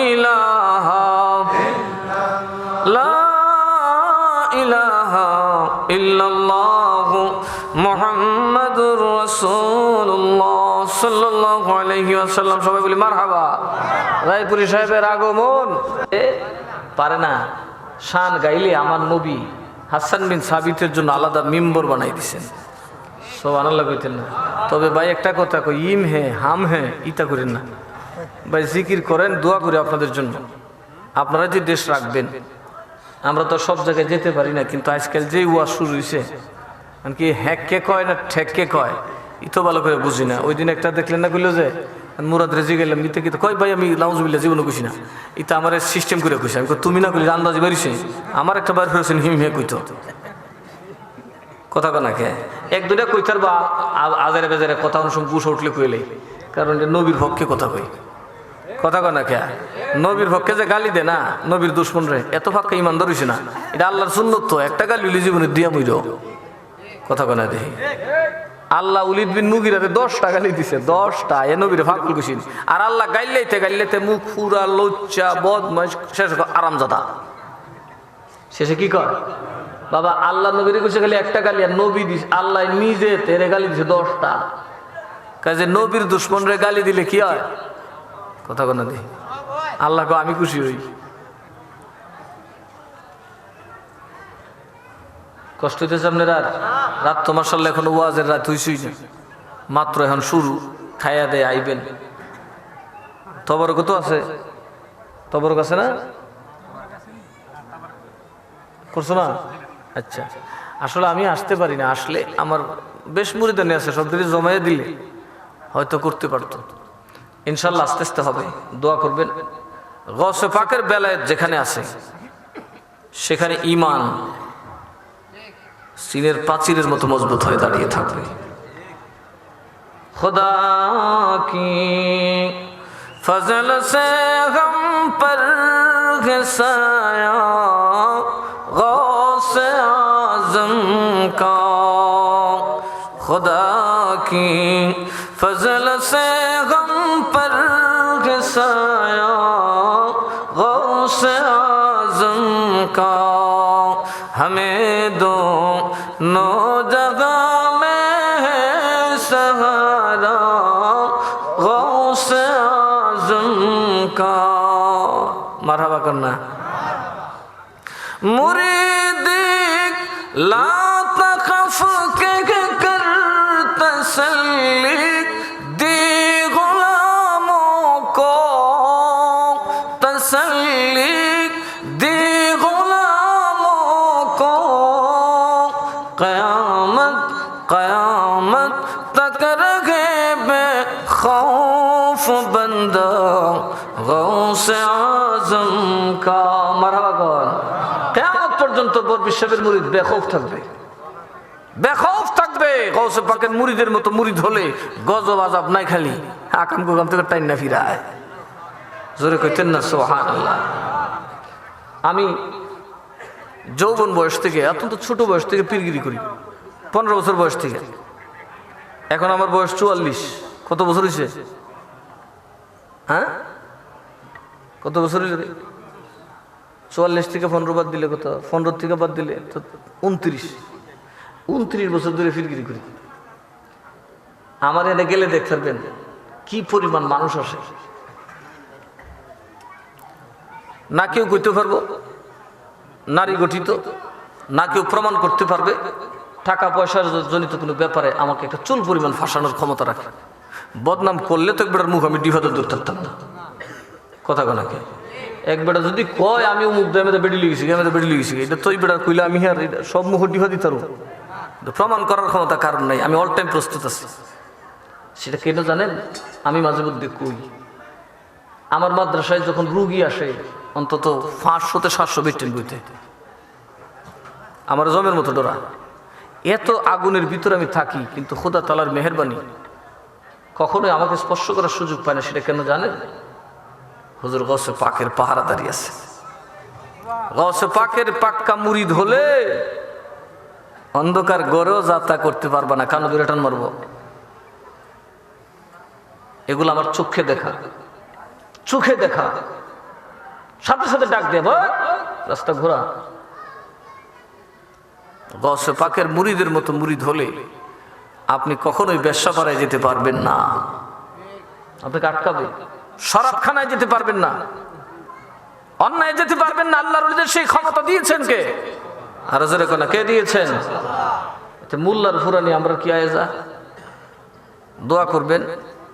ইলাহা লা ইলাহা ইল্লাল্লাহ মুহাম্মাদুর রাসূলুল্লাহ সাল্লাল্লাহু আলাইহি ওয়াসাল্লাম। সবাই বলি মারহাবা। রায়পুরি সাহেবের আগমন পারে না, শান গাইলে আমার নবী হাসান বিন সাবিতের জন্য আলাদা মিম্বর বানাই দিছেন। সুবহানাল্লাহ কইতেন না? তবে ভাই একটা কথা কই, ইম হে হাম হে ইতা করেন না ভাই, জিকির করেন, দোয়া করি আপনাদের জন্য। আপনারা যে দেশ রাখবেন, আমরা তো সব জায়গায় যেতে পারি না, কিন্তু আজকাল যে ওয়াজ শুরু হয়েছে কি হ্যাককে কয় না ঠেককে কয় ই তো ভালো করে বুঝি না। ওই দিন একটা দেখলেন না, কইলো যে মুরাদ রেজি গেলাম ইতে কিন্তু কয় ভাই আমি লাউজুবিল্লাহ জীবনে কইছি না, ইতা আমার সিস্টেম করে কইছি। আমি তুমি না কইলে আন্দাজি বাড়িছে, আমার একটা বার ফেরেছেন হিম হে কইতো কথা কনা খেয়ে এক দুটা কইতার বা আজারে বেজারে কথা অনুসম গুছ উঠলে কইলে, কারণ নবীর পক্ষে কথা কই, কথা কনা খেয়া নবীর পক্ষে যে গালি দে না নবীর দুশ্মন রে, এত ফাঁকা ইমান ধরিস না, এটা আল্লাহর সুন্নত। তো একটা গালি উলি জীবনে দিয়া মুইর কথা কনা দেখি। আল্লাহ উলিদ বিন মুগিরাতে 10টা গালি দিছে, 10টা এ নবীরে ফাঁকুল কুছিন। আর আল্লাহ গাইলেতে মুখ পুরা লজ্জা বদমাইশ শেষ আরামজাদা। শেষে কি কর বাবা, আল্লাহ নবীরে কইছে খালি একটা গালি, আর নবী দিস আল্লাহ নিজে তেরে গালি দিছে 10টা। কাজে নবীর দুশ্মন রে গালি দিলে কি হয় কথা কনা দেখি। আল্লাহ কো আমি খুশি হই। কষ্ট হইতেছে আপনার? আর রাত তো মাশাআল্লাহ এখন ওয়াজের রাত হইছই না, মাত্র এখন শুরু। খাইয়া দেয় আইবেন। তবরক তো আছে, তবরক আছে না করছো না? আচ্ছা, আসলে আমি আসতে পারি না, আসলে আমার বেশ মুরিদানি আছে, সব দিকে জমাইয়া দিলে হয়তো করতে পারতো। ইনশাল্লাহ আস্তে আস্তে হবে, দোয়া করবেন। গৌসে পাকের বেলায় যেখানে আছে সেখানে ঈমান সিনের প্রাচীরের মতো মজবুত হয়ে দাঁড়িয়ে থাকবে। खुदा की फजल से हम पर है साया गौस आज़म का, खुदा की फजल से हम पर है साया गौस आज़म का, हमें दोनों जगह में है सहारा गौस आज़म का। मरहबा करना। मुरीद ला तखफ के कर तसल्ली दी गुलामों को, तसल्ली दी क़यामत तक रखे बेखौफ बंदा गौसे आज़म का। মারহাবা কর। কিয়ামত পর্যন্ত বড় বিশ্বের মুরিদ বেখৌফ থাকবে, বেখৌফ থাকবে। গৌসে পাকের মুরিদের মতো মুরিদ হলে গজব আযাব নাই, খালি আকাম কুকাম থেকে টাইম না ফিরায়। জোরে কইতেন না সুবহানাল্লাহ। আমি যৌবন বয়স থেকে, অত্যন্ত ছোট বয়স থেকে পীরগিরি করি, 15 বছর বয়স থেকে। এখন আমার বয়স 44। কত বছর হয়েছে? হ্যাঁ, কত বছর হয়েছে? 44 থেকে 15 বাদ দিলে কত? 15 থেকে বাদ দিলে তো 29 বছর ধরে পীরগিরি করি। আমার এনে গেলে দেখতে পারবেন কি পরিমাণ মানুষ আসে, না কেউ কইতে পারবো। নারী গঠিত, না কেউ প্রমাণ করতে পারবে টাকা পয়সার জনিত কোনো ব্যাপারে আমাকে একটা চুল পরিমাণ ফাঁসানোর ক্ষমতা রাখে। বদনাম করলে তো একবার মুখ আমি ডিভাতে দূর থাকতাম না, কথা কোনাকে একবার যদি কয় আমি মুখ দিয়ে বেড়ি লিখেছি আমি বেড়ি লিখেছি, এটা তো বেড়া কইলে আমি আর সব মুখ ডিভা দিতে পারবো, প্রমাণ করার ক্ষমতা কারণ নাই। আমি অল টাইম প্রস্তুত আছি। সেটা কেন জানেন? আমি মাঝে মধ্যে কই আমার মাদ্রাসায় যখন রুগী আসে অন্তত 500-700 বেটেন বইতে আমার জমের মতো ডোরা, এত আগুনের ভিতরে আমি থাকি, কিন্তু খোদা তাআলার মেহেরবানি কখনোই আমাকে স্পর্শ করার সুযোগ পায় না। সেটা কেন জানেন? হুজুর গৌসে পাকের পাহারাদারি আছে। গৌসে পাকের পাক্কা মুরিদ হলে অন্ধকার গড়েও যাত্রা করতে পারবা না, কানো দূরে টান মারবো। এগুলো আমার চোখে দেখা, চোখে দেখা, সাথে সাথে ডাক দেব রাস্তা ঘোরা। গৌসে পাকের মুরিদের মতো মুরিদ হলে আপনি কখনোই ব্যবসা করায় যেতে পারবেন না, আপনাকে আটকাবে। শরাবখানায় যেতে পারবেন না, অন্যায় যেতে পারবেন না। আল্লাহর ওলিদের সেই ক্ষমতা দিয়েছেন কে? আর জোরে কোনা কে দিয়েছেন? মোল্লার ফুরানি আমরা কি আয়েজা? দোয়া করবেন